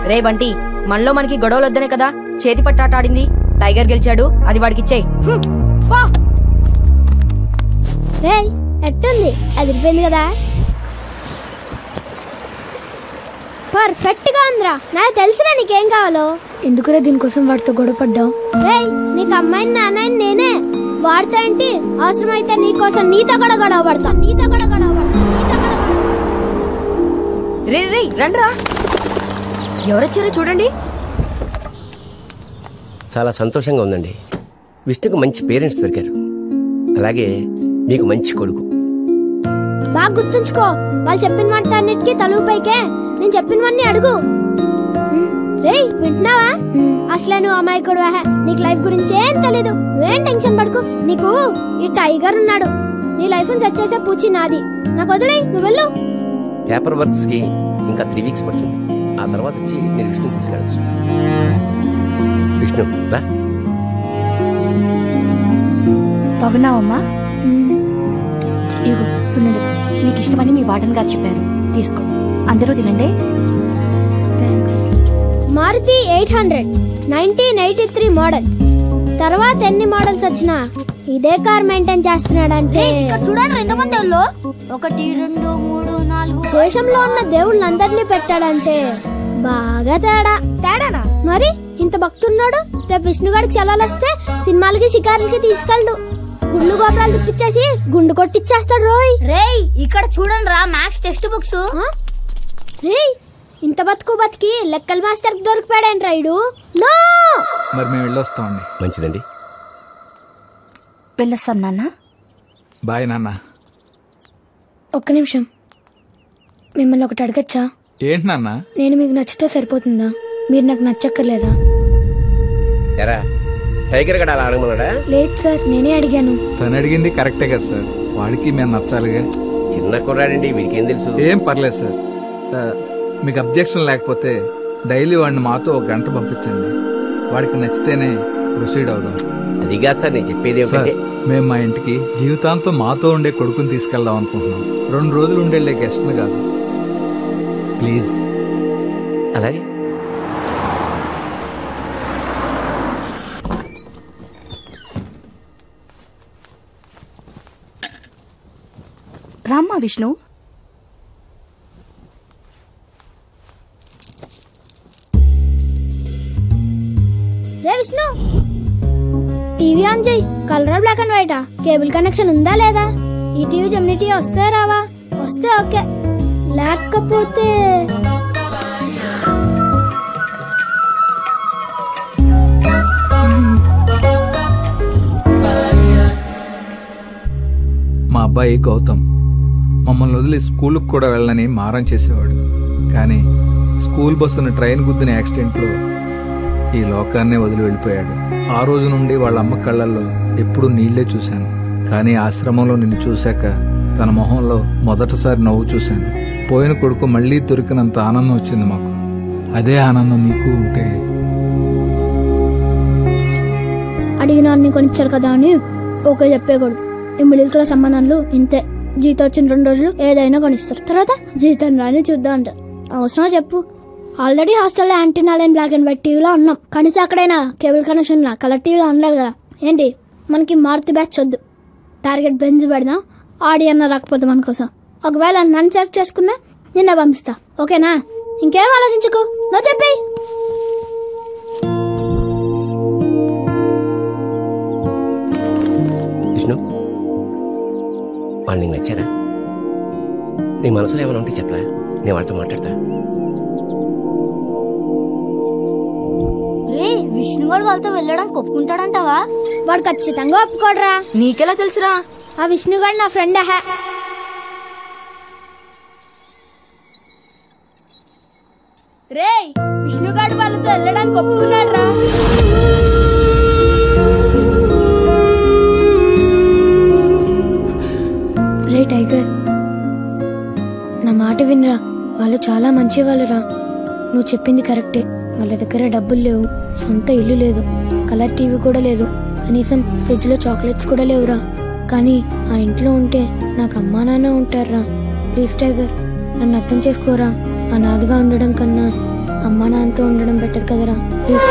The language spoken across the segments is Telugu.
రే బంటి, మనలో మనకి గొడవలు వద్దనే కదా చేతి పట్టాట ఆడింది. టైగర్ గెలిచాడు, అది వాడికిచ్చేయి. ఎట్టుంది? అదిరిపోయింది కదా, పర్ఫెక్ట్ గా ఉందిరా. నాకు తెలుసురా నీకేం కావాలో. ఎందుకురా దీనికోసం వాడితో గొడవ పడ్డావు? నీకు అమ్మాయిని నాన్నని నేనే, వాడితో ఏంటి? అవసరమైతే నీకోసం నీతో కూడా గొడవ పడతా. రే రే రండ్రా, ఎవరొచ్చారో చూడండి. చాలా సంతోషంగా ఉందండి. విష్ణుకు మంచి పేరెంట్స్ దొరికారు, అలాగే మీకు మంచి కొడుకు. బాగా గుర్తుంచుకో, వాళ్ళు చెప్పిన మాట అన్నిటికీ తలుపు పైకే, నేను చెప్పినవన్నీ అడుగు. రేయ్ వింటున్నావా? అసలే నువ్వు అమాయకుడు, నీకు లైఫ్ గురించి ఏం తెలీదు. నువ్వేం టెన్షన్ పడుకు. నీకు ఈ టైగర్ ఉన్నాడు, నీ లైఫ్ సెట్ చేసే పూచి నాది. నాకు వదిలే, నువ్వు వెళ్ళు. పేపర్ వర్క్స్ కి ఇంకా 3 వీక్స్ పడుతుంది. ఆ తర్వాత వచ్చి మీరు విష్ణు తీసుకెళ్ళచ్చు. విష్ణు రా. బాగున్నావమ్మా? ఇవ్వు సున్నుండలు, నీకు ఇష్టమని మీ వార్డెన్ గారు చెప్పారు, తీసుకో. అందరూ తినండి. మారుతి 800 1983 మోడల్. తర్వాత ఎన్ని మోడల్స్ వచ్చినా ఇదే కార్ మెయింటైన్ చేస్తున్నాడంటే చూడండి. ఎంతమంది 1 2 3 4 దేశంలో ఉన్న దేవుళ్ళందరినీ పెట్టాడంటే బాగా తేడానా మరి? ఇంత భక్తున్నాడు, రేపు విష్ణుగాడికి సెలవులు వస్తే సినిమాలకి షికారులకి తీసుకెళ్ళడు. గుళ్ళు గోపురాలు తిప్పించేసి గుండు కొట్టిచ్చేస్తాడు. రేయ్ ఇక్కడ చూడండి రా, మ్యాథ్స్ టెక్స్ట్ బుక్స్. రేయ్ ఇంత బతికి లెక్కల మాస్టర్ దొరికిపోయాడేంటి రైడు? మరి మేము వెళ్ళొస్తామండి. మంచిదండి, వెళ్ళొస్తాం నాన్న. బాయ్ నాన్న. ఒక్క నిమిషం, మిమ్మల్ని ఒకటి అడగచ్చా? ఏంటి నాన్న? నేను మీకు నచ్చితే సరిపోతుందా? మీరు నాకు నచ్చక్కర్లేదా? ఎరా టైగర్ గడ అలా అడగమన్నాడా? లేదు సార్, నేనే అడిగాను. తను అడిగింది కరెక్టే కదా సార్, వాడికి మేము నచ్చాలిగా. చిన్న కుర్రాడండి, వీడికేం తెలుసు. ఏం పర్లేదు సార్, మీకు అబ్జెక్షన్ లేకపోతే డైలీ వాడిని మాతో 1 గంట పంపించండి. వాడికి నచ్చితేనే ప్రొసీడ్ అవుదాం. అది కాదు సార్ నేను చెప్పేది. మేము మా ఇంటికి జీవితాంతం మాతో ఉండే కొడుకుని తీసుకెళ్దాం అనుకుంటున్నాం. 2 రోజులు ఉండేళ్ళే గెస్ట్ని కాదు. ప్లీజ్. అలాగే రామ్మా విష్ణు. రే విష్ణు, టీవీ ఆన్ చేయి. కలర్ బ్లాక్ అండ్ వైటా? కేబుల్ కనెక్షన్ ఉందా లేదా? ఈ టీవీ జెమినీ టీవీ వస్తే రావా? వస్తే ఓకే, లేకపోతే మా అబ్బాయి గౌతమ్ మమ్మల్ని వదిలి స్కూల్కి కూడా వెళ్ళని మారం చేసేవాడు. కానీ స్కూల్ బస్సును ట్రైన్ గుద్దిన యాక్సిడెంట్లో ఈ లోకాన్నే వదిలి వెళ్ళిపోయాడు. ఆ రోజు నుండి వాళ్ళ అమ్మ కళ్ళల్లో ఎప్పుడూ నీళ్లే చూశాను. కానీ ఆశ్రమంలో నిన్ను చూశాక తన మొహంలో మొదటిసారి నవ్వు చూశాను. పోయిన కొడుకు మళ్లీ దొరికినంత ఆనందం వచ్చింది మాకు. అదే ఆనందం నీకు ఉంటే. అడిగిన అన్ని కొనిచ్చారు కదా అని ఓకే చెప్పేకూడదు. ఈ మిడిల్ క్లాస్ అమ్మానాన్నలు ఇంతే. జీతం వచ్చిన 2 రోజులు ఏదైనా కొనిస్తారు, తర్వాత జీతం రాని చూద్దాం అంటారు. అవసరమా చెప్పు? ఆల్రెడీ హాస్టల్లో antenna line black and white టీవీలో ఉన్నాం, కనీసం అక్కడైనా కేబుల్ కనెక్షన్ కలర్ టీవీలో ఉండలేదు కదా. ఏంటి మనకి మారుతి బ్యాచ్ వద్దు, టార్గెట్ బెంజ్ పెడదాం. ఆడి అన్న రాకపోతే మన కోసం. ఒకవేళ నన్ను సెలెక్ట్ చేసుకున్నా నిన్న పంపిస్తా, ఓకేనా? ఇంకేం ఆలోచించుకో, నువ్వు చెప్పి. విష్ణు, వాళ్ళు నీకు నచ్చారా? నీ మనసులో ఏమైనా ఉంటే చెప్పరా, నేను వాళ్ళతో మాట్లాడతా. విష్ణుగాడు వాళ్ళతో వెళ్ళడానికి ఒప్పుకుంటాడంటావా? వాడు ఖచ్చితంగా ఒప్పుకోడరా. నీకెలా తెలుసురా? ఆ విష్ణుగాడు నా ఫ్రెండ్. రే విష్ణుగాడు వాళ్ళతో వెళ్ళడానికి ఒప్పుకున్నాడు రా. రే టైగర్, నా మాట వినరా, వాళ్ళు చాలా మంచి వాళ్ళురా. నువ్వు చెప్పింది కరెక్టే, వాళ్ళ దగ్గర డబ్బులు లేవు, సొంత ఇల్లు లేదు, కలర్ టీవీ కూడా లేదు, కనీసం ఫ్రిడ్జ్ లో చాక్లెట్స్ కూడా లేవురా. కానీ ఆ ఇంట్లో ఉంటే నాకు అమ్మా నాన్న ఉంటారా. ప్లీజ్ టైగర్, నన్ను అర్థం చేసుకోరా. అనాథగా ఉండడం కన్నా అమ్మా నాన్నతో ఉండడం బెటర్ కదరా. ప్లీజ్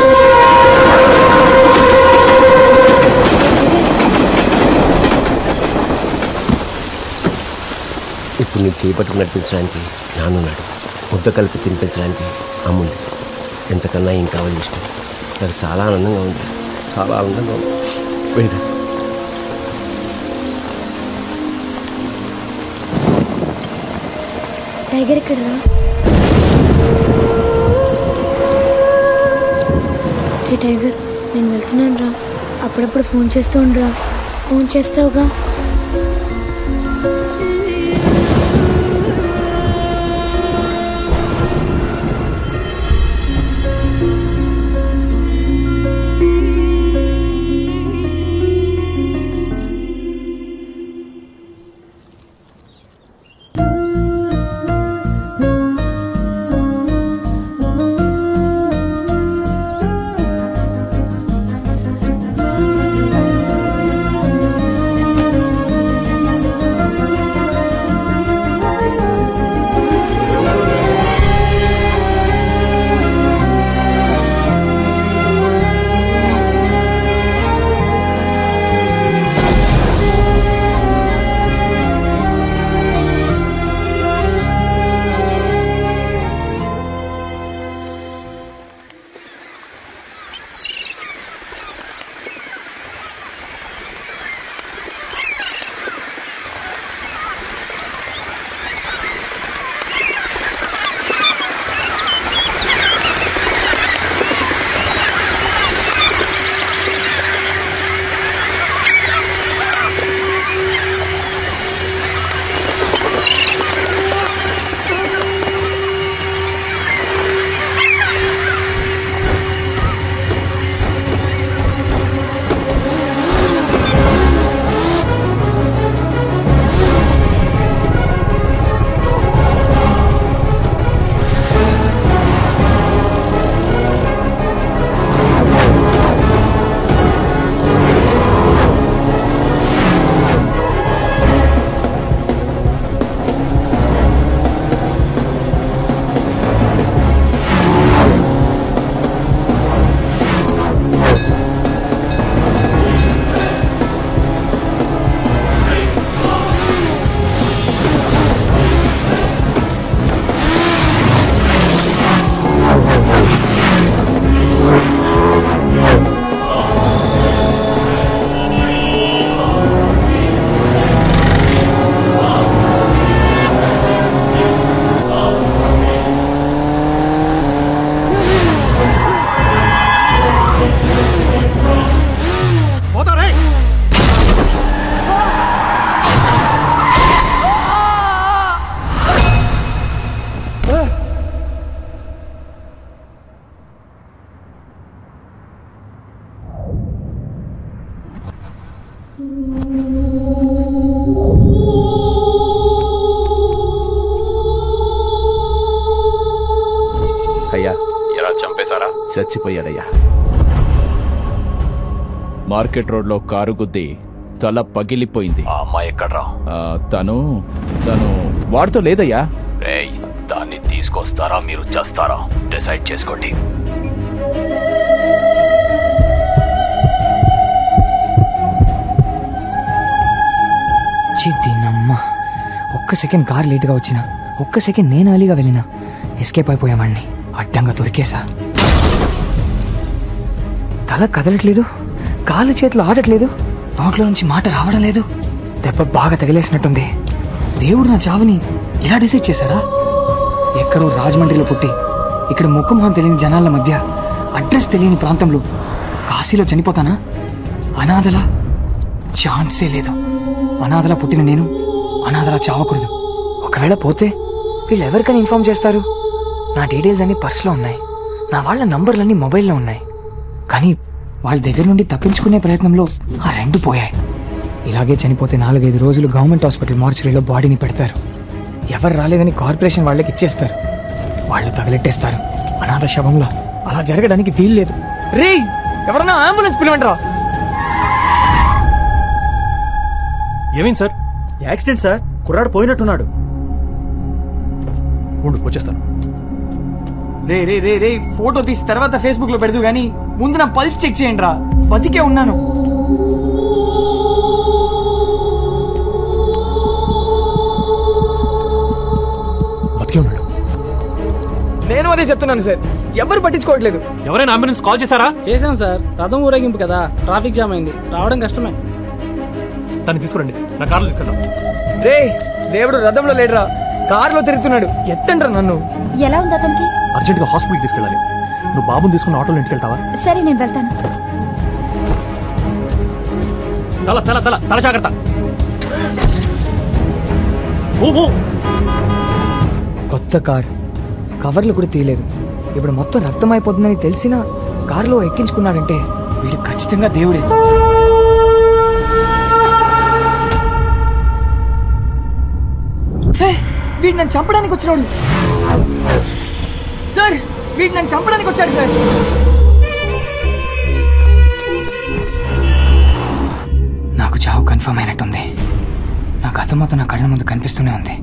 ఇప్పుడు నీ చేపట్టుకు నడిపించడానికి నాన్నున్నాడు, ముద్ద కలిపి తినిపించడానికి అమ్ముంది. ఎంతకన్నా ఏం కావాలి ఇష్టం. నాకు చాలా ఆనందంగా ఉంది, చాలా ఆనందంగా ఉంది. వెళ్ళి టైగర్ ఇక్కడ రా. టైగర్ నేను వెళ్తున్నాను రా. అప్పుడప్పుడు ఫోన్ చేస్తూ ఉండరా. ఫోన్ చేస్తావుగా. అయ్యా, ఎలా చంపేశారా? చచ్చిపోయాడయ్యా. మార్కెట్ రోడ్ లో కారు గుద్ది తల పగిలిపోయింది. ఆ అమ్మాయి ఎక్కడ్రా? తను వాడితో లేదయ్యా. దాన్ని తీసుకొస్తారా మీరు చేస్తారా? డిసైడ్ చేసుకోండి. దీన్నమ్మా, ఒక్క సెకండ్ కార్ లేటుగా వచ్చినా, ఒక్క సెకండ్ నేను అలీగా వెళ్ళినా ఎస్కేప్ అయిపోయావాడిని. అడ్డంగా దొరికేసా. తల కదలట్లేదు, కాళ్ళు చేతులు ఆడట్లేదు, నోట్లో నుంచి మాట రావడం లేదు. దెబ్బ బాగా తగిలేసినట్టుంది. దేవుడు నా చావుని ఇలా డిసైడ్ చేశాడా? ఎక్కడో రాజమండ్రిలో పుట్టి ఇక్కడ ముఖమొహం తెలియని జనాల మధ్య అడ్రస్ తెలియని ప్రాంతంలో కాశీలో చనిపోతానా? అనాథలా? ఛాన్సే లేదు. అనాథలా పుట్టిన నేను అనాథలా చావకూడదు. ఒకవేళ పోతే వీళ్ళు ఎవరికైనా ఇన్ఫార్మ్ చేస్తారు? నా డీటెయిల్స్ అన్ని పర్సులో ఉన్నాయి, నా వాళ్ళ నంబర్లన్నీ మొబైల్లో ఉన్నాయి. కానీ వాళ్ళ దగ్గర నుండి తప్పించుకునే ప్రయత్నంలో ఆ రెండు పోయాయి. ఇలాగే చనిపోతే 4-5 రోజులు గవర్నమెంట్ హాస్పిటల్ మార్చురీలో బాడీని పెడతారు. ఎవరు రాలేదని కార్పొరేషన్ వాళ్ళకి ఇచ్చేస్తారు. వాళ్ళు తగలెట్టేస్తారు. అనాథ శవంలో అలా జరగడానికి వీల్లేదు. రే, ఎవరన్నా అంబులెన్స్ పిలవండిరా. ఏమైంది సార్? యాక్సిడెంట్ సార్, కుర్రాడు పోయినట్టున్నాడు. ఉండు వచ్చేస్తాను. రే రే రే రే ఫోటో తీసి తర్వాత ఫేస్బుక్ లో పెడదు గానీ ముందు నా పల్స్ చెక్ చేయండి రా, బతికే ఉన్నాను. బతికే ఉన్నాడు. నేను అదే చెప్తున్నాను సార్, ఎవరు పట్టించుకోవట్లేదు. ఎవరైనా అంబులెన్స్ కాల్ చేశారా? చేశాం సార్, రథం ఊరేగింపు కదా, ట్రాఫిక్ జామ్ అయింది, రావడం కష్టమే. తను తీసుకురండి, నా కార్లో తీసుకెళ్దాం. రే దేవుడు రథంలో లేడురా, కారులో తిరుగుతున్నాడు, ఎత్తండ్రా నన్ను. ఎలా ఉంది అతనికి? అర్జెంట్ గా హాస్పిటల్ తీసుకెళ్ళాలి. నువ్వు బాబుని తీసుకుని ఆటోలో ఇంటికి వెళ్తావా? సరే నేను వెళ్తాను. తల తల తల తల జాగ్రత్త. కొత్త కార్, కవర్లు కూడా తీయలేదు. ఇప్పుడు మొత్తం రక్తం అయిపోతుందని తెలిసినా కారులో ఎక్కించుకున్నాడంటే వీడు ఖచ్చితంగా దేవుడే. వీడు నన్ను చంపడానికి వచ్చినాడు సార్, వీడు నన్ను చంపడానికి వచ్చాడు సార్. నాకు చావు కన్ఫర్మ్ అయినట్టుంది. నా గతం మొత్తం నా కళ్ళ ముందు కనిపిస్తూనే ఉంది,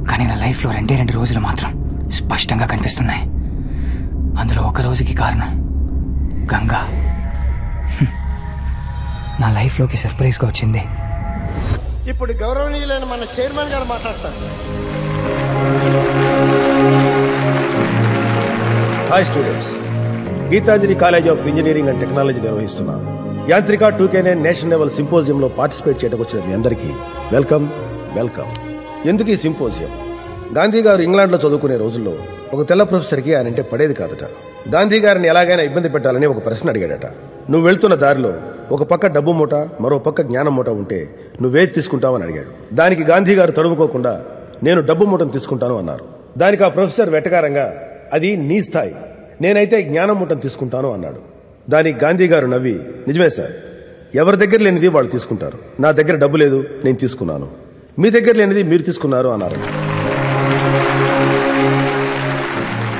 కానీ నా లైఫ్లో 2 రోజులు మాత్రం స్పష్టంగా కనిపిస్తున్నాయి. అందులో ఒక రోజుకి కారణం గంగా. నా లైఫ్లోకి సర్ప్రైజ్గా వచ్చింది. ఇప్పుడు గౌరవనీయులైన మన చైర్మన్ గారు మాట్లాడతారు. Hi students, Geetanjali college of engineering and technology నిర్వహిస్తున్న Yantrika 2K9 national level సింపోజియంలో participate చేయడానికి వచ్చిన మీ అందరికీ వెల్కమ్ వెల్కమ్. ఎందుకు ఈ సింపోజియం? గాంధీ గారు ఇంగ్లాండ్ లో చదువుకునే రోజుల్లో ఒక తెల్ల ప్రొఫెసర్కి ఆయన అంటే పడేది కాదట. గాంధీ గారిని ఎలాగైనా ఇబ్బంది పెట్టాలని ఒక ప్రశ్న అడిగాడట. నువ్వు వెళ్తున్న దారిలో ఒక పక్క డబ్బు మూట, మరో పక్క జ్ఞానం మూట ఉంటే నువ్వేది తీసుకుంటావని అడిగాడు. దానికి గాంధీ గారు తడుముకోకుండా నేను డబ్బు మూటను తీసుకుంటాను అన్నారు. దానికి ఆ ప్రొఫెసర్ వెటకారంగా అది నీ స్థాయి, నేనైతే జ్ఞానం మూటను తీసుకుంటాను అన్నాడు. దానికి గాంధీ గారు నవ్వి, నిజమే సార్, ఎవరి దగ్గర లేనిది వాళ్ళు తీసుకుంటారు. నా దగ్గర డబ్బు లేదు, నేను తీసుకున్నాను. మీ దగ్గర లేనిది మీరు తీసుకున్నారు అన్నారు.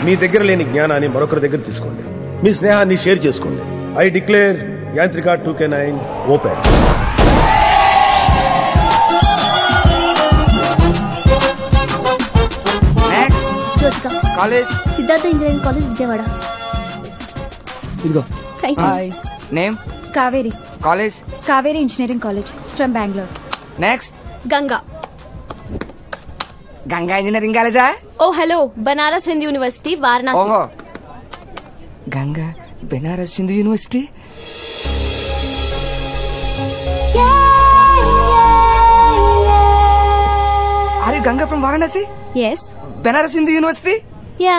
మీ దగ్గర లేని జ్ఞానాన్ని మరొకరి దగ్గర తీసుకోండి, మీ స్నేహాన్ని షేర్ చేసుకోండి. I declare Yantrika 2K9 open. College Siddhartha engineering college Vijayawada. ఇదిగో. Hi. Name Kaveri. College Kaveri engineering college from Bengaluru. Next Ganga. Ganga engineering కాలేజా? ఓ హలో, బనారస్ హిందూ యూనివర్సిటీ వారణాసి. ఓహో, Ganga Banaras Hindu university. Are you Ganga from Varanasi? Yes. Benaras Hindu university? Yeah.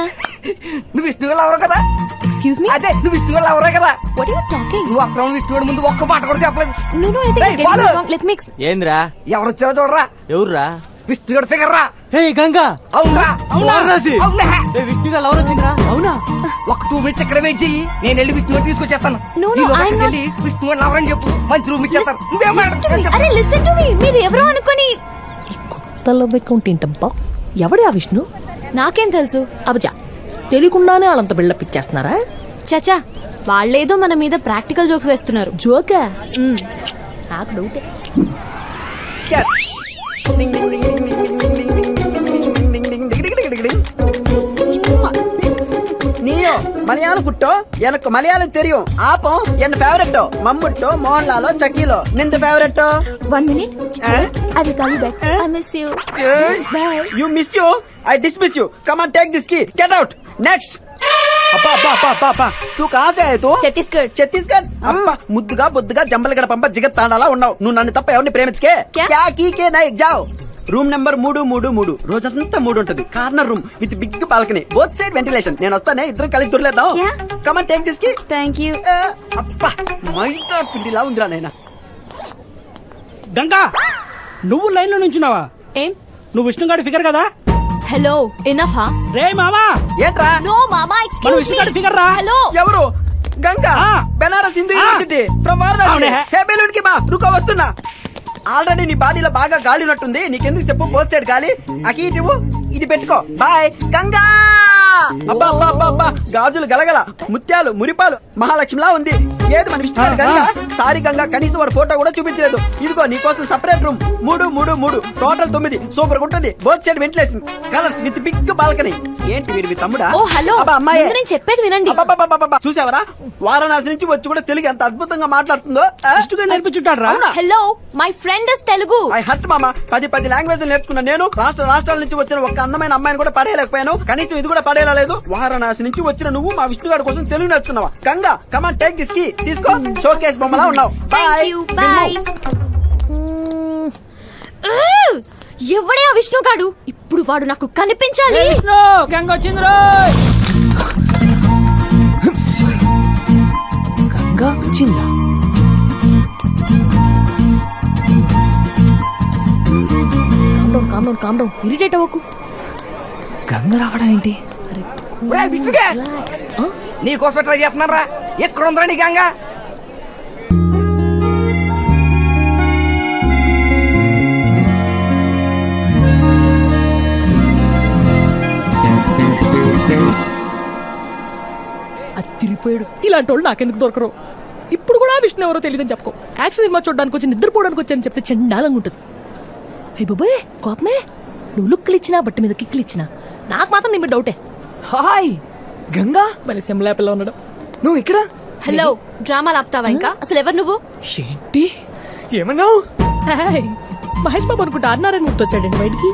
నువ్వు విష్ణుగల్ ఎవరో కదా? Excuse me? అదే నువ్వు విష్ణుగల్ ఎవరో కదా? What are you talking? నువ్వు అక్కడ విష్ణుగడు ముందు ఒక్క మాట కూడా చెప్పలేదు. No no, I think Hey, follow. Let me. ఏంద్రా? ఎవరు వచ్చారో చూడరా. ఎవర్రా? విష్ణుగడు ఫిగర్ రా. హే గంగా, అవునా? వారణాసి. అవునా? విష్ణుగా ఎవరు వచ్చిండ్రా? అవునా? ఒక 2 మినిట్స్ ఎక్కడ వెయిట్ చెయ్యి, నేను వెళ్ళి విష్ణుగడు తీసుకొచ్చేస్తాను. No, no, నీలో I'm అక్కడికి not- వెళ్ళి విష్ణుగడు ఎవరని చెప్పు, మంచి రూమ్ ఇచ్చేస్తాను. నువ్వేం అరే లిసన్ టు మీ, మీరు ఎవరో అనుకొని. కొత్తలో పెట్టుకుంటేంటబ్బా, ఎవడే ఆ విష్ణు? నాకేం తెలుసు? అబజా, తెలియకుండానే వాళ్ళంత బిల్డప్ ఇచ్చేస్తున్నారా? చచా, వాళ్ళేదో మన మీద ప్రాక్టికల్ జోక్స్ వేస్తున్నారు. జోకా? నాకు డౌటే. நீயோ மலையாளம் புட்டோ எனக்கு மலையாளம் தெரியும். ஆப்போ என்ன ஃபேவரட்டோ மம்முட்டோ மோகன்லாலோ சக்கிலோ நிந்த ஃபேவரட்டோ. 1 minute. I will call you back. I miss you. Bye. You miss you? I dismiss you. Come on, take this key. Get out. Next. అబ్బా అబ్బా అబ్బా అబ్బా అబ్బా, తూ కాసే తూ? ఛత్తీస్గఢ్. ఛత్తీస్గఢ్. అబ్బా, ముద్దుగా బొద్దుగా జంబలగడ పంప జిగత్ తాండాలా ఉన్నావు. నువ్వు నన్ను తప్ప ఎవరిని ప్రేమించకే. క్యా కీకే నై జావ్. Room number 333. రోజంతా 3 ఉంటది. Corner room with big balcony, both side ventilation. నేను వస్తానే, ఇద్దరం కలిసి దొరలేద్దాం. Come on, take this key. Thank you. అబ్బా, మైదా పిండిలా ఉందిరా నాయనా. గంగా, నువ్వు లైన్ లో నుంచున్నావా? ఏం? నువ్వు విష్ణుగాడి ఫిగర్ కదా? హలో, ఎనఫ్ హా? రే మామా. ఏంట్రా? నో మామా, మనం ఎక్స్క్యూజ్ మీ. విష్ణుగాడి ఫిగర్ రా. హలో. ఎవరు? Ganga, Banaras Hindu university from Varanasi. Hey balloon కి బా, రుకో వస్తున్నా. ఆల్రెడీ నీ బాడీలో బాగా గాలి ఉన్నట్టుంది. నీకెందుకు చెప్పు, పోస్ట్ సైడ్ గాలి. ఆ కీ ఇవ్వు, ఇది పెట్టుకో. బాయ్ గంగా. అబ్బా అబ్బా అబ్బా అబ్బా, గాజులు గలగల, ముత్యాలు మురిపాలు, మహాలక్ష్మిలా ఉంది. ఏది మన విష్ణు గంగా? సారీ గంగా, కనీసం వాడు ఫోటో కూడా చూపించలేదు. ఇదిగో నీకోసం సెపరేట్ రూమ్, 3 టోటల్ 9. సూపర్ ఉంటుంది. Both side ventilation, colours with big balcony. ఏంటి వీడి తమ్ముడా? ఓ హలో, అమ్మాయి నేను చెప్పేది వినండి. చూసావరా, వారణాసి నుంచి వచ్చి కూడా తెలుగు ఎంత అద్భుతంగా మాట్లాడుతుందో. నేర్పించుంటాడు. Hello, my friend is Telugu. I hurt మామ, 10 లాంగ్వేజ్ నేర్చుకున్నా నేను. రాష్ట్రాల నుంచి వచ్చిన ఒక అందమైన అమ్మాయిని కూడా పడేయలేకపోయాను. కనీసం ఇది కూడా పడేయలేదు. వారణాసి నుంచి వచ్చిన నువ్వు మా విష్ణు గారి కోసం తెలుగు నేర్చుకున్నావా? Ganga come on take this key, తీసుకో. షోకేస్ బొమ్మలా ఉన్నావు. బాయ్. ఎవడే ఆ విష్ణు గాడు? ఇప్పుడు వాడు నాకు కనిపించాలి. విష్ణు గంగ వచ్చింది. గంగా వచ్చిందా? కామ్ డౌన్ ఇరిటేట్ అవ్వకు. గంగ రావడం ఏంటి? నీకోసం ట్రై చేస్తున్నారా? ఎక్కడ ఉందా నీ గంగ? తిరిగిపోయాడు. ఇలాంటి వాళ్ళు నాకెందుకు దొరకరు? ఇప్పుడు కూడా విష్ణు ఎవరో తెలియదని చెప్పుకో. యాక్షన్ సినిమా చూడడానికి వచ్చి నిద్రపోవడానికి వచ్చాను చెప్తే చండాలంగా ఉంటుంది. అయ్యి బాబాయ్, కోపమే. నువ్వు లుక్కులు ఇచ్చినా బట్టి మీద కిక్కులు ఇచ్చినా నాకు మాత్రం నీ మీద డౌటే. హాయ్ గంగా, మళ్ళీ సెమ్లా పిల్ల ఉండడం. నువ్వు ఇక్కడ? హలో, డ్రామా లాపుతావా ఇంకా? అసలు ఎవరు నువ్వు? ఏంటి ఏమన్నావు? మహేష్ బాబు అనుకుంటా అన్నారని గుర్తొచ్చాడండి బయటికి.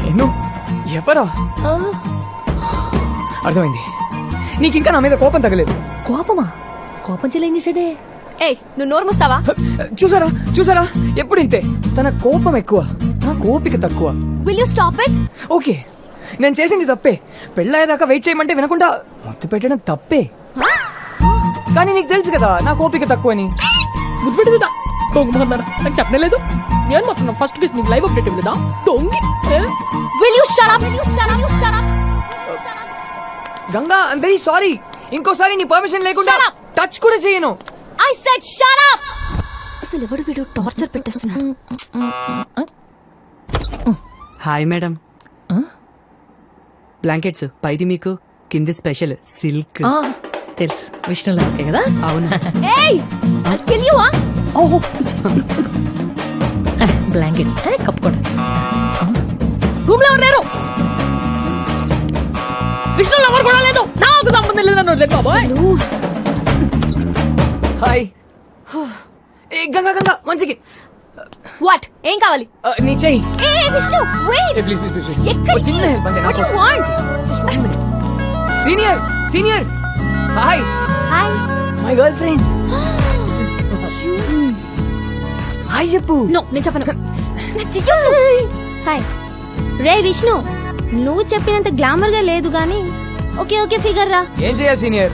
నేను ఎవరా? అర్థమైంది. నీకు ఇంకా నా మీద కోపం తగలేదు. కోపమా? కోపం చెల్లి ఏం చేశాడే? ఏయ్, నువ్వు నోరు మూస్తావా? చూసారా ఎప్పుడు ఇంతే. తన కోపం ఎక్కువ, నా కోపిక తక్కువ. Will you stop it? Okay, నేను చేసింది తప్పే. పెళ్ళయ్యేదాకా వెయిట్ చేయమంటే వినకుండా మొత్తం పెట్టడం తప్పే. కానీ నీకు తెలుసు కదా నా కోపిక తక్కువని. గుర్తుపెట్టుదా దొంగమన్నారా? నాకు చెప్పలేదు. నేను మాత్రం ఫస్ట్ కిస్ నీకు లైవ్ అప్డేట్ ఇవ్వలేదా? దొంగి. Will you shut up? Ganga, I'm very sorry. ఇంకోసారి నీ పర్మిషన్ లేకుండా టచ్ కూడా చేయను. I said shut up. అసలు ఎవడు వీడు టార్చర్ పెట్టేస్తున్నాడు. Hi madam. బ్లాంకెట్స్ పైది మీకు, కింది స్పెషల్ సిల్క్. తెలుసు, విష్ణు లాంటి కదా. అవును. ఏయ్, ఐ కిల్ యు. బ్లాంకెట్స్ కప్పుకోండి. రూమ్ లో ఉన్నారు. విష్ణు ఎవరు కూడా లేదు. నాకు సంబంధం లేదు బాబాయ్. హాయ్. గంగా గంగా మంచికి. వాట్? ఏం కావాలి? నీ చెయ్యి. ఏ Vishnu, wait. Please please please. ఎక్కడికి? చిన్న హెల్ప్ అంతే. What you want? Senior hi. My girlfriend. Hi చెప్పు. నో, నేను చెప్పను. హాయ్. రే విష్ణు, నువ్వు చెప్పినంత గ్లామర్ గా లేదు గానీ ఓకే ఫిగర్ రా. ఏం చేయాలి సీనియర్?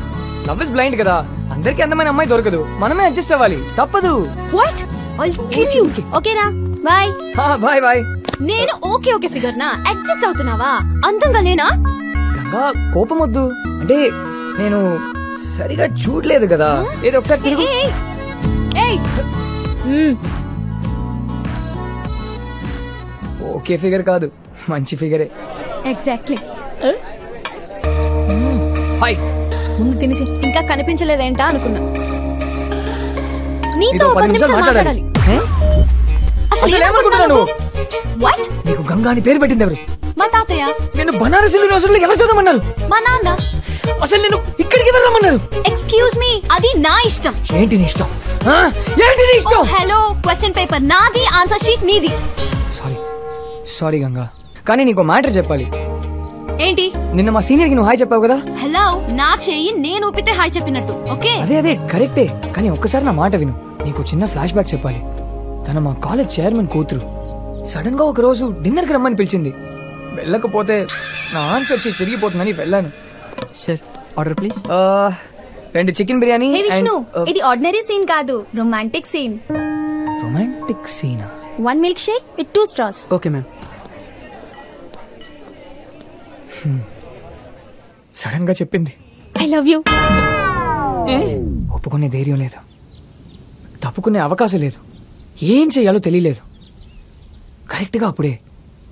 లవ్ ఇస్ బ్లైండ్ కదా. అందరికి అందమైన అమ్మాయి దొరకదు, మనమే అడ్జస్ట్ అవ్వాలి. తప్పదు. What? I'll kill you. Okay రా, బాయ్. బాయ్. నేను ఓకే ఫిగర్ నా అడ్జస్ట్ అవుతున్నావా? అందంగా లేనా? గంగా కోపం వద్దు. అంటే నేను సరిగా చూడలేదు కదా. ఏదో ఒకసారి తిరుగు. ఓకే ఫిగర్ కాదు, మంచి ఫిగరే. ఎగ్జాక్ట్లీ. హాయ్. ముందు తినేసి ఇంకా కనిపించలేదేంటా అనుకున్నా. నీతో ఒక 10 నిమిషాలు మాట్లాడాలి. అసలు ఏమనుకుంటున్నాను? వాట్? నీకు గంగా అని పేరు పెట్టింది ఎవరు? మా తాతయ్య. నేను బనారస్ యూనివర్సిటీలో ఎలా చదవమన్నారు? మా నాన్న. అసలు నేను ఇక్కడికి వెళ్ళమన్నారు? ఎక్స్క్యూజ్ మీ, అది నా ఇష్టం. ఏంటి నీ ఇష్టం? ఏంటి నీ ఇష్టం? హలో, క్వశ్చన్ పేపర్ నాది, ఆన్సర్ షీట్ నీది. సారీ గంగా, కానీ నీకు మ్యాటర్ చెప్పాలి. ఏంటి? నిన్న మా సీనియర్ కి నువ్వు హాయ్ చెప్పావు కదా. హలో, నా చెయ్యి నేను ఊపితే హాయ్ చెప్పినట్టు. ఓకే, అదే కరెక్టే. కానీ ఒక్కసారి నా మాట విను. నీకు చిన్న ఫ్లాష్ బ్యాక్ చెప్పాలి. తన మా కాలేజ్ చైర్మన్ కూతురు. సడన్ గా ఒక రోజు డిన్నర్ కి రమ్మని పిలిచింది. వెళ్ళకపోతే నా ఆన్సర్ షీట్ చిరిగిపోతుందని వెళ్ళాను. Sir, order please. 2 chicken biryani. ఇది ఆర్డినరీ సీన్ కాదు, రొమాంటిక్ సీన్. రొమాంటిక్ సీనా? 1 milk shake with 2 straws. Okay ma'am. Sudden గా చెప్పింది ఐ లవ్ యూ. ఒప్పుకునే ధైర్యం లేదు, తప్పుకునే అవకాశం లేదు, ఏం చెయ్యాలో తెలియలేదు. కరెక్ట్ గా అప్పుడే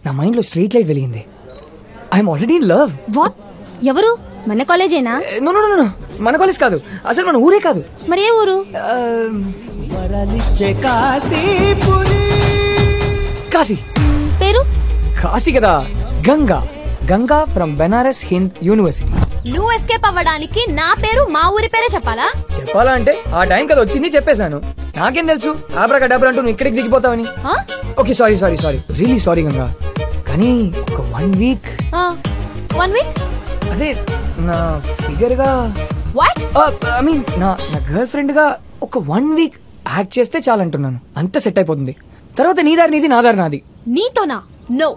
నా మైండ్ లో స్ట్రీట్ లైట్ వెలిగింది. I'm already in love. What? ఎవరు? మన కాలేజేనా? నో నో నో, మన కాలేజ్ కాదు, అసలు మన ఊరే కాదు. మరి ఏ ఊరు? కాశీ. పేరు? కాశీ కదా, గంగా. Ganga from Benaras Hindu university. నువ్వు ఎస్కేప్ అవ్వడానికి నా పేరు మా ఊరి పేరే చెప్పాలా? చెప్పాలా అంటే ఆ టైం కదా వచ్చింది, చెప్పేశాను. నాకేం తెలుసు ఆబ్రాకడాబ్రా అంటూ నువ్వు ఇక్కడికి దిగిపోతావని. Okay sorry sorry sorry, really sorry Ganga. కానీ ఒక 1 వీక్. 1 వీక్? అదే నా ఫిగర్ గా, వాట్ ఐ మీన్ నా గర్ల్ ఫ్రెండ్ గా ఒక 1 వీక్ యాక్ట్ చేస్తే చాలంటున్నాను. అంత సెట్ అయిపోతుంది. తర్వాత నీ దారి నీది, నా దారి నాది. నీతోనా? No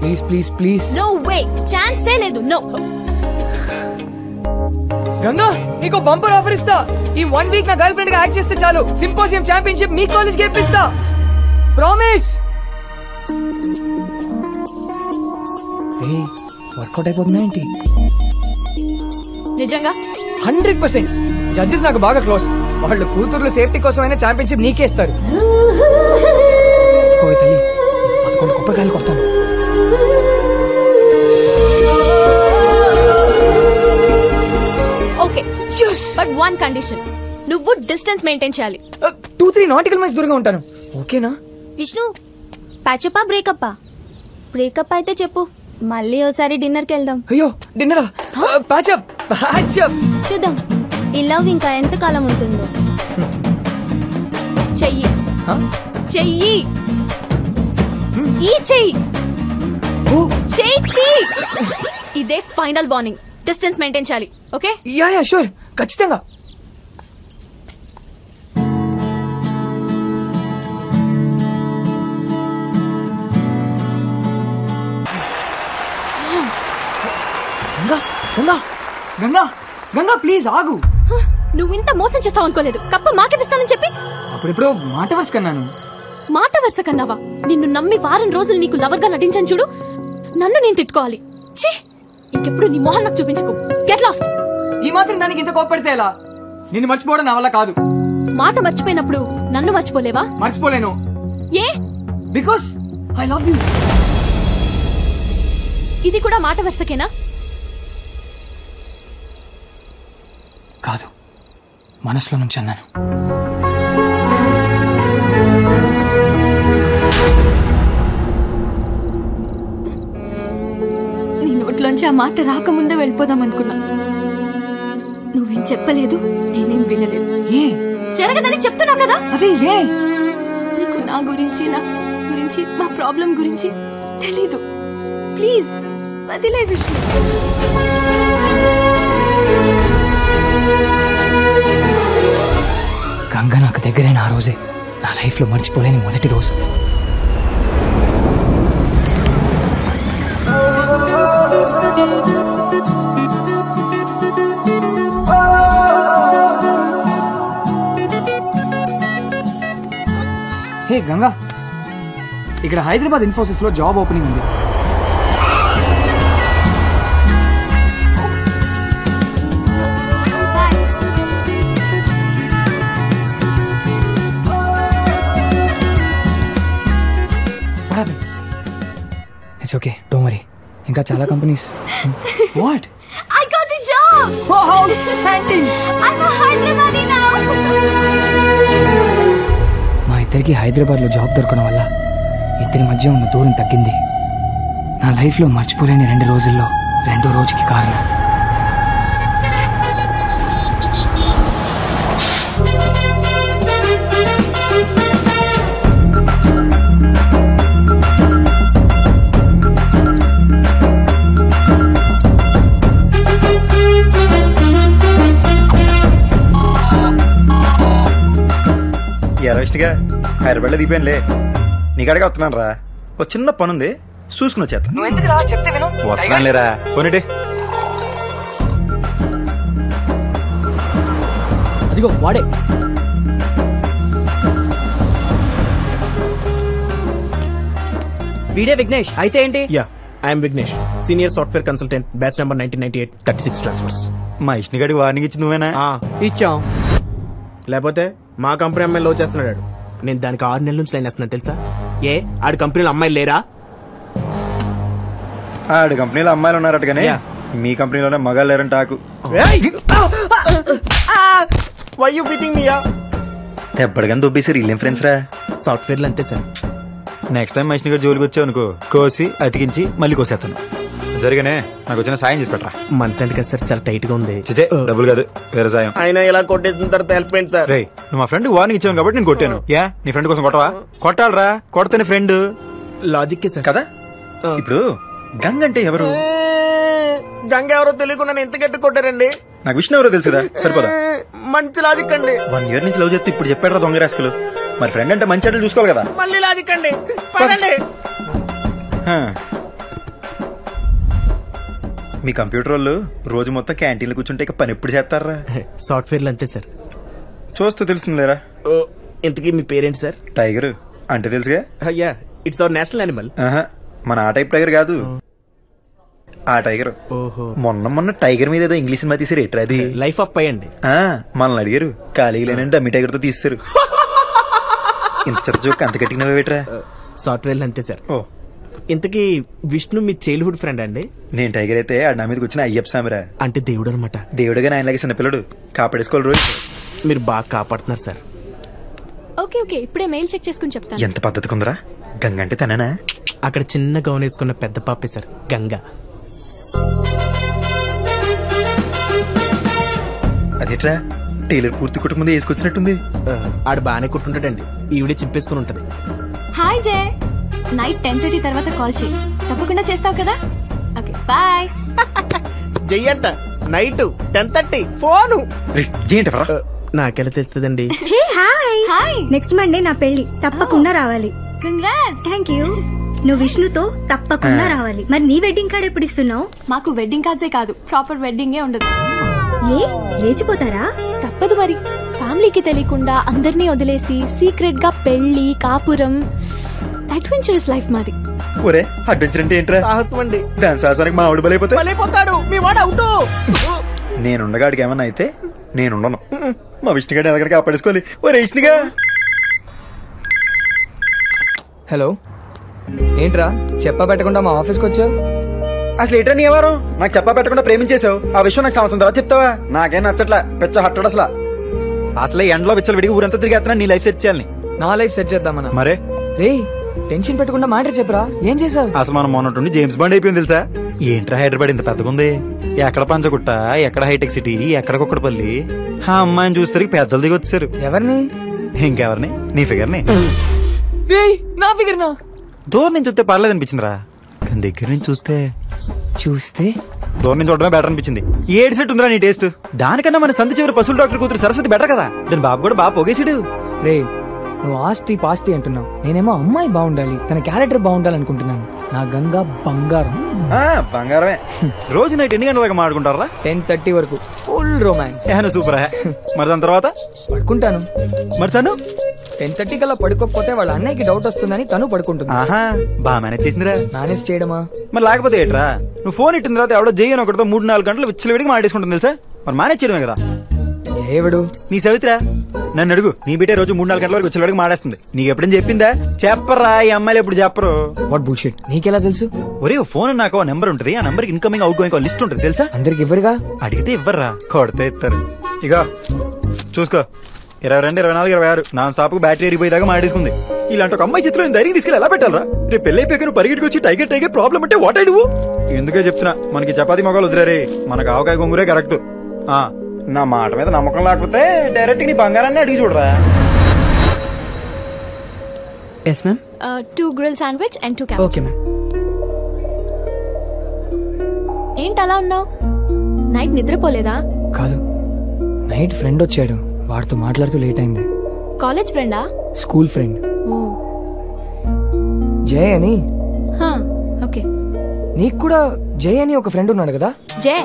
please please please. No way, ఛాన్సే లేదు. నో. గంగా నీకు బంపర్ ఆఫర్ ఇస్తా. ఈ 1 వీక్ నా గర్ల్ ఫ్రెండ్ గా యాక్ట్ చేస్తే చాలు, సింపోజియం ఛాంపియన్షిప్ మీ కాలేజ్ కి ఇప్పిస్తా. ప్రామిస్. వర్కౌట్ అయిపోతుందా ఏంటి? నిజంగా 100%. జడ్జెస్ నాకు బాగా క్లోజ్. వాళ్ళు కూతుర్లు సేఫ్టీ కోసమైనా ఛాంపియన్షిప్ నీకే ఇస్తారు. తల్లి 11 కొబ్బరికాయలు కొడతాను. Okay, but 1 condition. నువ్వు డిస్టెన్స్ మెయింటైన్ చేయాలి. 2-3 నాటికల్ మైల్స్ దూరంగా ఉంటాను. ఓకేనా? విష్ణు, ప్యాచప్పా బ్రేకప్పా? బ్రేకప్ అయితే చెప్పు, మళ్ళీ ఓసారి డిన్నర్ కి వెళ్దాం. అయ్యో డిన్నరా? Patch up patch up. చూద్దాం ఈ లవ్ ఇంకా ఎంత కాలం ఉంటుందో. చెయ్యి చెయ్యి, ఈ చెయ్యి చెయ్యి. ఇదే ఫైనల్ వార్నింగ్. డిస్టెన్స్ మెయింటైన్ చేయాలి. ఓకే? యా యా షూర్, ఖచ్చితంగా. గంగా గంగా గంగా గంగా ప్లీజ్ ఆగు. నువ్వు ఇంత మోసం చేస్తావు అనుకోలేదు. కప్ప మాకిస్తానని చెప్పి అప్పుడెప్పుడో మాట వరుస కన్నాను. మాట వరుస కన్నావా? నిన్ను నమ్మి వారం రోజులు నీకు లవర్ గా నటించాను చూడు. నన్ను నేను తిట్టుకోవాలి. ఛీ, ఇంకెప్పుడు నీ మొహం నాకు చూపించుకో. Get lost. ఈ మాత్రం దానికి ఇంత కోప్పడితే ఎలా? నిన్ను మర్చిపోవడం నా వల్ల కాదు. మాట మర్చిపోయినప్పుడు నన్ను మర్చిపోలేవా? మర్చిపోలేను. ఏ? Because I love you. ఇది కూడా మాట వరుసకేనా? కాదు, మనసులో నుంచి అన్నాను. నీ నోట్లోంచి ఆ మాట రాకముందే వెళ్ళిపోదాం అనుకున్నా. నువ్వేం చెప్పలేదు, నేనేం వినలేదు. జరగదని చెప్తున్నావు కదా. అదే నీకు నా గురించి మా ప్రాబ్లం గురించి తెలీదు. ప్లీజ్ వదిలే విష్ణు. గంగ నాకు దగ్గరైన ఆ రోజే నా లైఫ్ లో మర్చిపోలేని మొదటి రోజు. హే గంగా, ఇక్కడ హైదరాబాద్ ఇన్ఫోసిస్ లో జాబ్ ఓపెనింగ్ ఉంది. It's okay, don't worry. ఇంకా చాలా companies. What? I got the job. Oh, how exciting. I'm a Hyderabadi now. మా ఇద్దరికి హైదరాబాద్ లో జాబ్ దొరకడం వల్ల ఇద్దరి మధ్య ఉన్న దూరం తగ్గింది. నా లైఫ్ లో మర్చిపోలేని 2 రోజుల్లో 2వ రోజుకి కారణం. గా హైదరాబాద్ లో దిగిపోయానులే. నీకడగా వస్తున్నాను రా, ఒక చిన్న పనుంది, చూసుకుని వచ్చేస్తా. వస్తున్నాను లేరా, కొనిటి. అదిగో వాడే. వీడే విఘ్నేష్ అయితే ఏంటి? Yeah, I'm Vignesh, senior software consultant, batch number 1998, 36 transfers. మా ఇష్నిగాడికి వార్నింగ్ ఇచ్చి నువ్వేనా? ఇచ్చాం. లేకపోతే మా కంపెనీ అమ్మాయిలు లవ్ చేస్తున్నాడు. నేను దానికి 6 నెలల నుంచి లైన్ వేస్తున్నాను తెలుసా? ఏ ఆడి కంపెనీలో అమ్మాయిలు లేరా? ఆడు కంపెనీలో అమ్మాయిలు ఉన్నారట కానీ మీ కంపెనీలోనే మగాళ్ళు లేరంట ఆకు. వై యు బీటింగ్ మీ? ఎప్పటికని దొబ్బేసారు వీళ్ళేం ఫ్రెండ్స్ రా. సాఫ్ట్వేర్లు అంతే సార్. నెక్స్ట్ టైం మనిషిని గారు జోలికి వచ్చావు అనుకో, కోసి అతికించి మళ్ళీ కోసేస్తాను. సరిగానే నాకు వచ్చిన సాయం చేసి పెట్టరా. మంత్ అంటే కదా సార్, చాలా టైట్ గా ఉంది. డబ్బులు కాదు, వేరే సాయం. ఆయన ఇలా కొట్టేసిన తర్వాత హెల్ప్ అయింది సార్. రే, నువ్వు మా ఫ్రెండ్ వార్నింగ్ ఇచ్చావు కాబట్టి నేను కొట్టాను. నీ ఫ్రెండ్ కోసం కొట్టవా? కొట్టాలరా, కొడితేనే ఫ్రెండ్. లాజిక్ సార్ కదా. ఇప్పుడు గంగ అంటే ఎవరు? గంగ ఎవరో తెలియకుండా ఎంత గట్టి కొట్టారండి. నాకు విష్ణు ఎవరో తెలుసు కదా, సరిపోదా? మంచి లాజిక్ అండి. 1 year నుంచి లవ్ చేస్తే ఇప్పుడు చెప్పాడు దొంగ రాసుకులు. మరి ఫ్రెండ్ అంటే మంచి అడ్డలు చూసుకోవాలి కదా. మళ్ళీ లాజిక్ అండి. పదండి. మీ కంప్యూటర్ వాళ్ళు రోజు మొత్తం క్యాంటీన్లో కూర్చుంటే ఇక పని ఎప్పుడు చేస్తారా? సాఫ్ట్వేర్లు అంతే సార్. చూస్తే తెలుస్తుంది లేరా. ఇంతకీ మీ పేరెంట్ సార్? టైగర్ అంటే తెలుసుగా. అయ్యా, ఇట్స్ అవర్ నేషనల్ యానిమల్. మన ఆ టైప్ టైగర్ కాదు, ఆ టైగర్. ఓహో. మొన్న టైగర్ మీద ఏదో ఇంగ్లీష్ సినిమా తీసారు. ఎట్రా అది? లైఫ్ ఆఫ్ పై అండి. మనల్ని అడిగారు, ఖాళీగా లేనంటే అమ్మి టైగర్ తో తీస్తారు. ఇంత చెత్త జోక్ అంత కట్టినవే పెట్టరా. సాఫ్ట్వేర్లు అంతే సార్. ఇంతకీ విష్ణు మీ చైల్డ్హుడ్ ఫ్రెండ్ అండి? నేను టైగర్ అయితే ఆ నా మీదకి వచ్చిన అయ్యప్ప స్వామిరా. అంటే దేవుడు అనమాట. దేవుడుగా ఆయనలాగే చిన్న పిల్లడు, కాపాడేసుకోవాలి రోజు. మీరు బాగా కాపాడుతున్నారు సార్. ఓకే ఓకే, ఇప్పుడే మెయిల్ చెక్ చేసుకుని చెప్తాను. ఎంత పద్ధతి కుందరా. గంగ అంటే తనేనా? అక్కడ చిన్న గౌన్ వేసుకున్న పెద్ద పాపే సార్ గంగ. అదేట్రా, టైలర్ పూర్తి కుటుంబం ముందు వేసుకొచ్చినట్టుంది. ఆడు బాగానే కుట్టుంటాడండి, ఈవిడే చింపేసుకుని ఉంటది. హాయ్ జయ్, నైట్ 10:30 తర్వాత కాల్ చేయి, తప్పకుండా చేస్తావు కదా. Okay bye. చెయ్యంట నైట్ 10:30 ఫోను. నాకెలా తెలుస్తుందండి? హాయ్, నెక్స్ట్ మండే నా పెళ్లి, తప్పకుండా రావాలి. కంగ్రాట్స్. Thank you. నువ్వు విష్ణుతో తప్పకుండా రావాలి. మరి నీ వెడ్డింగ్ కార్డ్ ఎప్పుడు ఇస్తున్నావు? మాకు వెడ్డింగ్ కార్డ్సే కాదు, ప్రాపర్ వెడ్డింగే ఉండదు. లేచిపోతారా? తప్పదు మరి, ఫ్యామిలీకి తెలియకుండా అందరినీ వదిలేసి సీక్రెట్ గా పెళ్లి, కాపురం, అడ్వెంచరస్ లైఫ్ మాది. ఒరే, అడ్వెంచర్ అంటే ఏంట్రా? సాహసం అండి. దాని సాహసానికి మా ఆవిడ బలైపోతాడు. మీ వాడు అవుట్. నేనుండగాడికి ఏమన్నా అయితే నేనుండను. మా విష్ణుగాడి ఎలాగ కాపాడేసుకోవాలి. ఒరే విష్ణుగా. హలో, ఏంట్రా చెప్పా పెట్టకుండా మా ఆఫీస్కి వచ్చావు? అసలు ఏంట్రా నీ ఎవరు? నాకు చెప్పా పెట్టకుండా ప్రేమించేసావు. ఆ విషయం నాకు సంవత్సరం తర్వాత చెప్తావా? నాకేం నచ్చట్లా, పెచ్చ హట్టడు. అసలు ఎండలో విచ్చలు విడిగి ఊరంతా తిరిగేస్తున్నా నీ లైఫ్ సెట్ చేయాలని. నా లైఫ్ సెట్ చేద్దామన్నా. మరే రే, టెన్షన్ పెట్టకుండా మ్యాటర్ చెప్పరా, ఏం చేసావు? అసలు మనం మొన్నట్టుండి జేమ్స్ బాండ్ అయిపోయింది తెలుసా? ఏంట్రా హైదరాబాద్ ఇంత పెద్దగా ఉంది? ఎక్కడ పంచగుట్ట, ఎక్కడ హైటెక్ సిటీ, ఎక్కడ కుక్కడపల్లి. ఆ అమ్మాయిని చూసేసరికి పెద్దలు దిగి వచ్చారు. ఎవరిని? ఇంకెవరిని? నీ ఫిగర్ ని. నా ఫిగర్ నా? దూరం నుంచి చూస్తే పర్లేదు అనిపించిందిరా, కానీ దగ్గర నుంచి చూస్తే దూరం నుంచి చూడడమే బెటర్ అనిపించింది. ఏడు సెట్ ఉందిరా నీ టేస్ట్. దానికన్నా మన సంత చివరి పశువుల డాక్టర్ కూతురు సరస్వతి బెటర్ కదా. దాని బాబు కూడా బాగా పొగేసాడు. రే, నువ్వు ఆస్తి పాస్తి అంటున్నావు, నేనేమో అమ్మాయి బాగుండాలి, తన క్యారెక్టర్ బాగుండాలి అనుకుంటున్నాను. నా గంగా బంగారం. బంగారమే. రోజు నైట్ ఎన్ని గంటల దాకా మాడుకుంటారా? 10:30 వరకు ఫుల్ రొమాన్స్. సూపర్. మరి దాని తర్వాత పడుకుంటాను. మరి తను 10:30 కల్లా పడుకోకపోతే వాళ్ళ అన్నయ్యకి డౌట్ వస్తుందని తను పడుకుంటుంది. బాగా మేనేజ్ చేసిందిరా. మేనేజ్ చేయడమా? మరి లేకపోతే ఏంట్రా, నువ్వు ఫోన్ ఇట్టిన తర్వాత ఎవడో జై అని ఒకటితో 3-4 గంటలు విచ్చలవిడికి మాడేసుకుంటుంది తెలుసా. మరి మేనేజ్ చేయడమే కదా. ఎవడు? నీ సవిత్రా. నన్ను అడుగు, నీ బిడ్డే రోజు 3-4 గంటల వరకు విచ్చలవిడికి మాడేస్తుంది. నీకు ఎప్పుడైనా చెప్పిందా? చెప్పరా, ఈ అమ్మాయిలు ఎప్పుడు చెప్పరు. What bullshit. నీకెలా తెలుసు? ఒరే, ఫోన్ నాకు నెంబర్ ఉంటుంది, ఆ number incoming out going list ఉంటుంది తెలుసా. అందరికి ఇవ్వరుగా. అడిగితే ఇవ్వర్రా, కొడితే ఇస్తారు. ఇక చూసుకో, 22, 24, 26 నాన్ స్టాప్ బ్యాటరీ ఎరిగిపోయేదాకా మాడేసుకుంది. ఇలాంటి ఒక అమ్మాయి చిత్రం ధైర్యం తీసుకెళ్ళి ఎలా పెట్టాలరా? రేపు పెళ్లి అయిపోయాక నువ్వు పరిగెట్టుకు వచ్చి టైగర్ ప్రాబ్లం అంటే వాట్ ఐ డూ? ఎందుకే చెప్తున్నా, మనకి చపాతీ మొగాలు వదిలేరే, మనకు ఆవకాయ గొంగురే కరెక్ట్. నా మాట మీద నమ్మకం లేకపోతే డైరెక్ట్ నీ బంగారాన్ని అడిగి చూడరా. Yes ma'am. 2 grill sandwich and 2 cabbage. Okay ma'am. ఏంటి అలా ఉన్నావు? నైట్ నిద్రపోలేదా? కాదు, నైట్ ఫ్రెండ్ వచ్చాడు, వాడితో మాట్లాడుతూ లేట్ అయింది. కాలేజ్ ఫ్రెండా? School friend. జయ అని. ఓకే. నీకు కూడా జయ అని ఒక ఫ్రెండ్ ఉన్నాడు కదా? జయ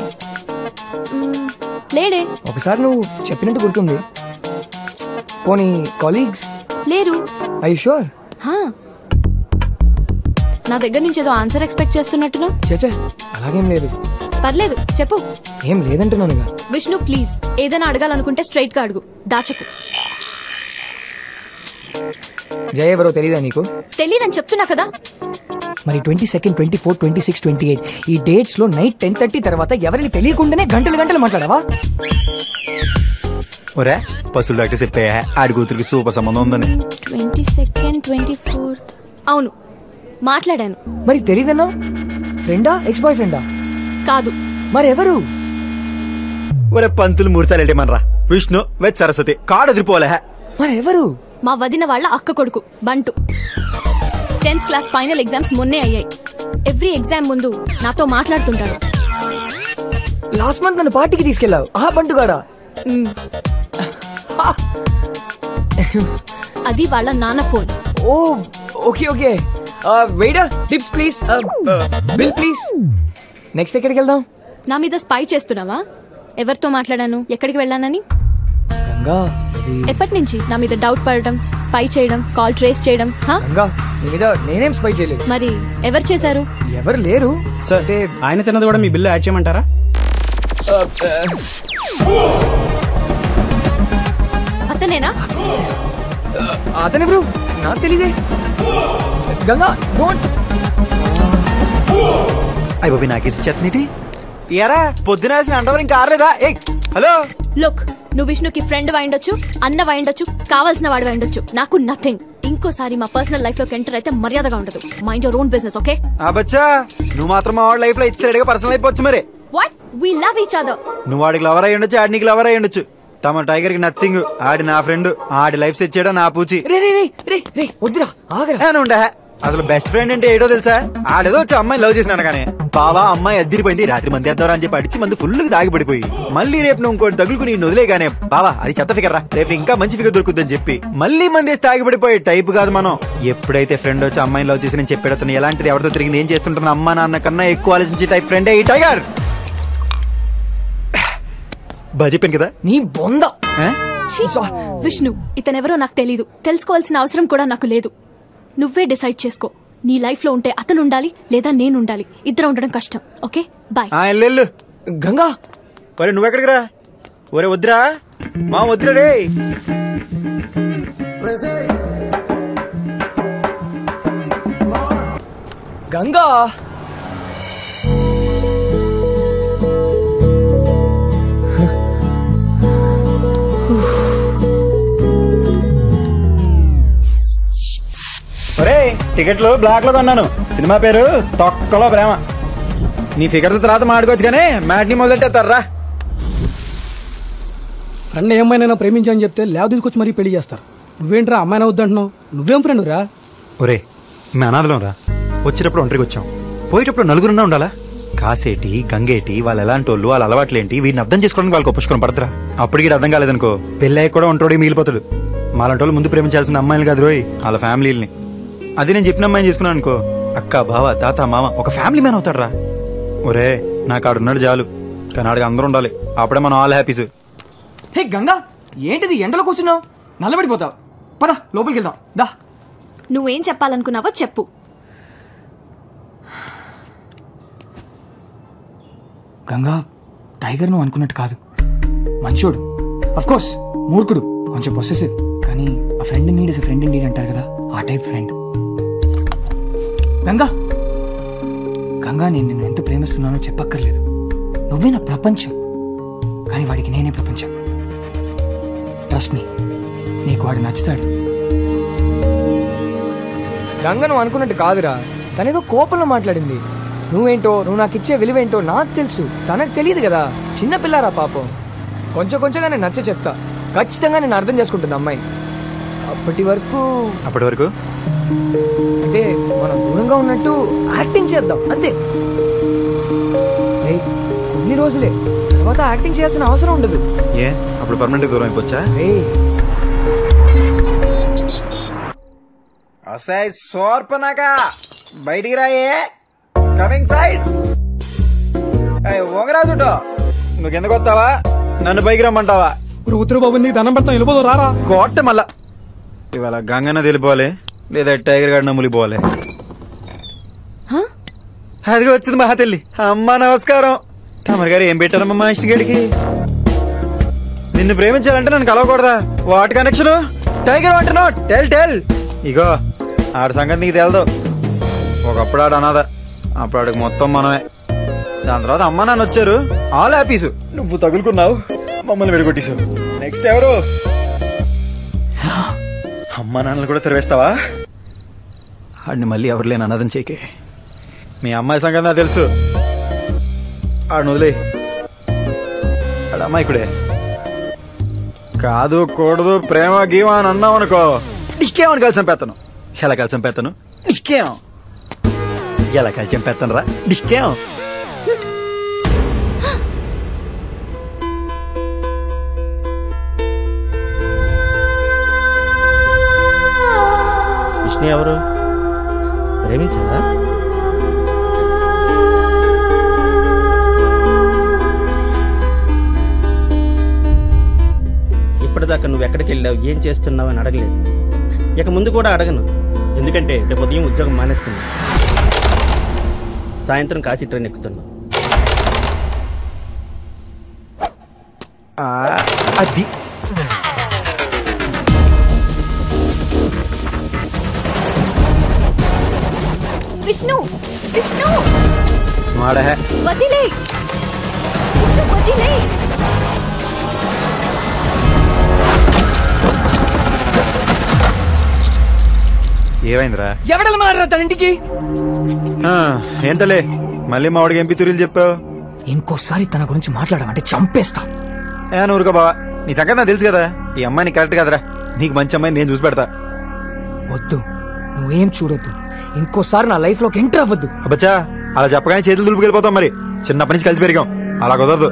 లేడే. ఒకసారి నువ్వు చెప్పినట్టు గుర్తుంది. పోనీ కాలీగ్స్ లేరు. I sure? నా దగ్గర నుంచి ఏదో ఆన్సర్ ఎక్స్పెక్ట్ చేస్తున్నట్టును. చచ్చా, అలాగేం లేదు. పర్లేదు, చెప్పు. ఏం లేదంటున్నానుగా. విష్ణు ప్లీజ్, ఏదైనా అడగాలనుకుంటే స్ట్రైట్ గా అడుగు, దాచకు. జయ ఎవరో తెలీదా నీకు? తెలీదని చెప్తున్నా కదా. మరి 22, 24, 26, 28 ఈ డేట్స్ లో నైట్ 10:30 తర్వాత ఎవరికి తెలియకుండానే గంటలు మాట్లాడావా? ఒరే పశువుల డాక్టర్ చెప్పే ఆడి కూతురికి సూపర్ సంబంధం ఉందని. 22nd, 24th అవును మాట్లాడాను. మరి తెలీదన్నా? ఫ్రెండా, ఎక్స్ బాయ్ ఫ్రెండా? కాదు. మరి ఎవరు? ఒరే పంతులు ముహూర్తాలేటేమనరా. విష్ణు వెత్ సరస్వతి కాడు ఎదిరిపోలే. మరి ఎవరు? మా వదిన వాళ్ళ అక్క కొడుకు బంటు. 10th క్లాస్ ఫైనల్ ఎగ్జామ్స్ మొన్నే అయ్యాయి. ఎవ్రీ ఎగ్జామ్ ముందు నాతో మాట్లాడుతుంటాడు. లాస్ట్ మంత్ నన్ను పార్టీకి తీసుకెళ్ళావు ఆ బంటుగాడా? అది వాళ్ళ నాన్న ఫోన్. ఓ okay okay. Waiter tips please, bill please. Next ఎక్కడికి వెళ్దాం? నా మీద స్పై చేస్తున్నావా? ఎవరితో మాట్లాడాను, ఎక్కడికి వెళ్ళానని? ఎప్పటి నుంచి నా మీద డౌట్ పడటం, స్పై చేయడం, కాల్ ట్రేస్ చేయడం? నేనేం స్పై చేయలేదు. మరి ఎవరు చేశారు? ఎవరు లేరు. ఆయన తిన్నది కూడా మీ బిల్లు యాడ్ చేయమంటారా? అతనేనా? అతనెవరు? నాకు తెలీదే. గంగా డోంట్. అయ్య బాబీ నాకేసి చెత్తనీటి ఎరా పొద్దున వేసిన అండవర్ ఇంకా ఆరలేదా? ఏ హలో లుక్, నువ్వు విష్ణుకి ఫ్రెండ్ అయిండొచ్చు, అన్న అయిండొచ్చు, కావాల్సిన వాడు అయిండొచ్చు. నాకు నథింగ్. ఇంకోసారి మా పర్సనల్ లైఫ్ లోకి ఎంటర్ అయితే మర్యాదగా ఉండదు. Mind your own business, okay? బచ్చా నువ్వు మాత్రం మా వాడి లైఫ్ లో ఇచ్చాడుగా పర్సనల్ అయిపోవచ్చు. మరి what? We love each other. నువ్వు వాడికి లవర్ అయ్యి ఉండొచ్చు, ఆడి నీకు లవర్ అయ్యి ఉండొచ్చు. తమ టైగర్ కి నథింగ్. ఆడి నా ఫ్రెండ్, ఆడి లైఫ్ సెట్ చేయడం నా పూచి. ఉండే అసలు బెస్ట్ ఫ్రెండ్ అంటే ఏడో తెలుసా? ఆడేదో వచ్చి అమ్మాయి లవ్ చేసినాను కానీ బావా అమ్మాయి అద్దరిపోయింది, రాత్రి మంది ఎద్దారా అని చెప్పి అడిచి మంది ఫుల్ దాగి పడిపోయి మళ్ళీ రేపు నువ్వు ఇంకోటి తగులుకుని వదిలేగానే బావా అది చెత్త ఫిగర్ రా, రేపు ఇంకా మంచి ఫిగర్ దొరుకుతుందని చెప్పి మళ్ళీ మంది వేసి తాగి పడిపోయి టైప్ కాదు మనం. ఎప్పుడైతే ఫ్రెండ్ వచ్చి అమ్మాయిని లవ్ చేసి నేను చెప్పేడతాను ఎలాంటిది ఎవరితో తిరిగింది ఏం చేస్తుంటాను అమ్మా నాన్న కన్నా ఎక్కువ ఆలోచించి టైప్ ఫ్రెండే ఈ టైగర్. బాగా చెప్పాను కదా నీ బొంద. విష్ణు ఇతనెవరో నాకు తెలీదు, తెలుసుకోవాల్సిన అవసరం కూడా నాకు లేదు. నువ్వే డిసైడ్ చేసుకో. నీ లైఫ్ లో ఉంటే అతను ఉండాలి లేదా నేను ఉండాలి. ఇద్దరు ఉండడం కష్టం. Okay bye. గంగా ఒరే నువ్వెక్కడికి రా? ఒరే వద్దురా మా వద్దురా రే. గంగా టికెట్లు బ్లాక్ లో కొన్నాను. సినిమా పేరు తొక్కలో ప్రేమ. నీ ఫిగర్ తర్వాత మాడుకోవచ్చు కానీ మ్యాట్ని మొదలెట్టేస్తారా? ఫ్రెండ్ ఏమైనా ప్రేమించని చెప్తే ల్యాబ్ తీసుకొచ్చి మరీ పెళ్లి చేస్తారు. నువ్వేంట్రా అమ్మాయిని వద్దంటున్నావు? నువ్వేం ఫ్రెండ్ రా? ఒరే మీ అనాథలం రా. వచ్చేటప్పుడు ఒంటరికి వచ్చాం, పోయేటప్పుడు నలుగురున్నా ఉండాలా? కాసేటి గంగేటి వాళ్ళు ఎలాంటి వాళ్ళు, వాళ్ళ అలవాట్లేంటి వీటిని అర్థం చేసుకోవడానికి వాళ్ళకి పుష్కరం పడతారా? అప్పటికి అర్థం కాలేదనుకో పెళ్ళయ్య కూడా ఒంటోడి మిగిలిపోతాడు. మాలాంటి వాళ్ళు ముందు ప్రేమించాల్సిన అమ్మాయిలు కాదు రోయ్, వాళ్ళ ఫ్యామిలీని. అది నేను చెప్పిన అమ్మాయిని చేసుకున్నాను అనుకో అక్క బావ తాత మామ ఒక ఫ్యామిలీ మ్యాన్ అవుతాడు రా. ఒరే నాకు ఆడున్నాడు చాలు, కానీ ఆడికి అందరూ ఉండాలి. అప్పుడే మనం ఆల్ హ్యాపీస్. హే గంగా ఏంటిది ఎండలో కూర్చున్నావు? నల్లబడిపోతావు. పద లోపలికి వెళ్దాం దా. నువ్వేం చెప్పాలనుకున్నావో చెప్పు. గంగా టైగర్ నువ్వు అనుకున్నట్టు కాదు. మంచోడు, అఫ్ కోర్స్ మూర్ఖుడు, కొంచెం పొసెసివ్, కానీ ఆ friend need is friend need అంటారు కదా, ఆ టైప్ ఫ్రెండ్. గంగా గంగా నేను నిన్ను ఎంత ప్రేమిస్తున్నానో చెప్పక్కర్లేదు. నువ్వే నా ప్రపంచం, కానీ వాడికి నేనే ప్రపంచం. ట్రస్ట్ మీ, నీకు వాడు నచ్చుతాడు. గంగ నువ్వు అనుకున్నట్టు కాదురా, తనేదో కోపంలో మాట్లాడింది. నువ్వేంటో, నువ్వు నాకు ఇచ్చే విలువేంటో నాకు తెలుసు, తనకు తెలియదు కదా. చిన్నపిల్లారా పాపం. కొంచెం కొంచెంగా నేను నచ్చ చెప్తా, ఖచ్చితంగా నేను అర్థం చేసుకుంటుంది అమ్మాయి. అప్పటి వరకు అంటే మనం దూరంగా ఉన్నట్టు యాక్టింగ్ చేద్దాం అంతే. కొన్ని రోజులే, తర్వాత యాక్టింగ్ చేయాల్సిన అవసరం ఉండదు. ఏ అప్పుడు పర్మనెంట్ దూరం అయిపోవచ్చా? సోర్పనాగా బయటికి రాయే, కమింగ్ సైడ్. ఓంగరాజుటో నువ్వు కిందకు వస్తావా, నన్ను పైకి రమ్మంటావా? ఉత్తర బాబు నీకు దండం పెడతాం, వెళ్ళిపోదు రారా. కోట మళ్ళా ఇవాళ గంగన్న తెలిపోవాలి లేదా టైగర్ గాడిన ములిపోవాలి. అదిగా వచ్చింది మహా తల్లి. అమ్మా నమస్కారం. తమరి గారు ఏం పెట్టారమ్మా మా ఇష్టగడికి? నిన్ను ప్రేమించాలంటే నన్ను కలవకూడదా? What connection? టైగర్ అంటున్నావు? Tell tell. ఇగో ఆడ సంగతి నీకు తెలదు. ఒకప్పుడు ఆడు అనాథ, అప్పుడు ఆడికి మొత్తం మనమే. దాని తర్వాత అమ్మ నాన్న వచ్చారు, ఆల్ హ్యాపీసు. నువ్వు తగులుకున్నావు, మమ్మల్ని విడగొట్టేశావు. నెక్స్ట్ ఎవరు? అమ్మ నాన్నలు కూడా తెరవేస్తావా? ఆడిని మళ్ళీ ఎవరు లేని అనాథం చేకే. మీ అమ్మాయి సంగతి నాకు తెలుసు. ఆడిని వదిలే. ఆడ అమ్మాయికుడే కాదు, కూడదు, ప్రేమ గీమ అని అన్నావు అనుకో, డిష్కేమని కలిసి చంపేస్తాను. ఎలా కలిసి చంపేస్తాను? డిష్కేం. ఎలా కలిసి చంపేస్తాను రా, డిష్కేం. విష్ణు ఎవరు? ప్రేమించదా? ఇప్పటిదాకా నువ్వు ఎక్కడికి వెళ్ళావు, ఏం చేస్తున్నావు అని అడగలేదు. ఇక ముందు కూడా అడగను, ఎందుకంటే రేపు ఉదయం ఉద్యోగం మానేస్తున్నా. సాయంత్రం కాశీ ట్రైన్ ఎక్కుతున్నా. అది విష్ణు విష్ణు మాడే వదిలే, విష్ణు వదిలే. ఏమైందిరా? ఎవడెళ్ళమన్నారా తన ఇంటికి? ఏంతలే మళ్ళీ మా వాడికి ఎంపీ తురీలు చెప్పావు. ఇంకోసారి తన గురించి మాట్లాడమంటే చంపేస్తా. ఊరుకో బావా, నీ సంగతి నాకు తెలుసు కదా. ఈ అమ్మాయి నీకు కరెక్ట్ కదరా. నీకు మంచి అమ్మాయిని నేను చూసి పెడతా. వద్దు, నువ్వేం చూడొద్దు. ఇంకోసారి నా లైఫ్ లోకి ఎంటర్ అవ్వద్దు. అబ్బచ్చా, అలా చెప్పగానే చేతులు దులుపుకెళ్ళిపోతాం. మరి చిన్నప్పటి నుంచి కలిసి పెరిగాం, అలా కుదరదు.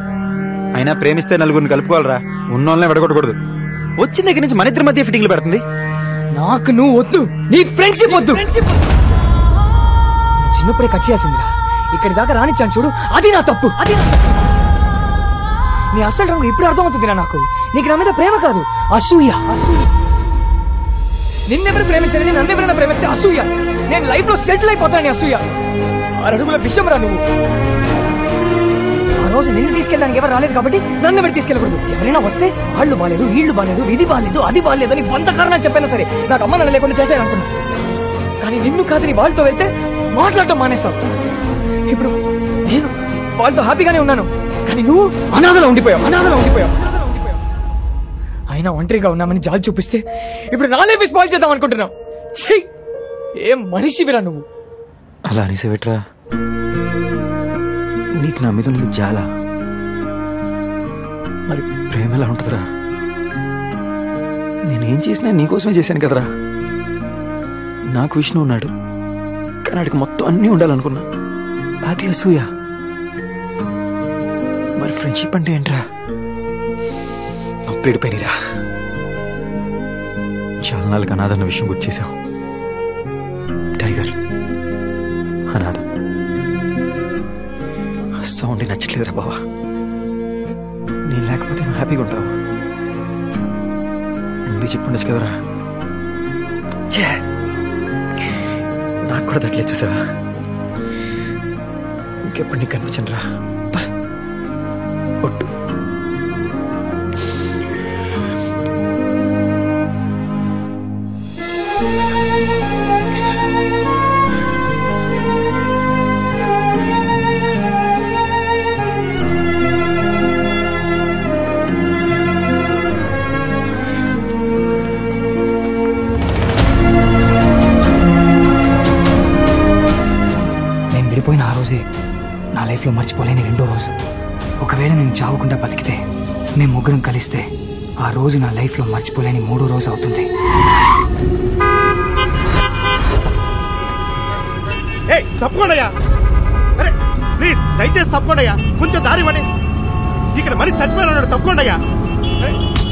అయినా ప్రేమిస్తే నలుగురిని కలుపుకోవాలరా, ఉన్నోళ్ళనే విడగొట్టకూడదు. వచ్చిన దగ్గర నుంచి మన ఇద్దరి మధ్య ఫిట్టింగ్లు పెడుతుంది. నాకు నువ్వు వద్దు, నీ ఫ్రెండ్షిప్ వద్దు. చిన్నప్పుడే కట్ చేయాల్సిందిరా. ఇక్కడి దాకా రానిచ్చాను చూడు, అది నా తప్పు. అది నీ అసలు రంగు ఇప్పుడు అర్థమవుతుందిరా నాకు. నీకు నా మీద ప్రేమ కాదు, అసూయ. నిన్నెవరు ప్రేమించలేదు, నన్నెవరైనా ప్రేమిస్తే అసూయ. నేను లైఫ్ లో సెటిల్ అయిపోతానని అసూయ. 6 అడుగుల విషయం రా నువ్వు. ఆ రోజు నిన్ను తీసుకెళ్ళడానికి ఎవరు రాలేదు కాబట్టి నన్ను ఎవరు తీసుకెళ్ళకూడదు. ఎవరైనా వస్తే వాళ్ళు బాలేదు, వీళ్ళు బాలేదు, ఇది బాలేదు, అది బాలేదు అని 100 కారణాలు చెప్పైనా సరే నాకు అమ్మ నన్ను లేకుండా చేశారనుకున్నా. కానీ నిన్ను కాదని వాళ్ళతో వెళ్తే మాట్లాడటం మానేస్తావు. ఇప్పుడు నేను వాళ్ళతో హ్యాపీగానే ఉన్నాను, కానీ నువ్వు అనాథలో ఉండిపోయావు. అయినా ఒంటరిగా ఉన్నామని జాలి చూపిస్తే ఇప్పుడు నా లైఫ్ స్పాయిల్ చేద్దాం అనుకుంటున్నావు. ఏం మనిషివిరా నువ్వు. అలా అనేసేవిట్రా, నీకు నా మీద ఉన్నది చాలా. మరి ప్రేమ ఎలా ఉంటుందిరా? నేనేం చేసినా నీకోసమే చేశాను కదరా. నాకు విష్ణు ఉన్నాడు, కానీ ఆడికి మొత్తం అన్నీ ఉండాలనుకున్నా. అది అసూయ. మరి ఫ్రెండ్షిప్ అంటే ఏంట్రా? అప్పుడిపోయినరా. చాలా నాలుగు అనాథన్న విషయం గుర్చేశావు. టైగర్ అనాథ. సౌండ్ నచ్చట్లేదురా బావా. నేను లేకపోతే నువ్వు హ్యాపీగా ఉంటావు. ముందు చెప్పుండొచ్చు కదరా. నాకు కూడా తట్టలేదు చూసావా. ఇంకెప్పుడు నీకు కనిపించను రా. ఒట్టు. విడిపోయిన ఆ రోజే నా లైఫ్లో మర్చిపోలేని 2వ రోజు. ఒకవేళ నేను చావకుండా బతికితే, మేము ముగ్గురం కలిస్తే ఆ రోజు నా లైఫ్లో మర్చిపోలేని 3వ రోజు అవుతుంది. తప్పకుండా ప్లీజ్, దయచేసి తప్పకుండా కొంచెం దారి ఇవ్వండి. ఇక్కడ మరి చచ్చిపోయినాడు. తప్పకుండా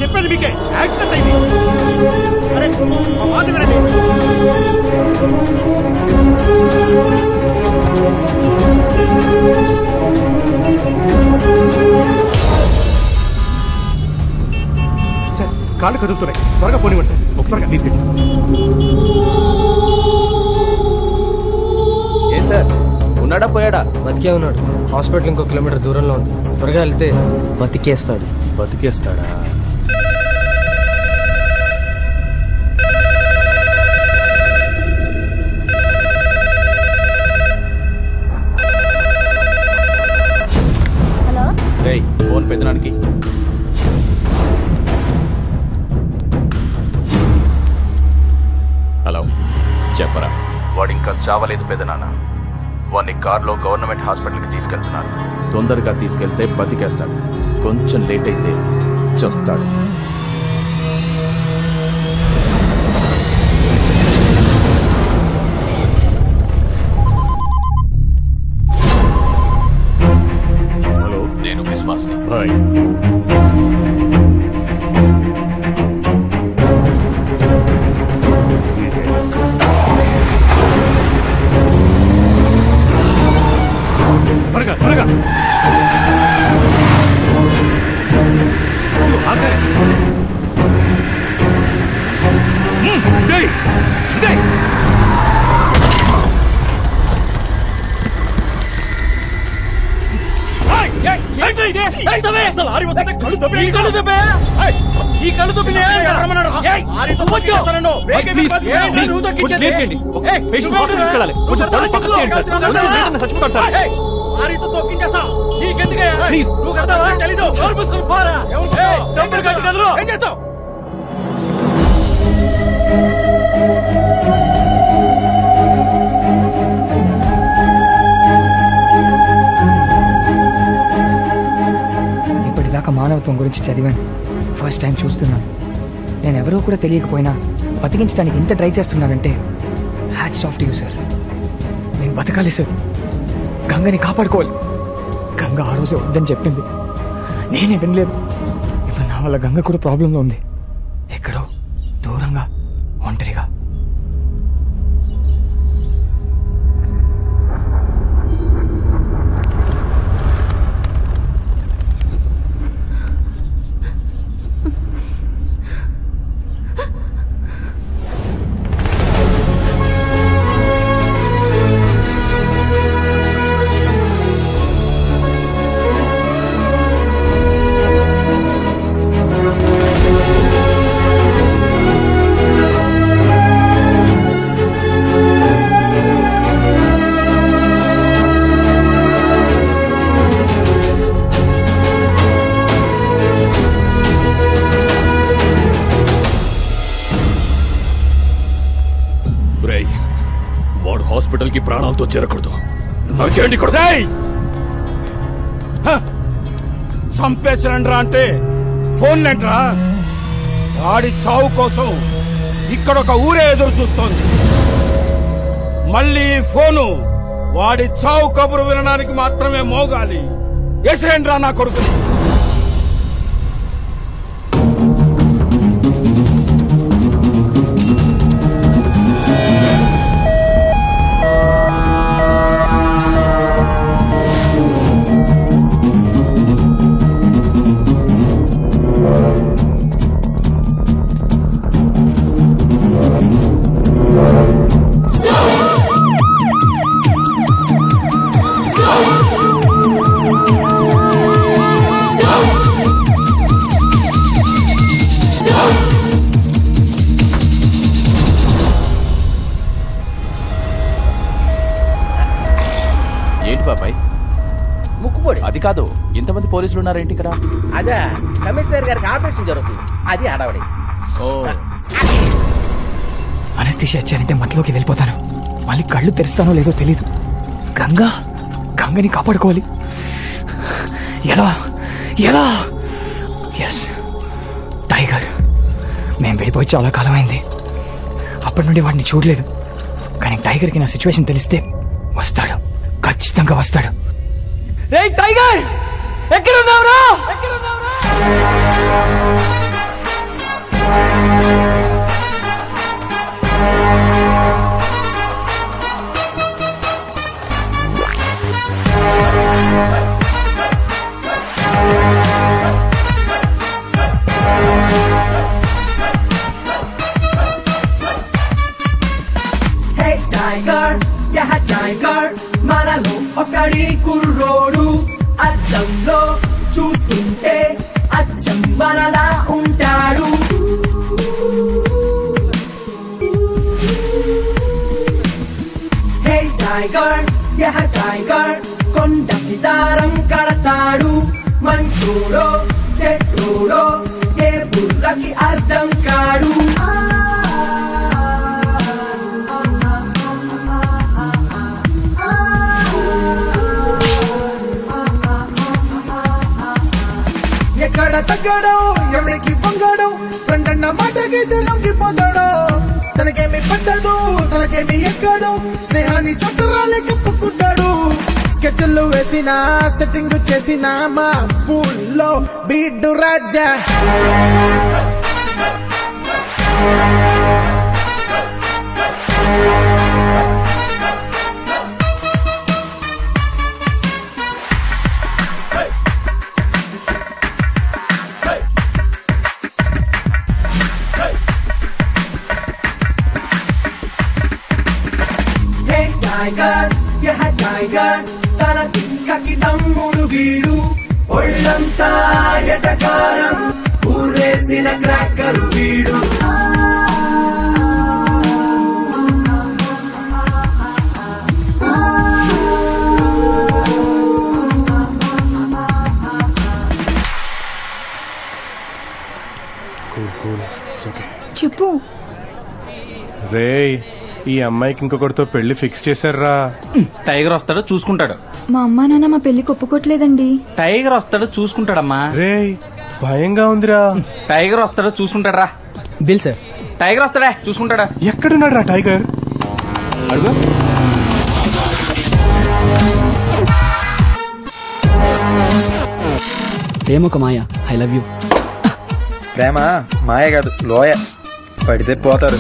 చెప్పేది మీకే. యాక్సిడెంట్ అయింది. అరే మా మాట వినండి. సార్, కాళ్ళు కదులుతున్నాయి. త్వరగా పోనివ్వండి సార్. ఒక త్వరగా తీసుకెళ్ళి. ఏ సార్, ఉన్నాడా పోయాడా? బతికే ఉన్నాడు. హాస్పిటల్ ఇంకో కిలోమీటర్ దూరంలో ఉంది. త్వరగా వెళ్తే బతికేస్తాడు. బతికేస్తాడా? ఫోన్ పెద్దనానికి. హలో, చెప్పరా. వాడు ఇంకా చావలేదు పెద్దనాన్న. వాడిని కార్లో గవర్నమెంట్ హాస్పిటల్కి తీసుకెళ్తున్నారు. తొందరగా తీసుకెళ్తే బతికేస్తాడు, కొంచెం లేట్ అయితే చస్తాడు. హలో, నేను విశ్వాస్ని. త్వరగా త్వరగా ఇప్పటిదాకా మానవత్వం గురించి చదివాను, ఫస్ట్ టైం చూస్తున్నాను. నేను ఎవరో కూడా తెలియకపోయినా బతికించడానికి ఇంత ట్రై చేస్తున్నానంటే hats off to you sir. నేను బతకాలి సార్, గంగని కాపాడుకోవాలి. గంగ ఆ రోజు వద్దని చెప్పింది, నేనే వినలేదు. ఇప్పుడు నా వల్ల గంగ కూడా ప్రాబ్లంలో ఉంది, ఎక్కడో దూరంగా ఒంటరిగా. వాడు హాస్పిటల్ కి ప్రాణాలతో చేరకూడదు. నాకేంటి చంపేసిరండ్రా అంటే ఫోన్లేంట్రా? వాడి చావు కోసం ఇక్కడొక ఊరే ఎదురు చూస్తోంది. మళ్ళీ ఫోను వాడి చావు కబురు వినడానికి మాత్రమే మోగాలి. ఎసరేండ్రా నా కొడుకుని. అది కాదు, ఇంతమంది పోలీసులు ఉన్నారేంటి ఇక్కడ? అదే కమిషనర్ గారికి ఆపరేషన్ జరుగుతుంది, అది హడావడి. అనస్థిషియా ఇచ్చారంటే మధ్యలోకి వెళ్ళిపోతాను. మళ్ళీ కళ్ళు తెరుస్తానో లేదో తెలీదు. గంగని కాపాడుకోవాలి. ఎలా ఎలా? Yes, tiger. మేము వెళ్ళిపోయి చాలా కాలం అయింది. అప్పటి నుండి వాడిని చూడలేదు. కానీ టైగర్కి నా సిచ్యువేషన్ తెలిస్తే వస్తాడు, ఖచ్చితంగా వస్తాడు. రే టైగర్, ఎక్కడున్నావురా? టైగర్, టైగర్ మనలో ఒకడి కుర్రోడు, అద్దంలో చూస్తుంటే అచ్చం మనలా ఉంటాడు. హే టైగర్, టైగర్ కొండకి దారం కడతాడు. మెట్రోడో చెట్రోడో ఏ బుర్రకి అర్థం కాడు. ఎక్కడ తగ్గడం ఎవరికి పొంగడం ఫ్రెండ్ అన్న మాటకి లొంగిపోతాడో తనకేమి పడ్డదు తనకేమి ఎక్కడు స్నేహాన్ని సట్టరాలే కప్పుకుంటాడు. స్కెచ్లు వేసిన సెట్టింగ్ చేసిన మా పూల్లో బీడు రాజా. టైగర్ యహ టైగర్ తన తిక్కకి తమ్ముడు వీడు. ఒళ్ళంతా ఎటకారం ఊరేసిన క్రాకరు వీడు. చెప్పు. రేయ్, ఈ అమ్మాయికి ఇంకొకటితో పెళ్లి ఫిక్స్ చేశారా? టైగర్ వస్తాడో చూసుకుంటాడు. మా అమ్మా నాన్న మా పెళ్లికి ఒప్పుకోట్లేదండి. టైగర్ వస్తాడో చూసుకుంటాడమ్మా. రేయ్, భయంగా ఉందిరా. టైగర్ వస్తాడో చూసుకుంటాడా? Bill sir. టైగర్ వస్తాడా చూసుకుంటాడా? ఎక్కడున్నాడు రా టైగర్? అడుగు. ప్రేమ ఒక మాయ. I love you. ప్రేమ మాయ కాదు, లోయ. పడితే పోతారు.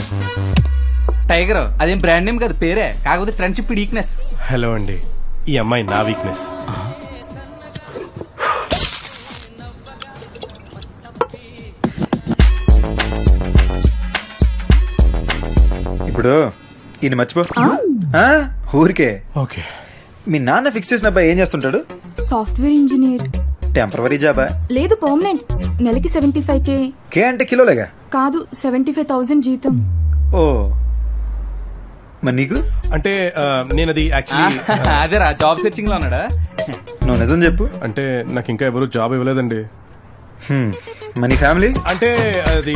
టైగర్ అదేం బ్రాండ్ నేమ్ కాదు, పేరే. కాకపోతే ఫ్రెండ్షిప్ వీక్నెస్. హలో అండి, ఈ అమ్మాయి నా వీక్నెస్. ఇప్పుడు ఈయన మర్చిపో. ఊరికే. ఓకే. మీ నాన్న ఫిక్స్ చేసిన అబ్బాయి ఏం చేస్తుంటాడు? Software engineer. టెంపరవరీ జాబా? లేదు, పర్మనెంట్. నెలకి 75K. కే అంటే కిలోలేగా? కాదు, 75,000 జీతం. ఓ, మరి నీకు? అంటే నేను అది యాక్చువల్లీ అదేరా జాబ్ సెర్చింగ్ లో ఉన్నాడా? నువ్వు నిజం చెప్పు. అంటే నాకు ఇంకా ఎవరు జాబ్ ఇవ్వలేదండి. మనీ ఫ్యామిలీ అంటే అది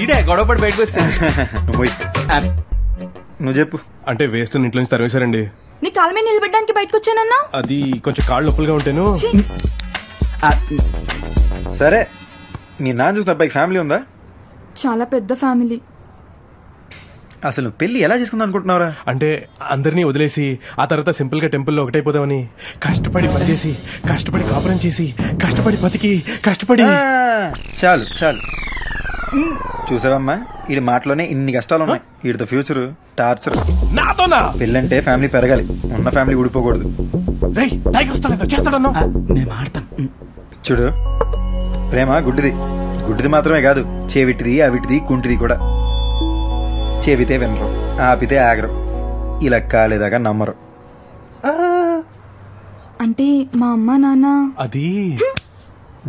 ఈడే గొడవపడి బయటకు వస్తాను. నువ్వు చెప్పు. అంటే వేస్ట్ ఇంట్లో నుంచి తరివేశారండి. నీ కాళ్ళ మీద నిలబెట్టడానికి బయటకు వచ్చానన్నా. అది కొంచెం కాళ్ళు నొప్పులుగా ఉంటాను. సరే, మీ నాన్న చూసిన అబ్బాయికి ఫ్యామిలీ ఉందా? చాలా పెద్ద ఫ్యామిలీ. అసలు నువ్వు పెళ్లి ఎలా చేసుకుందాం అనుకుంటున్నారా? అంటే అందరినీ వదిలేసి ఆ తర్వాత సింపుల్ గా టెంపుల్లో ఒకటైపోదామని కష్టపడి పనిచేసి, కష్టపడి కాపురం చేసి, కష్టపడి బతికి, కష్టపడి. చాలు చాలు. చూసావమ్మా, వీడి మాటలోనే ఇన్ని కష్టాలు ఉన్నాయి. వీడితో ఫ్యూచర్ టార్చర్. నాతోనా? పెళ్ళంటే ఫ్యామిలీ పెరగాలి, ఉన్న ఫ్యామిలీ ఊడిపోకూడదు. నేను మాడతాను. చూడు, ప్రేమ గుడ్డిది. గుడ్డిది మాత్రమే కాదు, చెవిటిది, అవిటిది, కుంటిది కూడా. చెబితే వినరు, ఆపితే ఆగరు, ఇలా కాలేదాకా నమ్మరు. అంటే మా అమ్మ నాన్న అది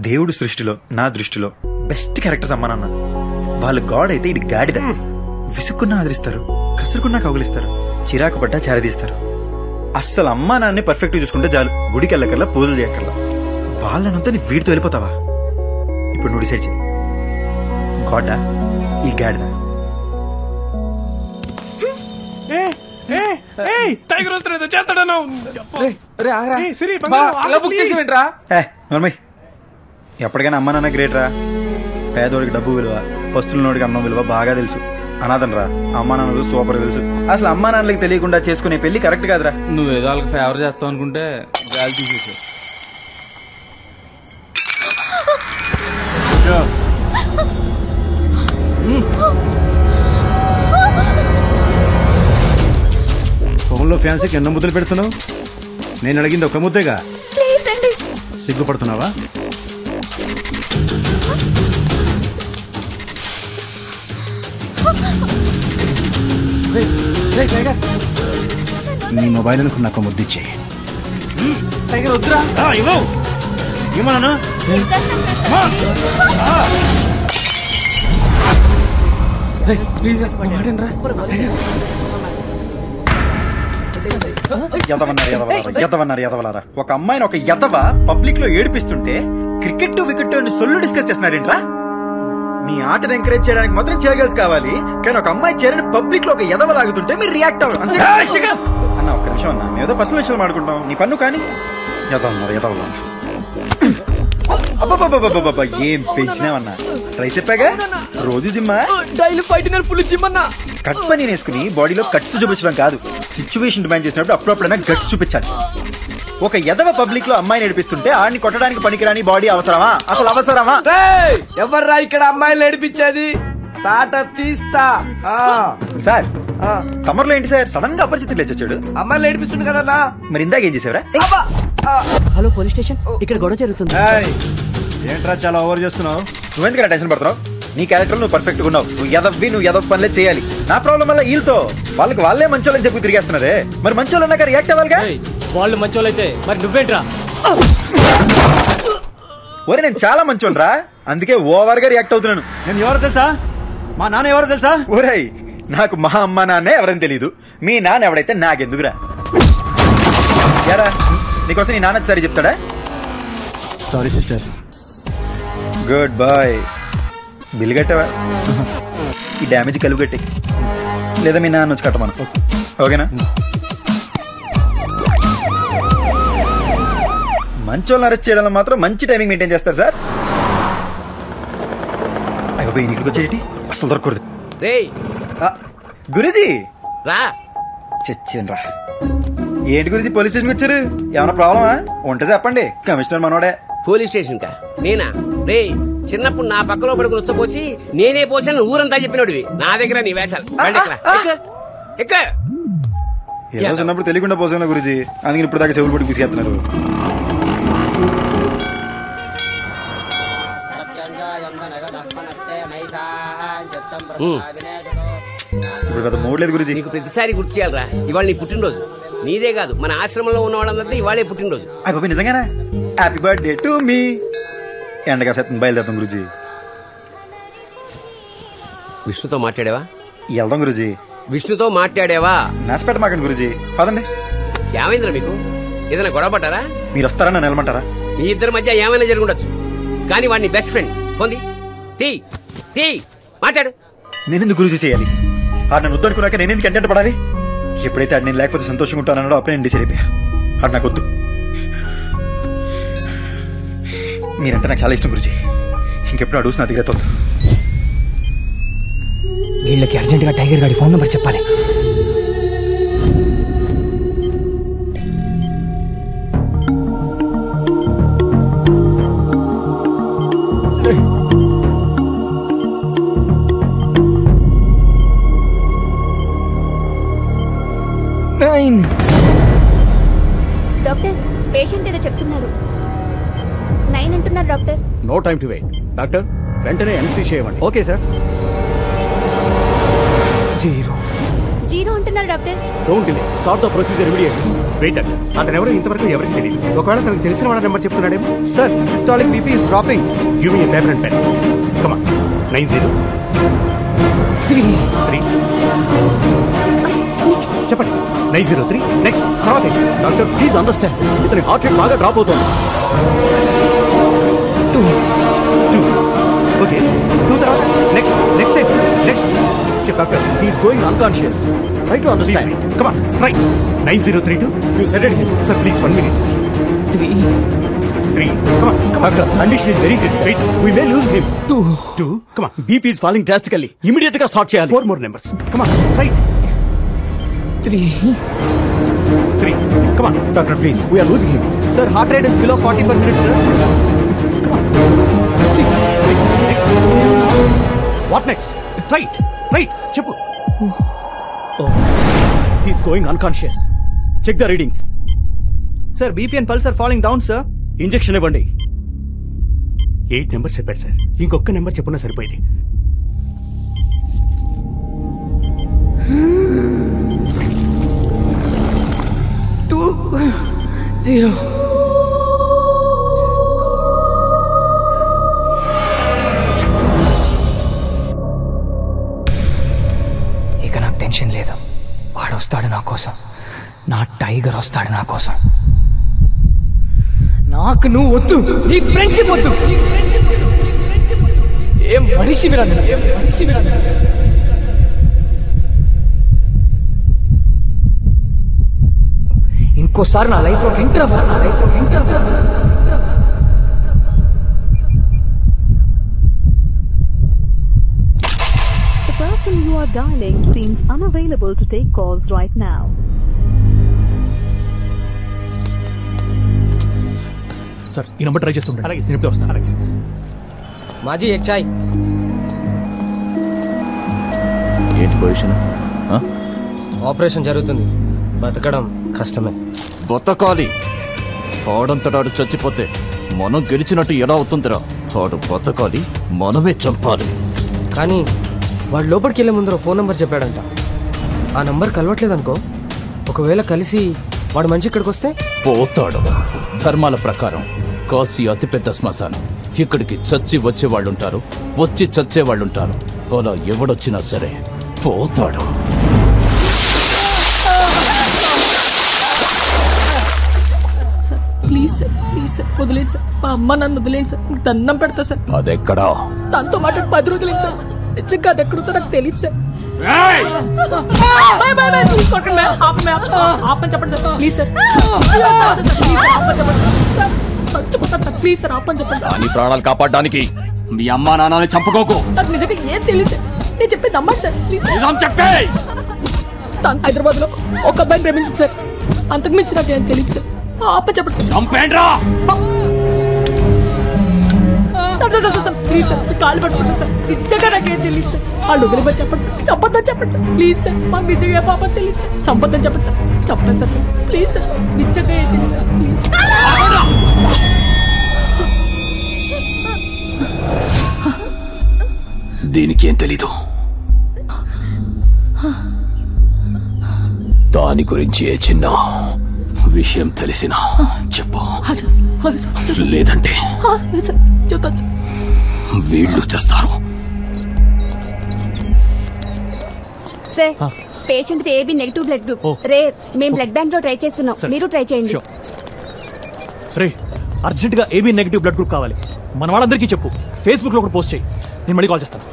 దేవుడు సృష్టిలో నా దృష్టిలో బెస్ట్ క్యారెక్టర్స్ అమ్మా నాన్న. వాళ్ళ గాడ్ అయితే ఇది గాడిద. విసుక్కున్నా ఆదరిస్తారు, కసురుకున్నా కౌగిలిస్తారు, చిరాకు పడ్డా చారదీస్తారు. అస్సలు అమ్మా నాన్నే పర్ఫెక్ట్ చూసుకుంటే చాలు. గుడికి వెళ్ళకల్లా, పూజలు చేయకల్లా. వాళ్ళనంతా నీ వీడితో వెళ్ళిపోతావా? ఇప్పుడు నువ్వు డిసైడ్ చేయి. గాడా ఈ గాడిద? టైగర్ వస్తాడు చేస్తాడను. ఎప్పటికైనా అమ్మ నాన్న గ్రేట్ రా. పేదోడికి డబ్బు విలువ, పస్తులనోడికి అన్నం విలువ బాగా తెలుసు. అనాథన్ రా, అమ్మా నాన్నలు సూపర్ తెలుసు. అసలు అమ్మా నాన్నలకి తెలియకుండా చేసుకునే పెళ్లి కరెక్ట్ కాదురా. నువ్వేదో వాళ్ళకి ఫేవర్ చేస్తావు అనుకుంటే గాలి తీసేసి. ఫోన్లో ఫ్యాన్సీకి ఎన్నో ముద్దలు పెడుతున్నావు? నేను అడిగింది ఒక ముద్దేగా. సిగ్గుపడుతున్నావా? నీ మొబైల్ అనుకున్న నాకు ముద్దిచ్చే. ఏమన్నా ఎదవన్నారు ఎదవలారా. ఒక అమ్మాయిని ఒక ఎదవ పబ్లిక్ లో ఏడిపిస్తుంటే క్రికెట్ వికెట్ సొల్లు డిస్కస్ చేస్తున్నారేంట్రా? మీ ఆటను ఎంకరేజ్ చేయడానికి మాత్రం చేయగలిసి కావాలి, కానీ ఒక అమ్మాయి చేరని పబ్లిక్ లో ఒక ఎదవ లాగుతుంటే మీరు రియాక్ట్ అవ్వరు అంతే. అన్న ఒక్క నిమిషం అన్న, మేము ఏదో పర్సనల్ విషయాలు మాడుకుంటాం, నీ పన్ను కానీ ఎదవన్నారు. అబ్బా ఏం పెంచినావన్నా, ట్రై చెప్పాగా రోజు జిమ్మా, డైలీ ఫైటింగ్ ఫుల్ జిమ్ అన్నా. కట్ పని వేసుకుని బాడీలో కట్స్ చూపించడం కాదు, సిచ్యువేషన్ డిమాండ్ చేసినప్పుడు అప్పుడప్పుడైనా గట్స్ చూపించాలి. ఒక ఎదవ పబ్లిక్ లో అమ్మాయి నడిపిస్తుంటే ఆడిని కొట్టడానికి పనికిరాని బాడీ అవసరమా? అసలు అవసరమా? ఎవర్రా ఇక్కడ అమ్మాయిలు నడిపించేది? తాట తీస్తా. సార్ కమర్లో ఏంటి సార్ సడన్ గా అపరిచితులు లేచొచ్చాడు? అమ్మాయిలు నడిపిస్తుంది కదన్నా. మరి ఇందాక ఏం చేసేవరా? హలో పోలీస్ స్టేషన్, ఇక్కడ గొడవ జరుగుతుంది. ఏంట్రా చాలా ఓవర్ చేస్తున్నావు? నువ్వెందుకు టెన్షన్ పడుతున్నావు? నీ క్యారెక్టర్ నువ్వు పర్ఫెక్ట్ గా ఉన్నావు, నువ్వు ఎదవ పనులే చేయాలి. నా ప్రాబ్లం వల్ల వీళ్ళతో వాళ్ళకి వాళ్ళే మంచోళ్ళని చెప్పి తిరిగేస్తున్నారే, మరి మంచోళ్ళు అన్నాక రియాక్ట్ అవ్వాలిగా. వాళ్ళు మంచోళ్ళైతే మరి నువ్వేంట్రా? ఒరే నేను చాలా మంచోళ్ళరా, అందుకే ఓవర్ గా రియాక్ట్ అవుతున్నాను. నేను ఎవరో తెలుసా? మా నాన్న ఎవరో తెలుసా? ఒరేయ్ నాకు మా అమ్మ నాన్నే ఎవరని తెలీదు, మీ నాన్న ఎవడైతే నాకెందుకురా? యారా నీకోసం నీ నాన్న సరే చెప్తాడా? Sorry sister. Good boy. Bill కట్టావా? ఈ డ్యామేజ్ కలుపు కట్టి, లేదా మీ నాన్న వచ్చి కట్టమను. ఓకేనా? మంచోళ్ళని అరెస్ట్ చేయడంలో మాత్రం మంచి టైమింగ్ మెయింటైన్ చేస్తారు సార్. అయిపోయి నీకు వచ్చేటి అసలు దొరకకూడదు. గురుజీ రా. చచ్చాను రా. ఏంటి గురించి పోలీస్ స్టేషన్కి వచ్చారు? ఏమైనా ప్రాబ్లమా? ఉంటే చెప్పండి, కమిషనర్ మనోడే. పోలీస్ స్టేషన్ కా? నేనా? రే చిన్నప్పుడు నా పక్కలో పడుకుని ఉచ్చపోసి నేనే పోసాను ఊరంతా చెప్పినోడివి, నా దగ్గర నీ వేషాలు. ఏదో చిన్నప్పుడు తెలియకుండా పోసాను గురుజీ, అందుకని ఇప్పుడు దాకా చెవులు పడి తీసుకెళ్తున్నారు. ఇప్పుడు పెద్ద మూడ్ లేదు గురుజీ. నీకు ప్రతిసారి గుర్తు చేయాలరా, ఇవాళ నీ పుట్టినరోజు. నీదే కాదు మన ఆశ్రమంలో ఉన్న వాళ్ళందరితో ఇవాళే పుట్టినరోజు. అయిపోయి నిజంగానా? Happy birthday to me. ఎండగా శాతం బయలుదేరుతాం గురుజీ. విష్ణుతో మాట్లాడావా? వెళ్దాం గురుజీ. విష్ణుతో మాట్లాడావా? నాసిపేట మాకండి గురుజీ, పదండి. ఏమైందిరా మీకు? ఏదైనా గొడవ పడ్డారా? మీరు వస్తారా నన్ను నిలమంటారా? మీ ఇద్దరి మధ్య ఏమైనా జరుగుండొచ్చు, కానీ వాడిని బెస్ట్ ఫ్రెండ్ పొంది మాట్లాడు. నేనెందుకు గురుజీ చేయాలి? ఆడు నన్ను వద్దనుకున్నాక నేనెందుకు కంటెంట్ పడాలి? ఎప్పుడైతే ఆడు నేను లేకపోతే సంతోషంగా ఉంటానో అప్పుడే నేను డిసైడ్ అయిపోయా. ఆడు నాకు వద్దు. మీరంటే నాకు చాలా ఇష్టం గురుజీ, ఇంకెప్పుడు అడుగుతున్నా నా దగ్గర వద్దు. వీళ్ళకి అర్జెంట్ గా టైగర్ గాడి ఫోన్ నెంబర్ చెప్పాలి. డాక్టర్ పేషెంట్ ఏదో చెప్తున్నారు. 9 అంటున్నారు doctor. No time to wait. Doctor వెంటనే ఎనస్థీషియా చేయండి. Okay sir. 0 అంటున్నారు doctor. Don't delay, start the procedure immediately. Wait అండి, అతను ఎవరో ఇంతవరకు ఎవరికి తెలియదు. ఒకవేళ తనకు తెలిసిన వాళ్ళ నెంబర్ చెప్తున్నాడేమో. Sir systolic BP is dropping. Give me paper and pen. Come on. 903 చెప్పండి. 903 నెక్స్ట్. తర్వాత డాక్టర్ ప్లీజ్ అండర్స్టాండ్, ఇతని హార్ట్ రేట్ బాగా డ్రాప్ అవుతుంది. 2 ఓకే. 2 తర్వాత నెక్స్ట్ చెప్పు doctor. He is going unconscious. Try to understand. Come on. Right. 9032 you said it sir. Please 1 minute. 3 come on. Doctor, condition is very critical. Wait, we may lose him. 2 come on. BP is falling drastically. Immediate గా స్టార్ట్ చేయాలి. 4 more numbers. Come on. Right. 3 come on. Doctor, please. We are losing him. Sir, heart rate is below 40 per minute, sir. Come on. 6 next. What next? Right. చెప్పు. Oh, he is going unconscious. Check the readings. Sir, BP and pulse are falling down, sir. Injection ఇవ్వండి. 8 నెంబర్స్ చెప్పారు సార్, ఇంకొక నెంబర్ చెప్పున్నా సరిపోయింది. ఇక నాకు టెన్షన్ లేదు. వాడు వస్తాడు నా కోసం, నా టైగర్ వస్తాడు నా కోసం. నా నాకు నువ్వు వద్దు, నీ ఫ్రెండ్షిప్ వద్దు. ఏం మనిషి ఇంకోసారి నా లైఫ్ లో enter The person you are dialing seems unavailable to take calls right now. Sir ఈ నంబర్ ట్రై చేస్తుంటాను. అలాగే నేను ఇప్పుడే వస్తాను. అలాగే మాజీ ఎక్ చాయ్. ఏంటి పొజిషన్? ఆపరేషన్ జరుగుతుంది, బతకడం కష్టమే. బతకాలి. ఆడంతటాడు చచ్చిపోతే మనం గెలిచినట్టు ఎలా అవుతుందిరా? వాడు బతకాలి, మనమే చంపాలి. కానీ వాడు లోపలికి వెళ్ళే ముందర ఫోన్ నంబర్ చెప్పాడంట. ఆ నంబర్ కలవట్లేదు అనుకో, ఒకవేళ కలిసి వాడు మంచి ఇక్కడికి వస్తే పోతాడు. ధర్మాల ప్రకారం కాశీ అతిపెద్ద శ్మశానం. ఇక్కడికి చచ్చి వచ్చేవాళ్ళుంటారు, వచ్చి చచ్చేవాళ్ళుంటారు. అలా ఎవడొచ్చినా సరే పోతాడు. ప్లీజ్ సార్, ప్లీజ్ సార్, వదిలేండి సార్. మా అమ్మ నన్ను వదిలేండి సార్, మీకు దండం పెడతా సార్. అదెక్కడా? దాంతో మాట 10 రోజులు సార్. నిజంగా అది ఎక్కడుందో నాకు తెలియదు సార్. ఆపని చెప్పండి sir, please sir. Please sir, ఆపని చెప్పండి సార్. నీ ప్రాణాలు కాపాడడానికి మీ అమ్మా నాన్నని చంపుకోకు. నాకు నిజంగా ఏం తెలియదు సార్. నేను చెప్పి నమ్మండి సార్, ప్లీజ్. చెప్పే తను హైదరాబాద్ లో ఒక అబ్బాయిని ప్రేమించింది సార్. అంతకు మించి నాకేం తెలియదు సార్. ఆప చెప్పండి సార్. ప్లీజ్ సార్, కాళ్ళు పట్టుకుంటాను సార్. నిజంగా నాకేం తెలియదు సార్. వాళ్ళు వదిలిపోయి చెప్పండి సార్. చెప్పొద్దని చెప్పండి సార్, ప్లీజ్ సార్. మాకు నిజంగా పాపం తెలియదు సార్. చెప్పొద్దని చెప్పండి సార్. చెప్పండి సార్, ప్లీజ్ సార్. నిజంగా ఏం తెలియదు సార్, ప్లీజ్. దీనికి ఏం తెలీదు. దాని గురించి ఏ చిన్న విషయం తెలిసినా చెప్పు, లేదంటే వీళ్ళు చేస్తారు. Patient AB negative blood group rare. మేము బ్లడ్ బ్యాంక్ లో ట్రై చేస్తున్నాం, మీరు ట్రై చేయండి. రే, అర్జెంట్ గా ఏబీ నెగిటివ్ బ్లడ్ గ్రూప్ కావాలి. మన వాళ్ళందరికీ చెప్పు, ఫేస్బుక్ లో కూడా పోస్ట్ చేయి. నేను మళ్ళీ కాల్ చేస్తాను.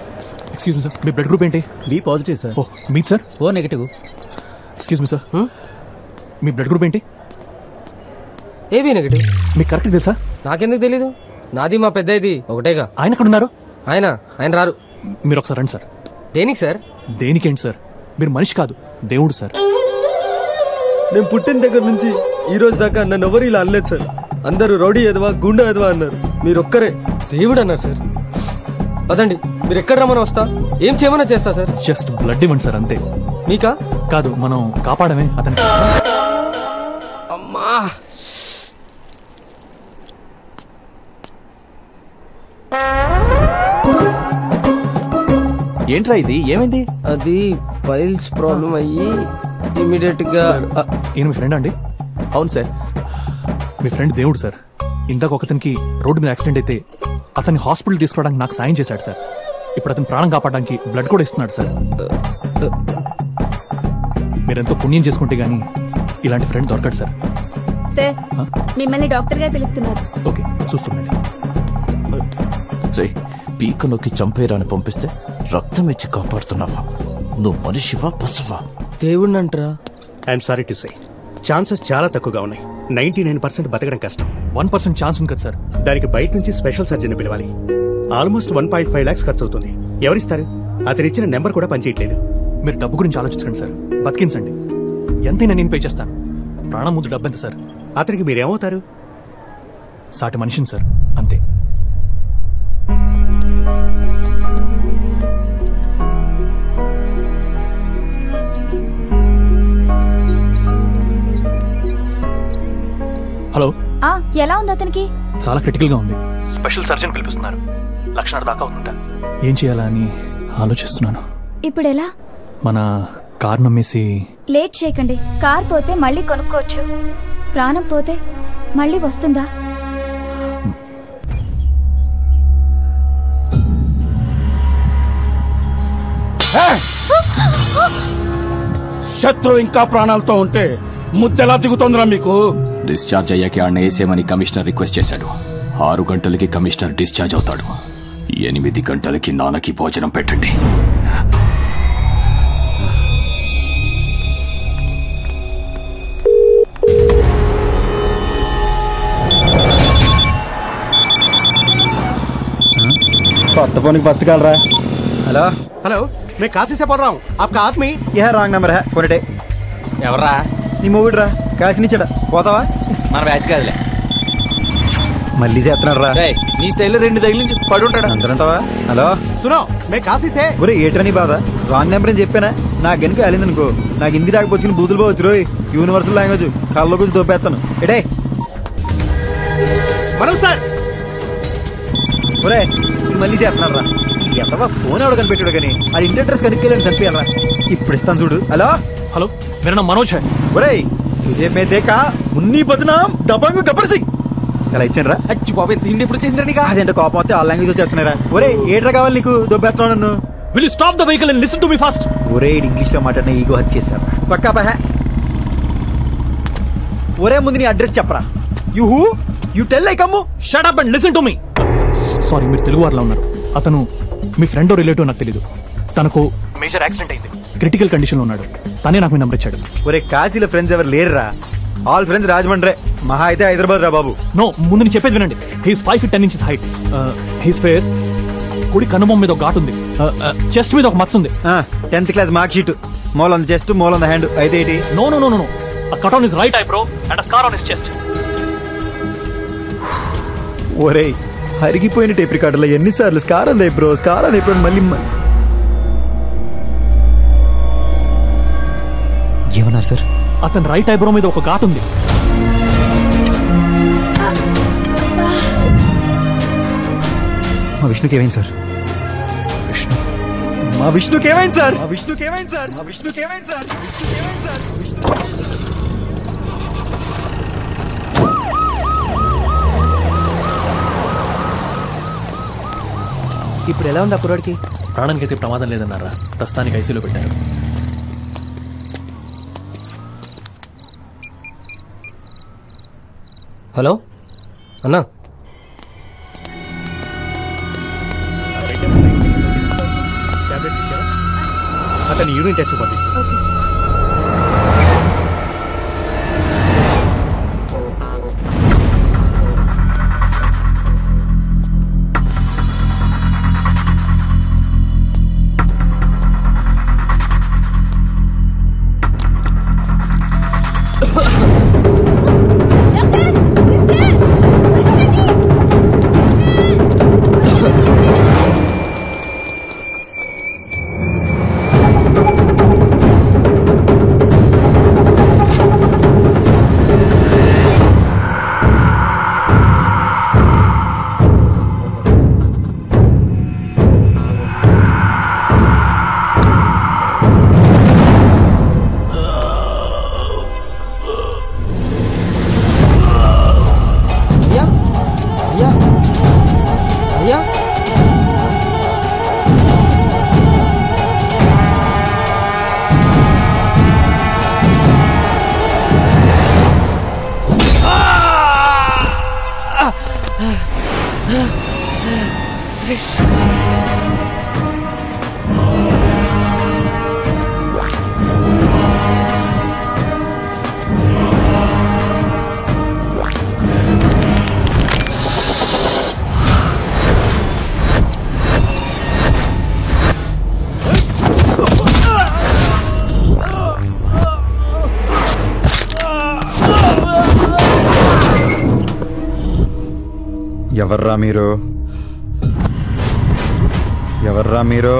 ఎక్స్క్యూజ్ మీ సార్, మీ బ్లడ్ గ్రూప్ ఏంటి? B positive sir. ఓ మీది sir? O negative. Excuse me sir, మీ బ్లడ్ గ్రూప్ ఏంటి? AB negative. మీకు కరెక్ట్ తెలుసా? నాకెందుకు తెలీదు, నాది మా పెద్ద ఇది ఒకటేగా. ఆయన ఎక్కడ ఉన్నారు? ఆయన రారు. మీరు ఒకసారి రండి సార్. దేనికి సార్? దేనికేంటి సార్, మీరు మనిషి కాదు దేవుడు సార్. నేను పుట్టిన దగ్గర నుంచి ఈ రోజు దాకా నన్ను ఎవరు ఇలా అనలేదు సార్. అందరూ రౌడీ ఎదవా, గుండా ఎదవా అన్నారు. మీరు ఒక్కరే దేవుడు అన్నారు సార్. అదండి, మీరు ఎక్కడ రమ్మని వస్తా, ఏం చేయమన్నా చేస్తా సార్. జస్ట్ బ్లడ్ ఇవ్వండి సార్, అంతే. మీకా? కాదు, మనం కాపాడమే అతనికి. అమ్మా, ఏంట్రా ఇది, ఏమైంది? అది పైల్స్ ప్రాబ్లం అయ్యి ఇమీడియట్ గా. ఈయన మీ ఫ్రెండ్ అండి? అవును సార్, మీ ఫ్రెండ్ దేవుడు సార్. ఇందాక ఒకతనికి రోడ్డు మీద యాక్సిడెంట్ అయితే అతన్ని హాస్పిటల్ తీసుకోవడానికి నాకు సాయం చేశాడు సార్. ఇప్పుడు అతను ప్రాణం కాపాడడానికి బ్లడ్ కూడా ఇస్తున్నాడు సార్. మీరెంతో పుణ్యం చేసుకుంటే గానీ ఇలాంటి ఫ్రెండ్ దొరకడు సార్. సార్, మిమ్మల్ని డాక్టర్ గారు పిలుస్తున్నారు. ఓకే, చూస్తుండండి. పీక నొక్కి చంపేరాని పంపిస్తే రక్తం ఇచ్చి కాపాడుతున్నావా? నువ్వు మనిషివా పశువా? దేవుణ్ణంటరా? I'm sorry to say, chances చాలా తక్కువగా ఉన్నాయి. 99% బతకడం కష్టం. 1% ఛాన్స్ ఉంది కదా సార్. దానికి బయట నుంచి స్పెషల్ సర్జన్ పిలవాలి. ఆల్మోస్ట్ 1.5 lakhs ఖర్చు అవుతుంది. ఎవరిస్తారు? అతను ఇచ్చిన నెంబర్ కూడా పనిచేయట్లేదు. మీరు డబ్బు గురించి ఆలోచించండి సార్, బతికించండి. ఎంతైనా నేను పే చేస్తాను. ప్రాణం ముందు డబ్బు ఎంత సార్? అతనికి మీరేమవుతారు? సాటి మనిషిని సార్, అంతే. హలో, ఎలా ఉంది అతనికి? చాలా క్రిటికల్ గా ఉంది. Special surgeon పిలిపిస్తున్నారు. 1,00,000 దాకా అవుతుంటా. ఏం చేయాలా అని ఆలోచిస్తున్నాను. ఇప్పుడు ఎలా? మన కార్ నమ్మేసి. లేట్ చేయకండి. కార్ పోతే మళ్ళీ కొనుక్కోవచ్చు, ప్రాణం పోతే మళ్ళీ వస్తుందా? శత్రువు ఇంకా ప్రాణాలతో ఉంటే ముద్దెలా దిగుతోందిరా మీకు? డిశ్చార్జ్ అయ్యాక ఆడిని వేసేమని కమిషనర్ రిక్వెస్ట్ చేశాడు. 6 గంటలకి కమిషనర్ డిశ్చార్జ్ అవుతాడు. 8 గంటలకి నాన్నకి భోజనం పెట్టండి. కొత్త फोन फर्स्ट कॉल रहा है. हेलो हेलो, मैं काशी से बोल रहा हूँ. आपका आदमी? यह रॉन्ग नंबर है. फोन इटे. ఎవర్రా? నీ మొగుడు రా. కాశీ నుంచి పోతావా? మన బ్యాచ్ కాదులే. మళ్ళీ చేస్తున్నాడు రా. నీ స్టైల్లో 2 తగిలించి పడుంటాడు. అందరంటావా? హలో सुनो, मैं काशी से. ఒరే ఏట్రా నీ బాధ? రాంగ్ నెంబర్ అని చెప్పానా? నాకు గనుక వెళ్ళిందనుకో, నాకు హిందీ రాకపోవచ్చు బూతులు పోవచ్చు రోయ్. యూనివర్సల్ లాంగ్వేజ్ కళ్ళలో గురించి దొబ్బేస్తాను. ఎడే మనోజ్ సార్. ఒరే మళ్ళీ చేస్తున్నాడు రా. ఎంతవా ఫోన్ ఎవడు కనిపెట్టాడు కానీ అది ఇంటి అడ్రస్ కనుక్కెళ్ళండి చనిపోయారా. ఇప్పుడు ఇస్తాను చూడు. హలో हेलो, मेरा नाम मनोज है. ఒరే तुझे मैं देखा मुन्नी बदनाम दबंग गब्बर सिंह. ఎలా ఇచ్చాను రా? అచ్చి బాబు, హిందీ ఎప్పుడు వచ్చిందిరా నీకు? అదేంటే కోపం వస్తే ఆల్ లాంగ్వేజ్ వచ్చేస్తున్నారా. ఒరే ఏట్రా కావాలి నీకు? దొబ్బేస్తున్నావు నన్ను. Will you stop the vehicle and listen to me first? ఒరే ఇంగ్లీష్ లో మాట్లాడిన ఈగో హత్య చేశారు. పక్కా పహ. ఒరే ముందు నీ అడ్రస్ చెప్పరా. You tell like Ammu. Shut up and listen to me. Sorry, మీరు తెలుగు వారిలో ఉన్నారు. అతను మీ ఫ్రెండ్ రిలేటివ్ నాకు తెలీదు. తనకు మేజర్ యాక్సిడెంట్ అయింది, క్రిటికల్ కండిషన్ లో ఉన్నాడు. తనే నాకు మీ నెంబర్ ఇచ్చాడు. ఒరే కాశీలో ఫ్రెండ్స్ ఎవరు లేరురా. All friends రాజమండ్రే. మహా అయితే హైదరాబాద్ రా బాబు. నో, ముందు నేను చెప్పేది వినండి. He's 5 feet 10 inches height. He's fair. కుడి కనుబొమ్మ మీద ఒక ఘాటు ఉంది. చెస్ట్ మీద ఒక మచ్చ ఉంది. 10th class mark sheet. Mole on the chest, mole on the hand. అయితే ఏంటి? No no no no. A cut on his right eyebrow and a scar on his chest. ఒరే హరిగిపోయిన టేప్ రికార్డులో ఎన్నిసార్లు స్కార్ అంది బ్రో, స్కార్ అంది బ్రో. మళ్ళీ ఏమన్నారు సార్? అతని రైట్ ఐబ్రో మీద ఒక ఘాటు ఉంది. మా విష్ణుకి ఏమైంది సార్? మా విష్ణుకి ఏమైంది సార్? మా విష్ణుకి ఏమైంది సార్? మా విష్ణుకి ఏమైంది సార్? ఇప్పుడు ఎలా ఉంది ఆ కుర్రాడికి? ప్రాణానికైతే ప్రమాదం లేదన్నారా? ప్రస్తుతానికి ఐసీలో పెట్టారు. హలో అన్నా, అతని యూరిన్ టెస్ట్ పంపించు. ఎవర్రా మీరు? ఎవర్రా మీరు?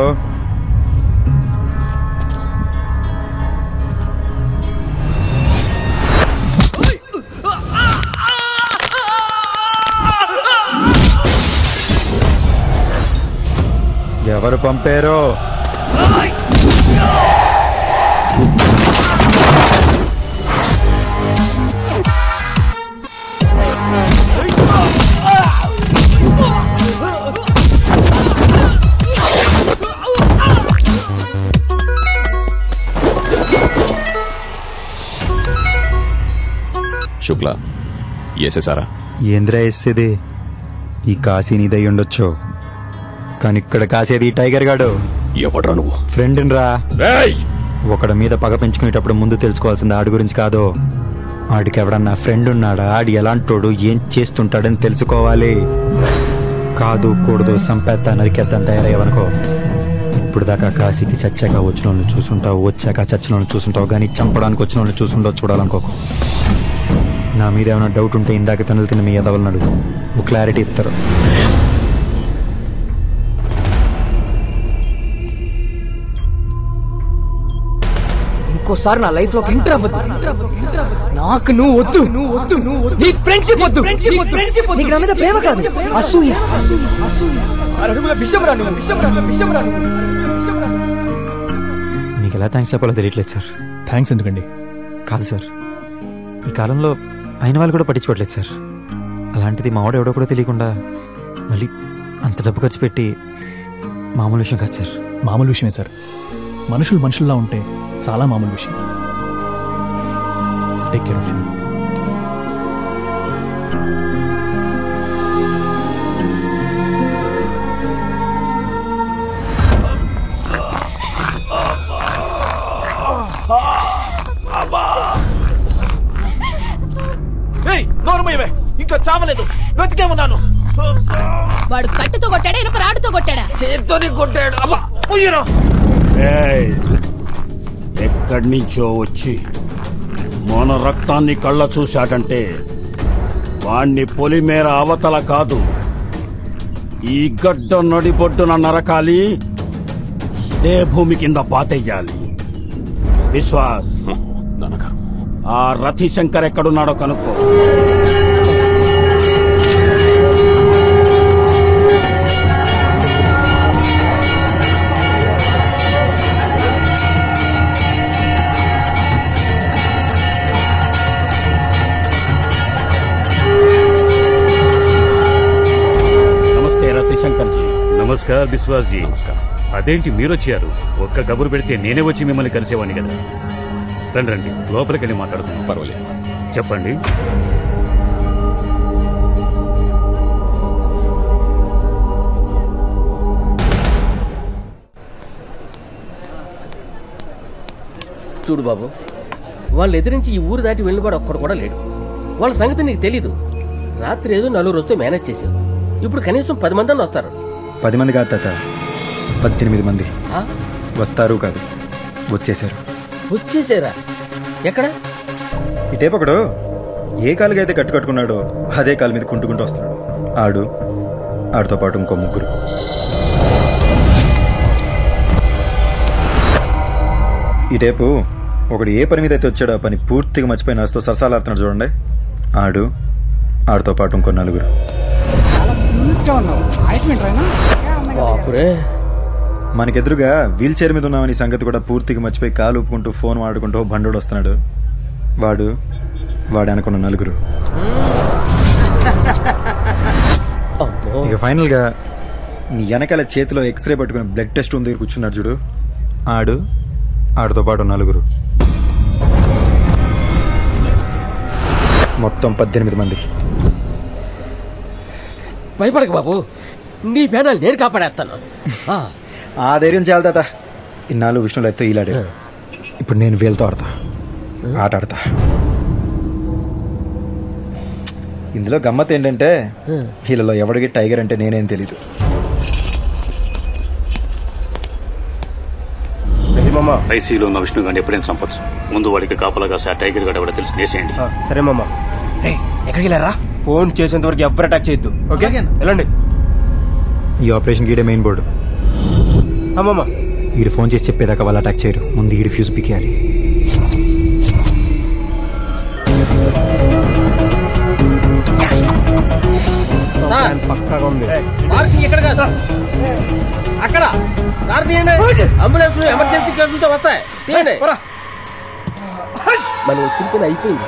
ఎవరు పంపారో? దొరకలా వేసేసారా? ఏంద్రా వేసేది? ఈ కాశీ నీదై ఉండొచ్చు, కానీ ఇక్కడ కాసేది టైగర్ గాడు. ఎవడ్రా నువ్వు? ఫ్రెండ్ రా. ఒకడి మీద పగ పెంచుకునేటప్పుడు ముందు తెలుసుకోవాల్సింది ఆడి గురించి కాదు, ఆడికి ఎవడన్నా ఫ్రెండ్ ఉన్నాడా, ఆడి ఎలాంటోడు, ఏం చేస్తుంటాడని తెలుసుకోవాలి. కాదు కూడదు సంపేత్త నరికేద్దని తయారయ్యావనుకో, ఇప్పుడు దాకా కాశీకి చచ్చాక వచ్చిన వాళ్ళని చూసుంటావు, వచ్చాక చచ్చిన వాళ్ళని చూసుంటావు, కానీ చంపడానికి వచ్చిన వాళ్ళని చూసుంటావు చూడాలనుకోకు. నా మీద ఏమైనా డౌట్ ఉంటే ఇందాక పెన్నులు తిన్న మీ ఎదవలను అడుగు, క్లారిటీ ఇస్తారు. ఇంకోసారి నా లైఫ్ లో ఎంటర్ అవ్వదు. నాకు నువ్వు వద్దు, నీ ఫ్రెండ్షిప్ వద్దు, నీకు నా మీద ప్రేమ కాదు, అసూయ. అడుగుల విషయం రాను. మీకు ఎలా థ్యాంక్స్ చెప్పాలో తెలియట్లేదు సార్. థ్యాంక్స్ ఎందుకండి? కాదు సార్, ఈ కాలంలో అయిన వాళ్ళు కూడా పట్టించుకోవట్లేదు సార్. అలాంటిది మావాడు ఎవడో కూడా తెలియకుండా మళ్ళీ అంత డబ్బు ఖర్చు పెట్టి మామూలు విషయం కాదు సార్. మామూలు విషయమే సార్, మనుషులు మనుషుల్లా ఉంటే చాలా మామూలు విషయం. Take care of him. నోరుమయ్యవే, ఇంకా చావలేదు, బ్రతికే ఉన్నాను. వాడు కట్టుతో కొట్టాడా, ఇనుప రాడుతో కొట్టాడా? చేత్తోని కొట్టాడు. ఎక్కడి నుంచో వచ్చి మన రక్తాన్ని కళ్ళ చూశాడంటే వాణ్ణి పొలిమేర అవతల కాదు, ఈ గడ్డ నడిబొడ్డున నరకాలి, ఇదే భూమి కింద పాతెయ్యాలి. విశ్వాస్, ఆ రతిశంకర్ ఎక్కడున్నాడో కనుక్కో. నమస్కార్ విశ్వాస్ జీ. అదేంటి మీరొచ్చారు? ఒక్క కబురు పెడితే నేనే వచ్చి మిమ్మల్ని కలిసేవాడిని కదా. రండి రండి, లోపలికి వెళ్ళి మాట్లాడుతున్నాం. పర్వాలేదు, చెప్పండి. చూడు బాబు, వాళ్ళు ఎదిరించి ఈ ఊరు దాటి వెళ్ళినవాడు ఒక్కడు కూడా లేడు. వాళ్ళ సంగతి నీకు తెలీదు. రాత్రి ఏదో 4 వస్తే మేనేజ్ చేశావు. ఇప్పుడు కనీసం 10 మంది వస్తారు. 10 మంది కాదు తాత, 18 మంది వస్తారు. కాదు, వచ్చేసారు. వచ్చేసారా? ఎక్కడ? ఇటేపొకడు ఏ కాలుగా అయితే కట్టుకున్నాడో అదే కాలు మీద కుంటుకుంటూ వస్తున్నాడు. ఆడితో పాటు ఇంకో 3. ఇటేపు ఒకడు ఏ పని మీద అయితే వచ్చాడో ఆ పని పూర్తిగా మర్చిపోయి నడుస్తూ సరసాలాడుతున్నాడు చూడండి. ఆడితో పాటు ఇంకో 4. మనకెదురుగా వీల్ చైర్ మీద ఉన్నామని సంగతి కూడా పూర్తిగా మర్చిపోయి కాలు ఊపుకుంటూ ఫోన్ మాడుకుంటూ బండోడు వస్తున్నాడు. వాడు అనుకున్న 4. ఇక ఫైనల్ గా నీ వెనకాల చేతిలో ఎక్స్రే పట్టుకుని బ్లడ్ టెస్ట్ ఉంది దగ్గర కూర్చున్నాడు చూడు. ఆడితో పాటు 4. మొత్తం 18 మంది. భయపడక బాబు, నీ పేనాలు నేను కాపాడేస్తాను. ఆ ధైర్యం చేయాలి తాత. ఇన్నాళ్ళు విష్ణు లైఫ్తో ఈలాడే, ఇప్పుడు నేను వీళ్ళతో ఆట ఆడతా. ఇందులో గమ్మత్ ఏంటంటే వీళ్ళలో ఎవడికి టైగర్ అంటే నేనేం తెలీదు. ఐసీలో ఉన్న విష్ణు గారిని ఎప్పుడైనా చంపొచ్చు. ముందు వాడికి కాపలాగా ఆ టైగర్ గడ ఎవడో తెలిసి నేసేయండి. సరే మామ. ఎక్కడికి వెళ్ళారా? ఫోన్ చేసేంత వరకు ఎవరు అటాక్ చేయొద్దు. ఓకే, వెళ్ళండి. ఈ ఆపరేషన్ గీడే మెయిన్ బోర్డు. ఈడు ఫోన్ చేసి చెప్పేదాకా వాళ్ళు అటాక్ చేయరు. ముందు ఈడు ఫ్యూజ్ పికేయాలి. పక్కగా ఉంది. పార్కింగ్ ఎక్కడ కాదు, అక్కడ. కారు తీయండి, అంబులెన్స్ ఎమర్జెన్సీ కేసులతో వస్తాయి. తీయండి. మనం వచ్చిన పని అయిపోయింది.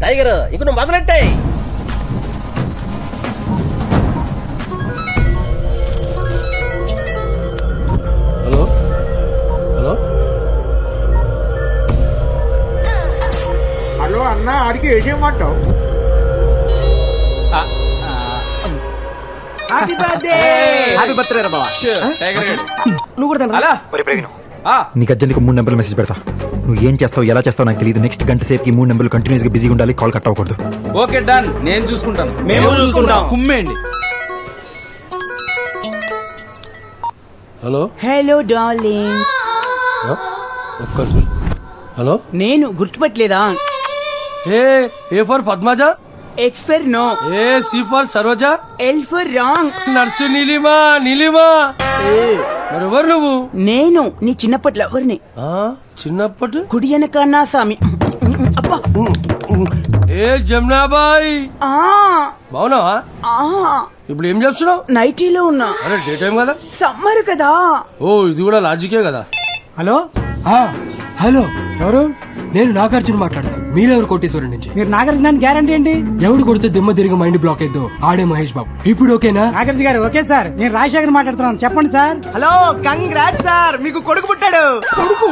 టైగర్ ఇక నువ్వు మొదలెట్టాయి. హలో హలో హలో అన్న, ఆడికి ఏ చేయమంటావు? హ్యాపీ బర్త్డే రా బావా. నువ్వు కూడా అలా నీకు అర్జెంట్గా 3 నెంబర్లు మెసేజ్ పెడతా. నువ్వు ఏం చేస్తావు ఎలా చేస్తావు నాకు తెలియదు. నెక్స్ట్ గంట సేపుకి 3 నెంబర్లు కంటిన్యూస్ గా బిజీగా ఉండాలి. కాల్ కట్ అవ్వకూడదు. ఓకే డన్, నేను చూసుకుంటాను. మేము చూసుకుంటాం. కుమ్మేయండి. Hello hello darling. హలో నేను గుర్తుపట్టలేదా? A for Padmaja, X for no, A C for Saroja, L for wrong. Nurse Neelima. Neelima మరెవరు నువ్వు? నేను నీ చిన్నప్పటి లవర్ని. చిన్నప్పటి కుడి వెనకన్నా స్వామి. అబ్బా ఏ జమునాబాయ్, బావునావా? ఇప్పుడు ఏం చేస్తున్నావు? నైటీలో ఉన్నా. అరే డే టైం కదా, సమ్మర్ కదా. ఓ ఇది కూడా లాజికే కదా. హలో హలో ఎవరు? నేను నాగార్జున మాట్లాడతాను. మీరెవరు? కోటేశ్వరం నుంచి. మీరు నాగార్జున గ్యారంటీ ఏంటి? ఎవడు కొడితే దిమ్మ తిరిగి మైండ్ బ్లాక్ అయిద్దో ఆడే మహేష్ బాబు. ఇప్పుడు ఓకేనా? నాగార్జున గారు ఓకే సార్. నేను రాజశేఖర్ మాట్లాడుతున్నాను, చెప్పండి సార్. హలో కంగ్రాట్స్ సార్, మీకు కొడుకు పుట్టాడు. కొడుకు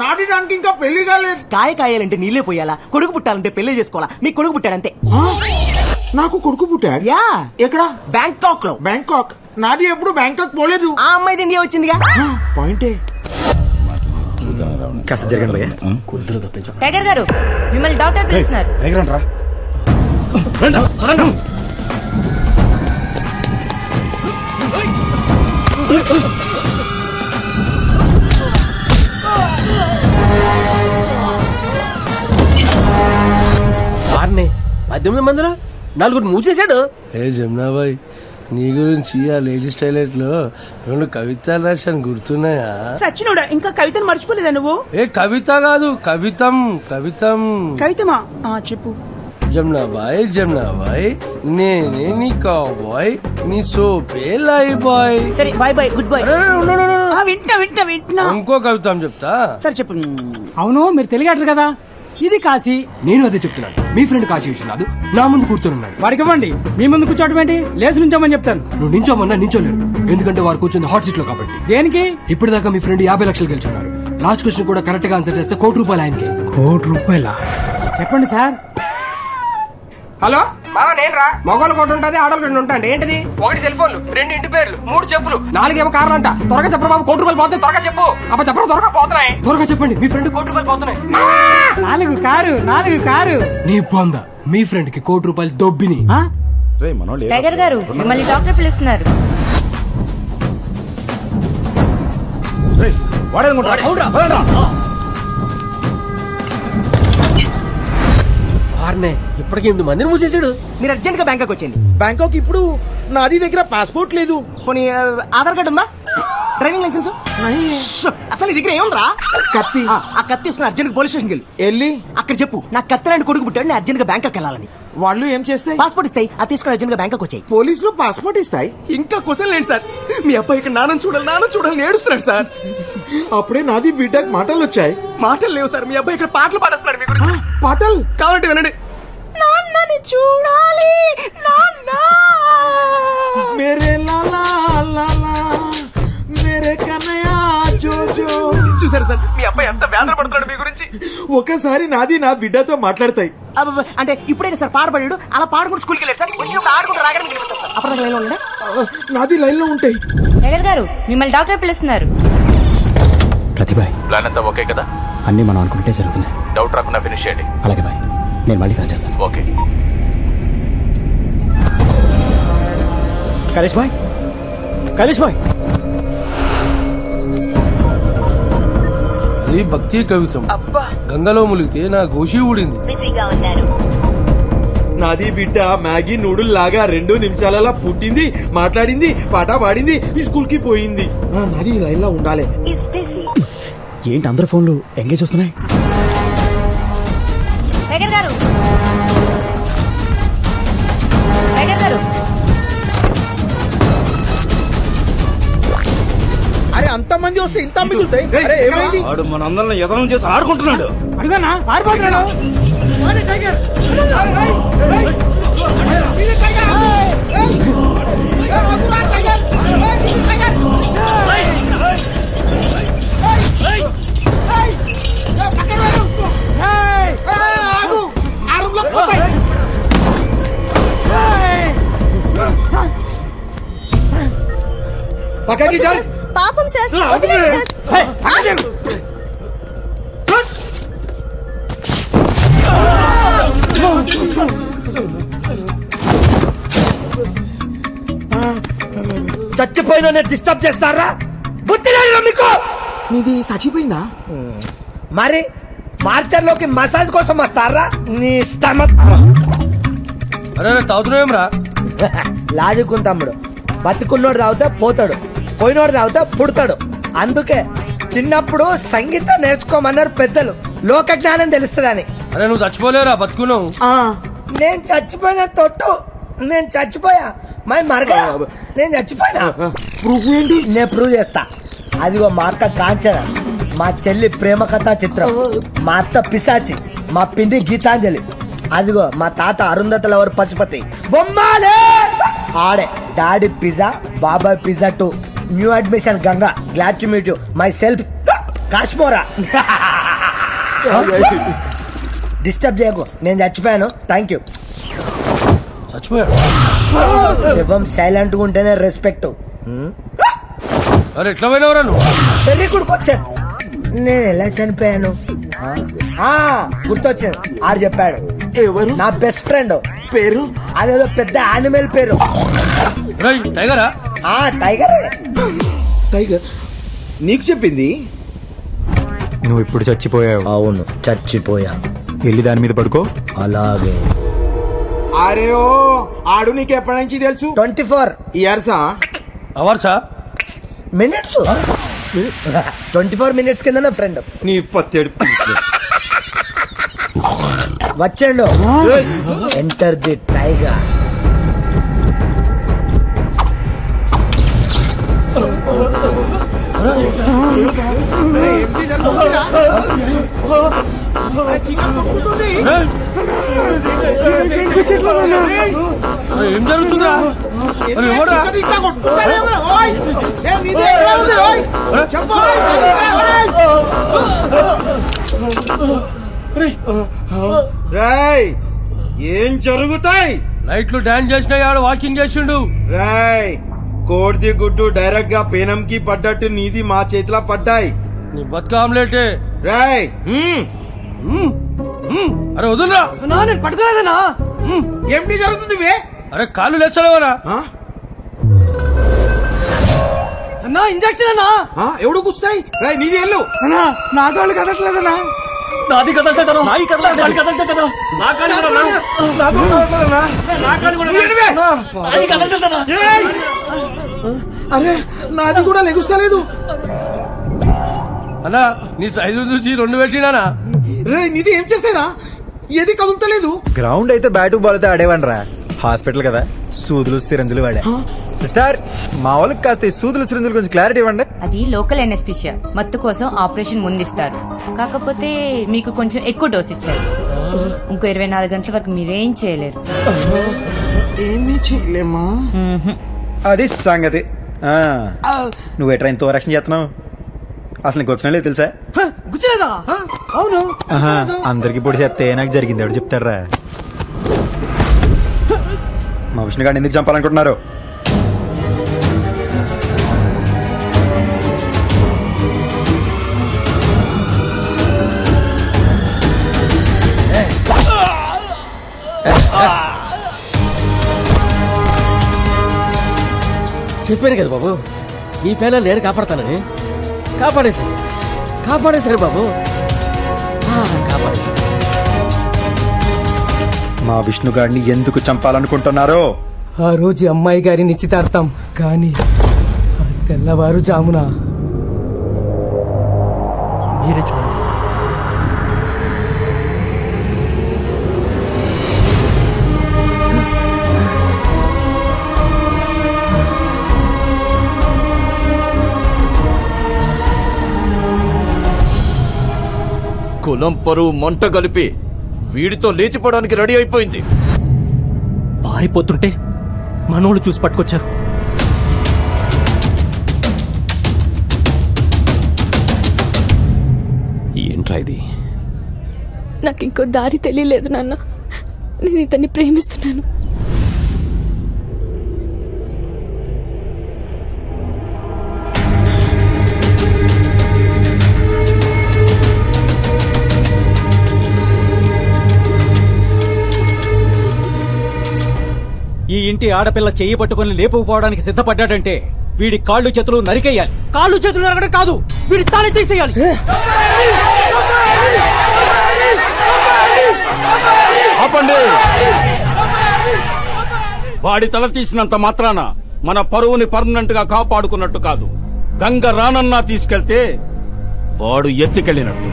నాటిడానికి ఇంకా పెళ్లి కాలేదు. కాయ కాయాలంటే నీళ్ళే పోయాలా, కొడుకు పుట్టాలంటే పెళ్లి చేసుకోవాలా. మీకు కొడుకు పుట్టాడంతే. నాకు కొడుకు పుట్టాడు. యా. ఎక్కడ? బ్యాంకాక్ లో. బ్యాంకాక్? నాది ఎప్పుడు బ్యాంకాక్ పోలేదు. ఆ అమ్మాయి ఇండియా వచ్చిందిగా. పాయింటే. కాస్త జరగండి భయ్యా. టైగర్ గారు మిమ్మల్ని డాక్టర్ పిలుస్తున్నారు. వారిని 18 మందిలో 4 మూసేశాడు. ఏ జమునాబాయ్, నీ గురించి ఆ లేడీస్ టాయిలెట్ లో 2 కవితలు రాశాను, గుర్తున్నాయా? సచ్చినోడా, ఇంకా కవితను మర్చిపోలేదా నువ్వు? ఏ కవిత కాదు, కవితం. కవితం. కవితమా? చెప్పు. జమునాబాయ్ జమునాబాయ్, నేనే నీ కాబాయ్, నీ సోపే లై బాయ్. సరే బాయ్ బాయ్, గుడ్ బాయ్. వింటున్నా. ఇంకో కవితం చెప్తా. సరే చెప్పు. అవును, మీరు తెలియట్లేదు కదా, ఇది కాశీ. నేను అదే చెప్తున్నాను. మీ ఫ్రెండ్ కాశీ విశ్వనాథ్ నా ముందు కూర్చొని ఉన్నాడు. వాడికి ఇవ్వండి. మీ ముందు కూర్చోవడం ఏంటి? లేచి నుంచోమని చెప్తాను. నువ్వు నించోమన్నా నించోలేరు, ఎందుకంటే వారు కూర్చుంది హాట్ సీట్ లో కాబట్టి. దేనికి? ఇప్పటిదాకా మీ ఫ్రెండ్ 50 లక్షలు గెలుచున్నారు. లాస్ట్ క్వశ్చన్ కూడా కరెక్ట్ గా ఆన్సర్ చేస్తే ₹1,00,00,000 ఆయనకి. ₹1,00,00,000? చెప్పండి సార్. హలో మామ, నేను రా. మగవాళ్ళు కొట్టు ఉంటుంది, ఆడవాళ్ళు కొట్టు ఉంటుంది. ఏంటిది? 1 సెల్ ఫోన్లు, 2 ఇంటి పేర్లు, 3 చెప్పులు, 4 ఏమో కార్లు అంట. త్వరగా చెప్పరు బాబు, ₹1,00,00,000 పోతే త్వరగా చెప్పు. అబ్బా చెప్పడం త్వరగా పోతున్నాయి. త్వరగా చెప్పండి, మీ ఫ్రెండ్ ₹1,00,00,000 పోతున్నాయి. 4 కారు. నీ పొంద, మీ ఫ్రెండ్ కి ₹1,00,00,000 దొబ్బిని. టైగర్ గారు మిమ్మల్ని డాక్టర్ పిలుస్తున్నారు. ఇప్పటికి 8 మందిని మూసేశాడు. మీరు అర్జెంట్ గా బ్యాంకాక్ వచ్చేయండి. బ్యాంకాక్ ఇప్పుడు నాది దగ్గర పాస్పోర్ట్ లేదు. పోనీ ఆధార్ కార్డు ఉందా? Driving licence? అసలు నీ దగ్గర ఏముందిరా? కత్తి. ఆ కత్తి తీసుకుని అర్జెంట్ పోలీస్ స్టేషన్ వెళ్ళి అక్కడ చెప్పు, నా కత్తి లాంటి కొడుకు పుట్టాడు, నేను అర్జెంట్ గా బ్యాంకాక్ వెళ్ళాలని. వాళ్ళు ఏం చేస్తాయి? పాస్పోర్ట్ ఇస్తాయి, అది తీసుకుని అర్జెంట్ గా బ్యాంకాక్ వచ్చాయి. పోలీసులు పాస్పోర్ట్ ఇస్తాయి? ఇంకా క్వశ్చన్ లేండి సార్. మీ అబ్బాయి ఇక్కడ నాన్న చూడాలని ఏడుస్తున్నాడు సార్. అప్పుడే నాది బీటెక్ మాటలు వచ్చాయి. మాటలు లేవు సార్, మీ అబ్బాయి ఇక్కడ పాటలు పాడేస్తున్నాడు. మీ గురించి పాటలు కావాలంటే వినండి. నాన్నని చూడాలి నాన్న, మేరే లాలా లాలా, మేరే కన్నయ్య జోజో. చూసారు సార్, మీ అబ్బాయి ఎంత వేదన పడుతున్నాడు మీ గురించి. ఒకసారి నాది నా బిడ్డతో మాట్లాడతాయి. అంటే ఇప్పుడైనా సార్ పాడబడాడు, అలా పాడుకుంటూ స్కూల్కి వెళ్ళాడు సార్. వచ్చి ఆడుకుంటూ రాగడానికి అప్పుడు లైన్ లో ఉండే. నాది లైన్ లో ఉంటాయి. టైగర్ గారు మిమ్మల్ని డాక్టర్ పిలుస్తున్నారు. ప్రతిభాయ్, ప్లాన్ అంతా ఓకే కదా? అన్ని మనం అనుకుంటే జరుగుతున్నాయి. డౌట్ రాకుండా ఫినిష్ చేయండి. అలాగే బాయ్, నేను మళ్ళీ కాల్ చేస్తాను. ఓకే. కలేష్ బాయ్. అది భక్తి కవితం. గంగలో ములిగితే నా గోషి ఊడింది. నాది బిడ్డ మ్యాగీ నూడుల్ లాగా 2 నిమిషాలలో పుట్టింది, మాట్లాడింది, పాట పాడింది, ఈ స్కూల్ కి పోయింది. నాది లైన్ లో ఉండాలి. ఏంటి అందరు ఫోన్లు ఎంగేజ్ వస్తున్నాయి? టైగర్ గారు అరే అంత మంది వస్తే ఇంత మిగులుతాయి. ఏమైంది? వాడు మనందరిని ఎదనం చేసి ఆడుకుంటున్నాడు. అడుగునా పారిపోతున్నాడు. పక్కకి చాలు. పాపం సార్, వదిలేండి సార్. చచ్చిపోయిన డిస్టర్బ్ చేస్తారా? బుద్ధి లేదు మీకు? నీది చచ్చిపోయిందా? మరి మార్చర్లోకి మసాజ్ కోసం వస్తారా? నీ స్టమక్. అరే తాగుతున్నాం రా. లాజుకుని తమ్ముడు, బతుకున్నోడు తాగితే పోతాడు, పోయినోడు తాగితే పుడతాడు. అందుకే చిన్నప్పుడు సంగీతం నేర్చుకోమన్నారు పెద్దలు, లోక జ్ఞానం తెలుస్తుందని. అరే నువ్వు చచ్చిపోలేరా, బతుకున్నావు. నేను చచ్చిపోయిన తొట్టు, నేను చచ్చిపోయా మరి మరగా, నేను చచ్చిపోయినా. ప్రూఫ్ ఏంటి? నేను ప్రూవ్ చేస్తా. అదిగో మా అక్క కాంచన, మా చెల్లి ప్రేమ కథా చిత్రం, మా అత్త పిశాచి, మా పిండి గీతాంజలి, అదిగో మా తాత అరుంధతి లవర్ పశుపతి. బొమ్మాలే ఆడే డాడీ పిజ్జా, బాబాయ్ pizza 2, new admission Ganga, glad to meet you, myself Kashmora. Disturb చేయకు, నేను చచ్చిపోయాను. Thank you. శివం సైలెంట్ గా ఉంటేనే రెస్పెక్ట్. అరే ఎట్లా పోయినవరా నువ్వు? పెళ్లి కొడుకు వచ్చాను. నేను ఎలా చనిపోయాను గుర్తొచ్చింది. ఆడు చెప్పాడు. ఎవరు? నా బెస్ట్ ఫ్రెండ్. పేరు? అదేదో పెద్ద యానిమల్ పేరు. టైగరా? టైగరే. టైగర్ నీకు చెప్పింది? నువ్వు ఇప్పుడు చచ్చిపోయావు. అవును, చచ్చిపోయా. వెళ్ళి దాని మీద పడుకో. అలాగే. అరే ఓ ఆడు నీకు ఎప్పటి నుంచి తెలుసు? 24 ఇయర్సా? అవర్సా? మినిట్స్. 24 minutes కింద నా ఫ్రెండ్. నీ పత్తేడు వచ్చాడు. Enter the tiger. ఏం జరుగుతుందా? రాయ్ ఏం జరుగుతాయి? లైట్లు డాన్స్ చేసినా ఆడు వాకింగ్ చేసిండు. రాయ్ కోడిది గుడ్డు డైరెక్ట్ గా పేనంకి పడ్డట్టు నీది మా చేతిలో పడ్డాయి. నీ బతుక ఆమ్లెట్. రాయ్ అరే వదులురా. నేను పట్టుకోలేదనా? ఏమిటి జరుగుతుంది? అరే కాళ్ళు లేచలేవరా? అన్నా ఇంజక్షన్ అన్నా. ఎవడు కూర్చుతాయి? రాయ్ నీది వెళ్ళు. అన్నా నా కాళ్ళు కదట్లేదన్నా. నాది కదలటేదనా? నాయి కదలటేదనా? నా కాళ్ళు కదలటేదనా? అరే నాది కూడా లెగుస్తలేదు. అన్నా నీ సైజు చూసి 2 పెట్టినానా? రే నీది ఏం చేసారా? ఏది కదులుతలేదు. గ్రౌండ్ అయితే బ్యాటు బాల్ అయితే ఆడేవనరా. హాస్పిటల్ కదా, సూదులు సిరంజులు వాడా. సిస్టర్, మా వాళ్ళకి కాస్త ఈ సూదులు సిరంజులు కొంచెం క్లారిటీ ఇవ్వండి. అది లోకల్ ఎనెస్థిషియా, మత్తు కోసం ఆపరేషన్ ముందిస్తారు. కాకపోతే మీకు కొంచెం ఎక్కువ డోస్ ఇచ్చారు. ఇంకో 24 గంటల వరకు మీరేం చేయలేరు. ఏమీ చేయలేమా? అది సంగతి. నువ్వు ఎట్రా ఇంత రక్షణ చేస్తున్నావు? అసలు నీకు వచ్చిన లేదు తెలుసా? గుచ్చలేదా? అవును. అందరికి పొడి చేస్తే నాకు జరిగింది ఎవడు చెప్తారా? మా విష్ణు గారిని ఎందుకు చంపాలనుకుంటున్నారు? చెప్పాను కదా బాబు, నీ పేన నేను కాపాడతానని. కాపాడేశారు బాబు, కాపాడేశారు. మా విష్ణు గారిని ఎందుకు చంపాలనుకుంటున్నారో? ఆ రోజు అమ్మాయి గారి నిశ్చితార్థం, కానీ తెల్లవారు జామున మీరే చూడండి. కులం పరువు మంట కలిపి వీడితో లేచిపోవడానికి రెడీ అయిపోయింది. పారిపోతుంటే మనోళ్ళు చూసి పట్టుకొచ్చారు. ఏంట్రా ఇది? నాకు ఇంకో దారి తెలియలేదు నాన్న. నేను ఇతన్ని ప్రేమిస్తున్నాను. ఈ ఇంటి ఆడపిల్ల చెయ్యి పట్టుకుని లేపుకుపోవడానికి సిద్ధపడ్డాడంటే వీడి కాళ్ళు చేతులు నరికేయాలి. కాళ్ళు చేతులు నరకడం కాదు, వీడి తాళి తీసేయాలి. ఆపండి. వాడి తల తీసినంత మాత్రాన మన పరువుని పర్మనెంట్ గా కాపాడుకున్నట్టు కాదు. గంగ రానన్నా తీసుకెళ్తే వాడు ఎత్తికెళ్ళినట్టు.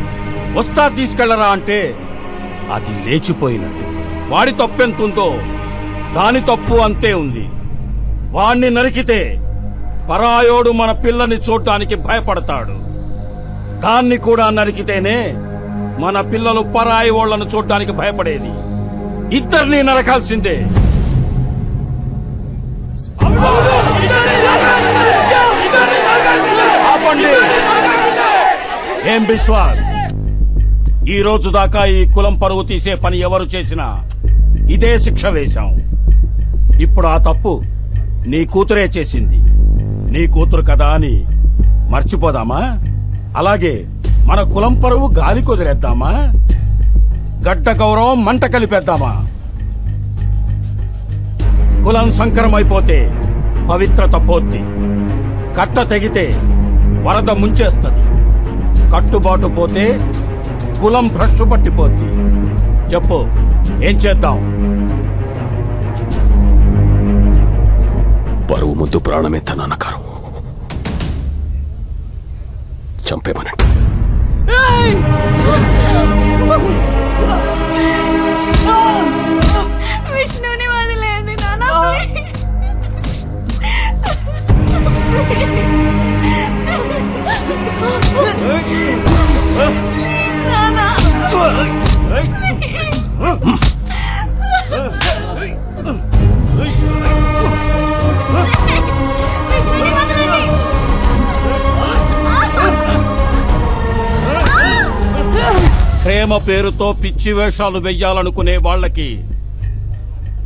వస్తా తీసుకెళ్లరా అంటే అది లేచిపోయినట్టు. వాడి తప్పెంతుందో దాని తప్పు అంతే ఉంది. వాణ్ణి నరికితే పరాయోడు మన పిల్లని చూడ్డానికి భయపడతాడు. దాన్ని కూడా నరికితేనే మన పిల్లలు పరాయి ఓళ్లను చూడ్డానికి భయపడేది. ఇద్దరిని నరకాల్సిందే. ఆపండి. ఏం విశ్వాస్, ఈ రోజు దాకా ఈ కులం పరువు తీసే పని ఎవరు చేసినా ఇదే శిక్ష వేశాం. ఇప్పుడు ఆ తప్పు నీ కూతురే చేసింది. నీ కూతురు కదా అని మర్చిపోదామా? అలాగే మన కులం పరువు గాలి కుదిరేద్దామా? గడ్డ గౌరవం మంట కలిపేద్దామా? కులం సంకరమైపోతే పవిత్రత పోద్ది. కట్ట తెగితే వరద ముంచేస్తుంది. కట్టుబాటు పోతే కులం భ్రష్టు పట్టిపోద్ది. చెప్పు, ఏం చేద్దాం? పరువు ముద్దు ప్రాణమే తనకారం. చంపేమనండి. విష్ణుని వదిలేయండి నాన్న. ప్రేమ పేరుతో పిచ్చి వేషాలు వెయ్యాలనుకునే వాళ్ళకి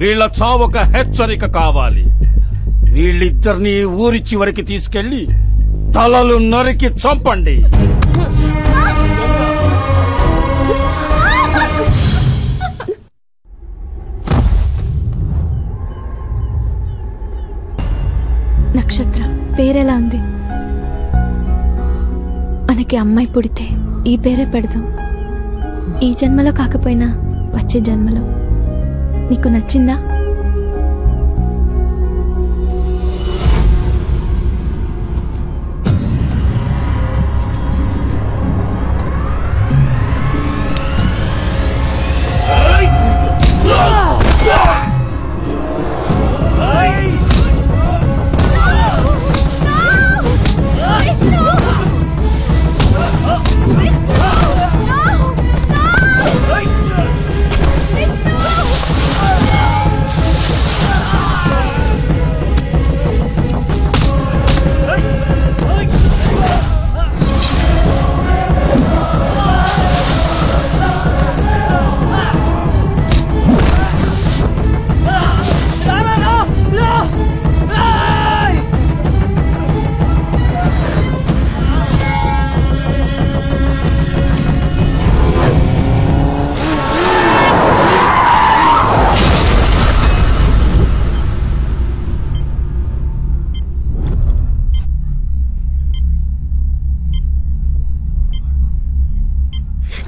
వీళ్ల చావొక హెచ్చరిక కావాలి. వీళ్ళిద్దరినీ ఊరి చివరికి తీసుకెళ్లి తలలు నరికి చంపండి. నక్షత్ర పేరెలా ఉంది? మనకి అమ్మాయి పుడితే ఈ పేరే పెడదాం. ఈ జన్మలో కాకపోయినా వచ్చే జన్మలో. నీకు నచ్చిందా?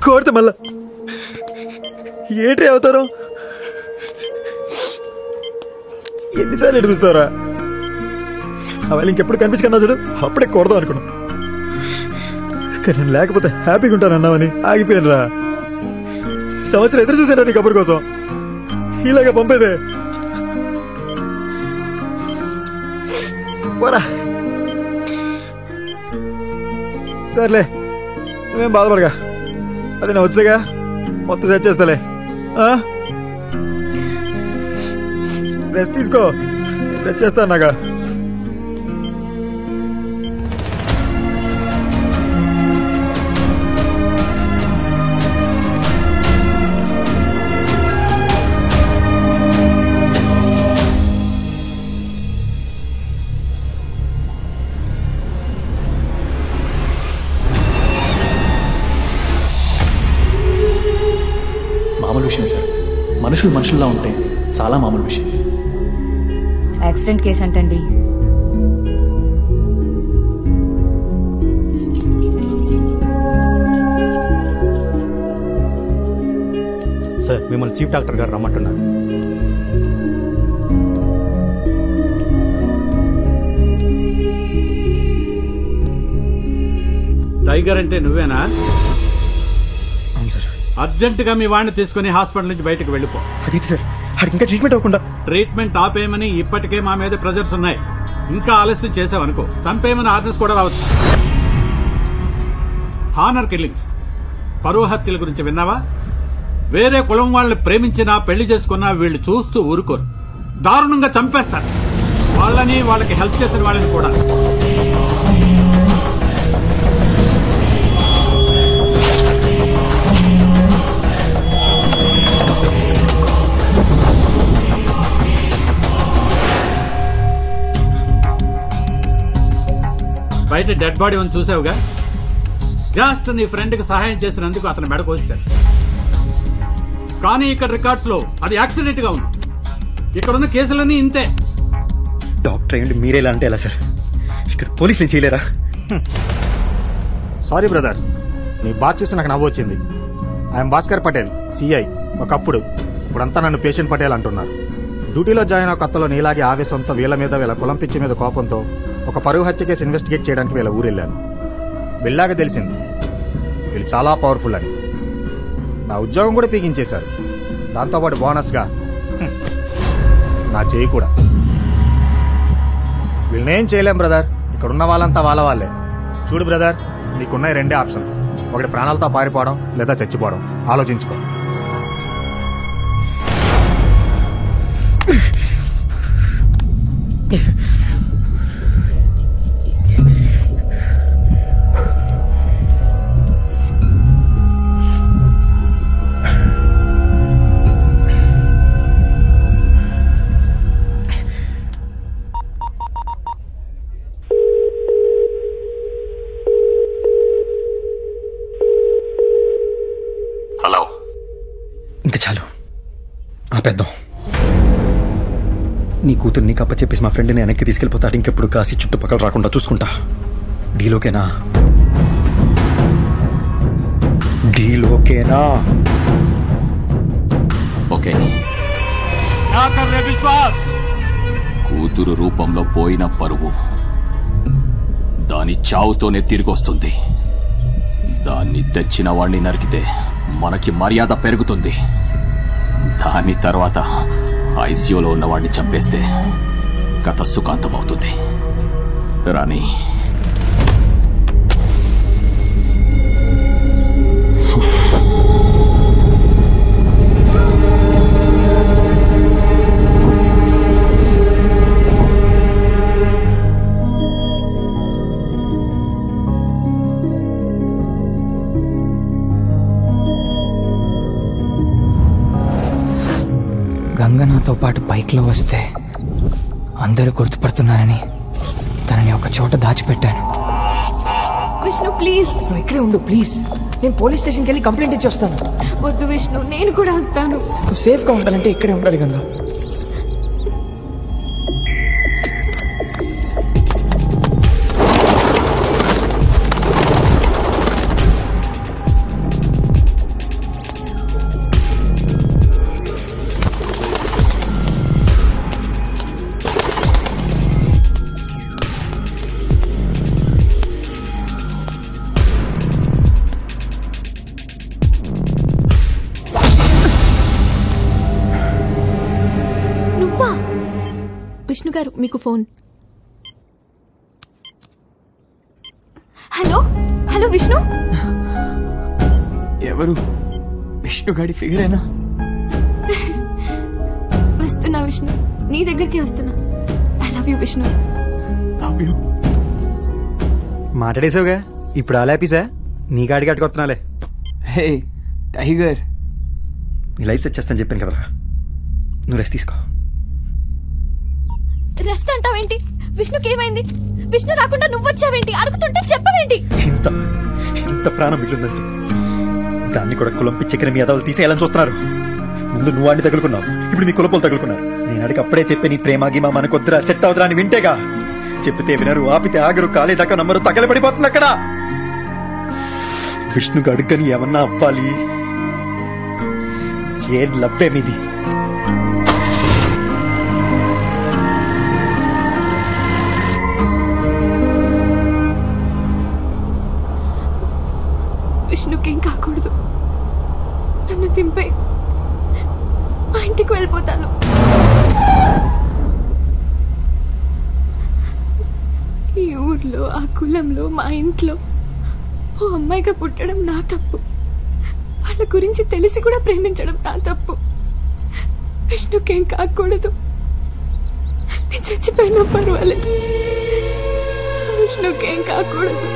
కోరితే మళ్ళా ఏంటి అవుతారు? ఎన్నిసార్లు ఎడిపిస్తారా? వాళ్ళు ఇంకెప్పుడు కనిపించుకున్నా చూడు, అప్పుడే కొడదాం అనుకున్నా. కానీ నేను లేకపోతే హ్యాపీగా ఉంటానన్నావని ఆగిపోయాను రా. సంవత్సరం ఎదురు చూసారా నీ కబుర్ కోసం. ఇలాగే పంపేదే పోరా. సర్లే, నువ్వేం బాధపడగా, అది నేను వచ్చాగా మొత్తం సెట్ చేస్తాలే. రెస్ట్ తీసుకో, సెట్ చేస్తాను నాగా. మామూలు విషయం సార్, మనుషులు మనుషుల్లా ఉంటే చాలా మామూలు విషయం. యాక్సిడెంట్ కేసు అంటండి. సార్ మిమ్మల్ని చీఫ్ డాక్టర్ గారు రమ్మంటున్నారు. టైగర్ అంటే నువ్వేనా? అర్జెంట్ గా మీ వాడిని తీసుకుని హాస్పిటల్ నుంచి బయటకు వెళ్ళిపో. అదేంటి సార్, ఇంకా ట్రీట్మెంట్ అవ్వకుండా? ట్రీట్మెంట్ ఆపేయమని ఇప్పటికే మా మీద ప్రెజర్స్ ఉన్నాయి. ఇంకా ఆలస్యం చేసావనుకో చంపేయమని ఆర్డర్స్ కూడా రావచ్చు. హానర్ కిల్లింగ్స్, పరువు హత్యల గురించి విన్నావా? వేరే కులం వాళ్ళని ప్రేమించినా పెళ్లి చేసుకున్నా వీళ్ళు చూస్తూ ఊరుకోరు, దారుణంగా చంపేస్తారు. వాళ్ళని వాళ్ళకి హెల్ప్ చేసిన వాళ్ళని కూడా. బయట డెడ్ బాడీ ఉంది చూసావుగా? జస్ట్ నీ ఫ్రెండ్ కి సహాయం చేసినందుకు అతను మెడకు వచ్చాడు. కానీ ఇక్కడ రికార్డ్స్ లో అది యాక్సిడెంట్ గా ఉంది. ఇక్కడున్న కేసులన్నీ ఇంతే. డాక్టర్ అయ్యండి మీరేలా అంటే ఎలా సార్? ఇక్కడ పోలీసులు చేయలేరా? సారీ బ్రదర్, నీ బాధ చూసి నాకు నవ్వు వచ్చింది. I'm Bhaskar Patel, CI. ఒకప్పుడు, ఇప్పుడంతా నన్ను పేషెంట్ పటేల్ అంటున్నారు. డ్యూటీలో జాయిన్ అయ్యే కొత్తలో నీలాగే ఆవేశంతో వీళ్ళ మీద వీళ్ళ కులం పిచ్చి మీద కోపంతో ఒక పరువు హత్య కేసు ఇన్వెస్టిగేట్ చేయడానికి వీళ్ళ ఊరెళ్ళాను. వెళ్ళాక తెలిసింది వీళ్ళు చాలా పవర్ఫుల్ అని. నా ఉద్యోగం కూడా పీకించేశారు. దాంతోపాటు బోనస్గా నా చేయి కూడా. వీళ్ళనేం చేయలేం బ్రదర్, ఇక్కడ ఉన్న వాళ్ళంతా వాళ్ళే. చూడు బ్రదర్, నీకున్నాయి రెండే ఆప్షన్స్. ఒకటి ప్రాణాలతో పారిపోవడం, లేదా చచ్చిపోవడం. ఆలోచించుకో. హలో, ఇంకా చాలు, ఆపేద్దాం. నీ కూతురు నీకు అప్పచెప్పేసి మా ఫ్రెండ్ని వెనక్కి తీసుకెళ్ళిపోతాడు. ఇంకెప్పుడు కాసి చుట్టుపక్కల రాకుండా చూసుకుంటా. డీలోకేనా? డీలోకేనా? ఓకే. విశ్వాస్, కూతురు రూపంలో పోయిన పరువు దాని చావుతోనే తిరిగొస్తుంది. దాన్ని తెచ్చిన వాణ్ణి నరికితే మనకి మర్యాద పెరుగుతుంది. దాని తర్వాత ఐసీయూలో ఉన్నవాడిని చంపేస్తే కథ సుఖాంతమవుతుంది. రాణి, గంగ నాతో పాటు బైక్లో వస్తే అందరూ గుర్తుపడుతున్నారని తనని ఒక చోట దాచిపెట్టాను. విష్ణు ప్లీజ్. నువ్వు ఇక్కడే ఉండు ప్లీజ్. నేను పోలీస్ స్టేషన్కి వెళ్ళి కంప్లైంట్ ఇచ్చి వస్తాను. వద్దు విష్ణు, నేను కూడా వస్తాను. నువ్వు సేఫ్గా ఉండాలంటే ఇక్కడే ఉండాలి గంగ. విష్ణు గారు, మీకు ఫోన్. Hello hello Vishnu. ఎవరు? విష్ణు గారి ఫిగరేనా? విష్ణు, నీ దగ్గరికి వస్తున్నా. I love you Vishnu. మాట్లాడేసావుగా, ఇప్పుడు ఆలాపీసా నీ కాడి కట్టుకొస్తున్నాలే. హే టైగర్, నీ లైఫ్ సెట్ చేస్తాను చెప్పాను కదరా, నువ్వు రెస్ట్ తీసుకో. రెస్ట్ అంటావేంటి? విష్ణుకి ఏమైంది? విష్ణు రాకుండా నువ్వు వచ్చావేంటి? అడుగుతుంటే చెప్పవేంటి? ఇంత ప్రాణం మిగిలిందంటే దాన్ని కూడా కులం పిచ్చెక్కిన మీ అదవులు తీసేయాలని చూస్తున్నారు. ముందు నువ్వు వాడిని తగులుకున్నావు, ఇప్పుడు నీ కులపోలు తగులుకున్నారు. నేను అడిగి అప్పుడే చెప్పే నీ ప్రేమాగి మా మనకొద్దురా, సెట్ అవుతురా అని వింటేగా. చెప్తే వినరు, ఆపితే ఆగరు, కాలేదాకా నమ్మరు, తగలబడిపోతుంది అక్కడ. విష్ణుకు అడుగని ఏమన్నా అవ్వాలి. ఏం లవ్వే మీది? విష్ణుకేం కాకూడదు. నన్ను దింపే, మా ఇంటికి వెళ్ళిపోతాను. ఈ ఊర్లో, ఆ కులంలో, మా ఇంట్లో ఓ అమ్మాయిగా పుట్టడం నా తప్పు. వాళ్ళ గురించి తెలిసి కూడా ప్రేమించడం నా తప్పు. విష్ణుకేం కాకూడదు. నేను చచ్చిపోయినా పర్వాలేదు, విష్ణుకేం కాకూడదు.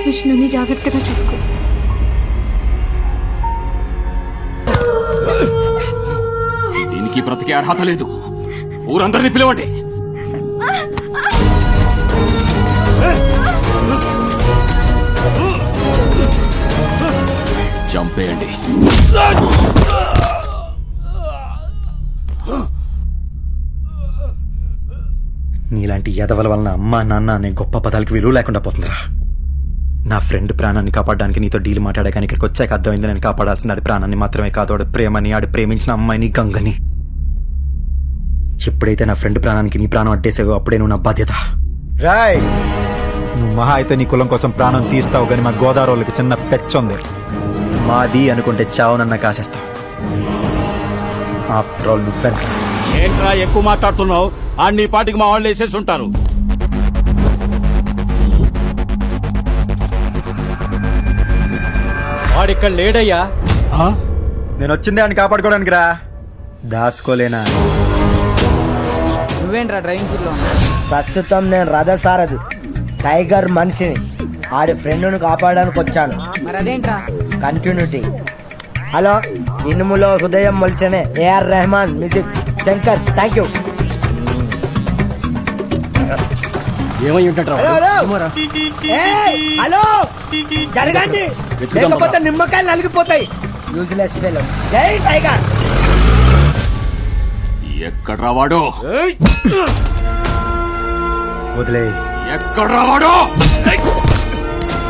విష్ణుని జాగ్రత్తగా చూసుకో. దీనికి బ్రతికే అర్హత లేదు. ఊరందరినీ పిలవండి. చంపేయండి. నీలాంటి ఎదవల వలన అమ్మా నాన్న అనే గొప్ప పదాలకి విలువ లేకుండా పోతుందిరా. నా ఫ్రెండ్ ప్రాణాన్ని కాపాడడానికి నీతో డీల్ మాట్లాడే కానీ ఇక్కడికి వచ్చాక అర్థమైంది, నేను కాపాడాల్సింది ఆడి ప్రాణాన్ని మాత్రమే కాదు, ఆడి ప్రేమని, ఆడి ప్రేమించిన అమ్మాయిని, గంగని. ఎప్పుడైతే నా ఫ్రెండ్ ప్రాణానికి నీ ప్రాణం అడ్డేసావో అప్పుడే నువ్వు నా బాధ్యత. రాయ్, నువ్వు మహా అయితే నీ కులం కోసం ప్రాణం తీస్తావు, కానీ మా గోదావరి వాళ్ళకి చిన్న పెచ్చ ఉంది. మాది అనుకుంటే చావునన్నా కాసేస్తావు. ఆఫ్టర్ ఆల్ నువ్వెంత ఏంట్రా ఎక్కువ మాట్లాడుతున్నావు? అన్ని పాటికి మా వాళ్ళు వేసేసి ఉంటారు. వాడిక్కడ లేడయ్యా. నేను వచ్చిందే అని కాపాడుకోవడానికి రా, దాసుకోలేనా? నువ్వేంట్రా డ్రైవింగ్ సీట్ లో? ప్రస్తుతం నేను రథసారథి, టైగర్ మనిషిని. ఆడి ఫ్రెండ్ను కాపాడడానికి వచ్చాను. మరి అదేంట్రా? కంటిన్యూటీ. హలో, ఇనుములో హృదయం మొలిచనే AR Rahman music. Shankar, thank you. ఏమై ఉంటాడు? హలో, జరగండి, లేకపోతే నిమ్మకాయలు నలిగిపోతాయి. Useless fellow. జై టైగర్. ఎక్కడ రావాడో? వదిలే. ఎక్కడ రావాడో?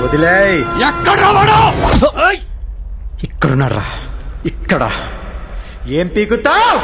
వదిలే. ఎక్కడ రావాడో? ఇక్కడున్నారా? ఇక్కడ ఏం పీకుతావ్?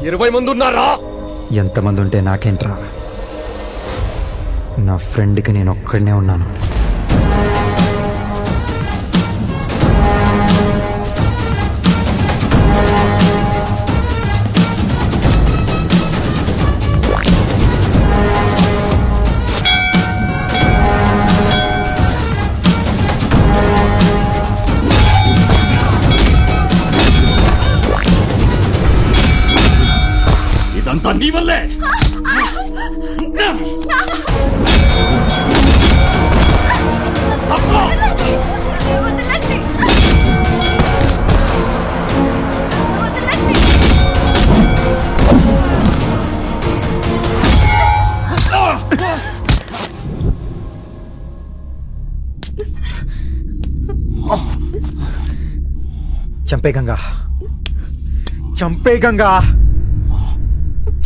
20 మంది ఉన్నారా? ఎంతమంది ఉంటే నాకేంట్రా, నా ఫ్రెండ్కి నేను ఒక్కడనే ఉన్నాను. ఇదంతా నీ వల్లే. చంపే గంగా, చంపే గంగా,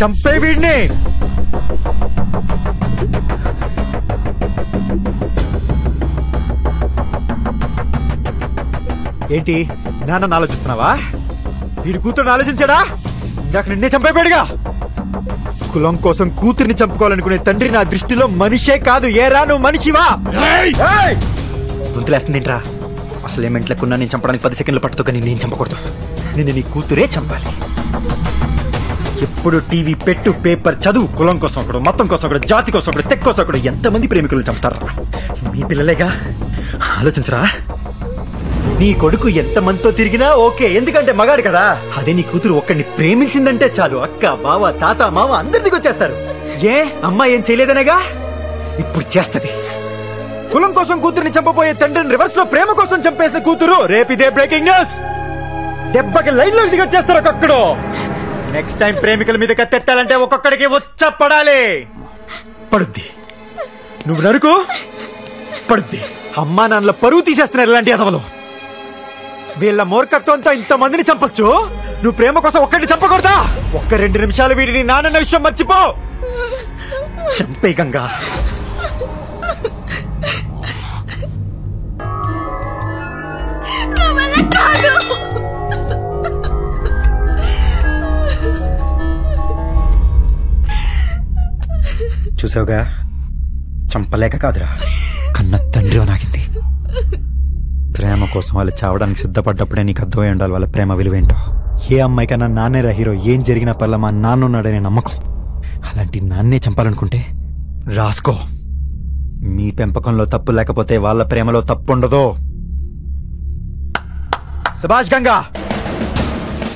చంపే వీడిని. ఏంటి నాన్న ఆలోచిస్తున్నావా? వీడి కూతురుని ఆలోచించాడా? నాకు నిన్నే చంపేపాడుగా. కులం కోసం కూతురిని చంపుకోవాలనుకునే తండ్రి నా దృష్టిలో మనిషే కాదు. ఏరా నువ్వు మనిషివా? గుంతులేస్తుందేంట్రా? అసలు ఏమెంట్లకున్నా నేను చంపడానికి 10 సెకండ్లు పట్టుతో, కానీ నేను చంపకూడదు. నిన్ను నీ కూతురే చంపాలి. ఎప్పుడు టీవీ పెట్టు, పేపర్ చదువు, కులం కోసం ఒకడు, మతం కోసం ఒకడు, జాతి కోసం ఒకడు, తెక్ కోసం ఒకడు. ఎంతమంది ప్రేమికులు చంపుతారా? మీ పిల్లలేగా, ఆలోచించరా? నీ కొడుకు ఎంతమందితో తిరిగినా ఓకే, ఎందుకంటే మగాడు కదా. అదే నీ కూతురు ఒక్కడిని ప్రేమించిందంటే చాలు, అక్క, బావ, తాత, మామ అందరి దిగొచ్చేస్తారు. ఏ అమ్మాయి ఏం చేయలేదనేగా, ఇప్పుడు చేస్తది. కులం కోసం కూతురిని చంపబోయే తండ్రిని రివర్స్ లో ప్రేమ కోసం చంపేసిన కూతురు రేపిదే బ్రేకింగ్ న్యూస్. దెబ్బకి లైన్ లో దిగొచ్చేస్తారు ఒక్కొక్కడు. నెక్స్ట్ టైం ప్రేమికుల మీద కత్తెత్తాలంటే ఒక్కొక్కడికి వచ్చ పడాలి. పడుద్ది. నువ్వు నరుకు, పడుద్ది. అమ్మా నాన్నల పరువు తీసేస్తున్నారు ఇలాంటి అదవలు. వీళ్ళ మూర్ఖత్వంతో ఇంతమందిని చంపొచ్చు, నువ్వు ప్రేమ కోసం ఒక్కడిని చంపకూడదా? 1-2 నిమిషాలు వీడిని నాన్న విషయం మర్చిపో. చంపే గంగా. చూసావుగా, చంపలేక కాదురా, కన్న తండ్రి నాగింది. ప్రేమ కోసం వాళ్ళు చావడానికి సిద్ధపడ్డప్పుడే నీకు అర్థమై ఉండాలి వాళ్ళ ప్రేమ విలువేంటో. ఏ అమ్మాయికన్నా నాన్నేరా హీరో, ఏం జరిగినా పర్లా మా నాన్న ఉన్నాడనే నమ్మకం. అలాంటి నాన్నే చంపాలనుకుంటే రాసుకో. మీ పెంపకంలో తప్పు లేకపోతే వాళ్ళ ప్రేమలో తప్పు ఉండదు. సుభాష్ గంగా,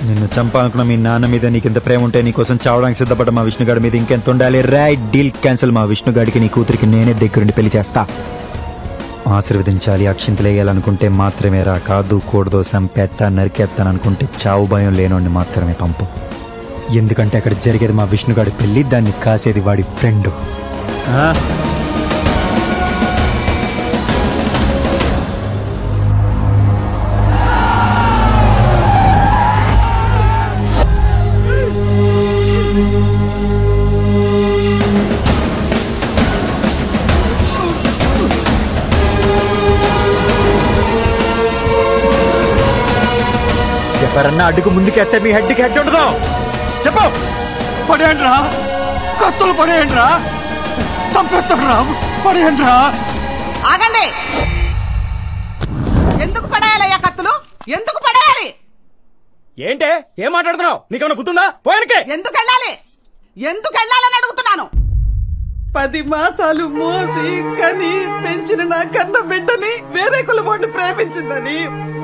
నిన్ను చంపాలనుకున్న మీ నాన్న మీద నీకింత ప్రేమ ఉంటే నీకోసం చావడానికి సిద్ధపడ్డ మా విష్ణుగాడి మీద ఇంకెంత ఉండాలి? Right, deal cancel. మా విష్ణుగాడికి నీ కూతురికి నేనే దగ్గరుండి పెళ్లి చేస్తా. ఆశీర్వదించాలి, అక్షింతలేయాలనుకుంటే మాత్రమే రా. కాదు కూడదో, సంపేత్తా, నరికేస్తాననుకుంటే చావు భయం లేనోడిని మాత్రమే పంపు. ఎందుకంటే అక్కడ జరిగేది మా విష్ణుగాడి పెళ్లి, దాన్ని కాసేది వాడి ఫ్రెండ్. ఎవరన్నా అడ్డుకు ముందుకేస్తే మీ హెడ్కి హెడ్ ఉండదు. చెప్పు. పడేయండిరా, కత్తులు పడేయండిరా, చంపేస్తాడురా, పడేయండిరా. ఆగండి. ఎందుకు పడేయాలయ్యా కత్తులు? ఎందుకు పడేయాలి? ఏంటే ఏం మాట్లాడుతున్నావు? నీకేమైనా గుర్తుందా? పోయానికి ఎందుకు వెళ్ళాలి? ఎందుకు వెళ్ళాలని అడుగుతున్నాను. 10 మాసాలు మోసి కని పెంచిన నా కన్న బిడ్డని వేరే కులమోడిని ప్రేమించిందని,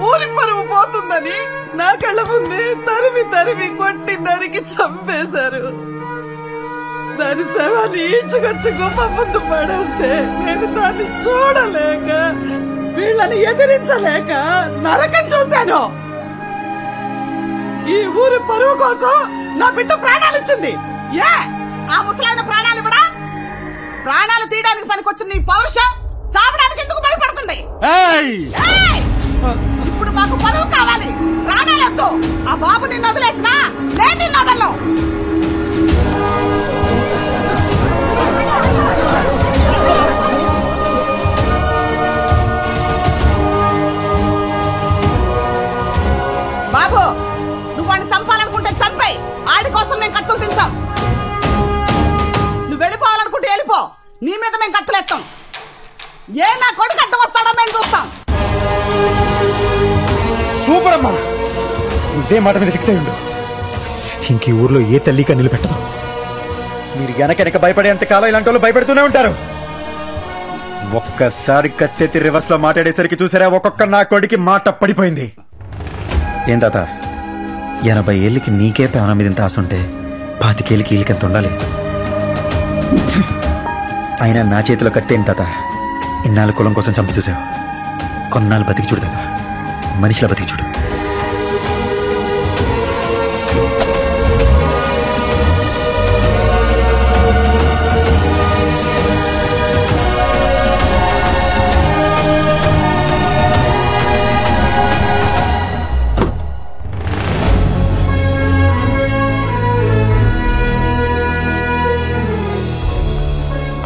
ఊరి పరువు పోతుందని నా కళ్ళ ముందే తరిమి తరిమి కొట్టి నరికి చంపేశారు. దాని శవాన్ని ఈడ్చుకొచ్చి గొప్ప ముందు పడేస్తే నేను దాన్ని చూడలేక, వీళ్ళని ఎదిరించలేక నరకం చూశాను. ఈ ఊరి పరువు కోసం నా బిడ్డ ప్రాణాలిచ్చింది. ఏ ఆ ముసలైన ప్రాణాలు ఇవ్వడా? ప్రాణాలు తీయడానికి పనికొచ్చిన నీ పౌరుషం చావడానికి ఎందుకు భయపడుతుంది? ఇప్పుడు మాకు పరువు కావాలి, ప్రాణాలొద్దు. ఆ బాబు నిన్ను వదిలేసినా నేను నిన్ను వదలను. బాబు, నువ్వు వాడిని చంపాలనుకుంటే చంపేయి. ఆడి కోసం నేను అదే మాట మీద ఫిక్స్ అయ్యిండు. ఇంక ఈ ఊర్లో ఏ తల్లి కన్నీళ్ళు పెట్టదు. మీరు వెనక భయపడేంత కాలం ఇలాంటి వాళ్ళు భయపెడుతూనే ఉంటారు. ఒక్కసారి కత్తెత్తి రివర్స్ లో మాట్లాడేసరికి చూసారా ఒక్కొక్క నా కొడుకి మాట పడిపోయింది. ఏం తాత 80 ఏళ్ళకి నీకే ప్రాణం మీద ఇంత ఆశ ఉంటే 25 ఏళ్ళకి వీళ్ళకెంత ఉండాలి? అయినా నా చేతిలో కట్టేం తాత. ఇన్నాళ్ళు కులం కోసం చంపి చూసావు, కొన్నాళ్ళు బతికి చూడు తాత, మనిషిలా బతికి చూడు.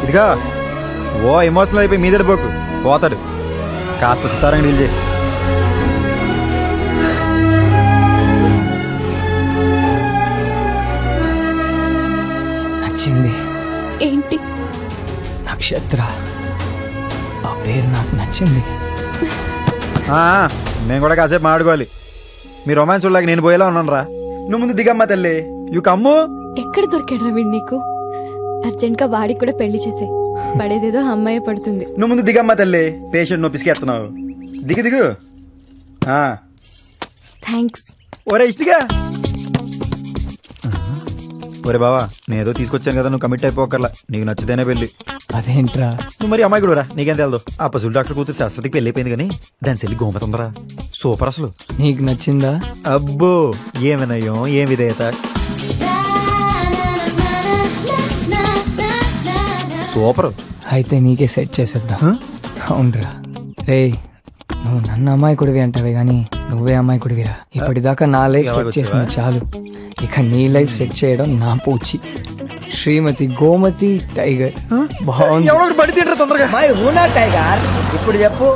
ఇదిగా ఓ ఎమోషనల్ అయిపోయి మీద పోకు, పోతాడు. కాస్త సుతారంగా డీల్ చేయి. నచ్చింది. ఏంటి? నక్షత్ర. ఆ పేరు నాకు నచ్చింది. నేను కూడా కాసేపు మాడుకోవాలి. మీ రొమాన్స్ చూడలేక నేను పోయేలా ఉన్నాను రా. నువ్వు ముందు దిగమ్మా తల్లి. యు కమ్ము. ఎక్కడ దొరికాడు వీడు నీకు? అర్జెంట్ గా వాడికి కూడా పెళ్లి చేసే. పడేదేదో అమ్మాయి పడుతుంది. నువ్వు ముందు దిగమ్మా తల్లి. పేషెంట్ నువ్వు పిసికేస్తున్నావు. దిగు. థ్యాంక్స్. ఒరే ఇష్టిగా. ఒరే బావా, నేనేదో తీసుకొచ్చాను కదా, నువ్వు కమిట్ అయిపోకర్లా. నీకు నచ్చితేనే పెళ్లి. అదేంట్రా? నువ్వు మరి అమ్మాయి కూడా రా, నీకేం తెలదు. ఆ పసులు డాక్టర్ కూతురు శాశ్వతికి పెళ్లి అయిపోయింది కానీ దాని చెల్లి గోమతి ఉందరా. సూపర్ అసలు. నీకు నచ్చిందా? అబ్బో ఏం వినయం, ఏం విధేయత. సూపర్. అయితే నీకే సెట్ చేసేద్దాం. అవునరా. రే, నువ్వు నన్ను అమ్మాయికుడివి అంటావే గానీ నువ్వే అమ్మాయికుడివిరా. ఇప్పటిదాకా నా లైఫ్ సెట్ చేసింది చాలు. ఇక నీ లైఫ్ సెట్ చేయడం నా పూచి. శ్రీమతి గోమతి టైగర్. బాగుంది. మై ఊనా టైగర్. ఇప్పుడు చెప్పు,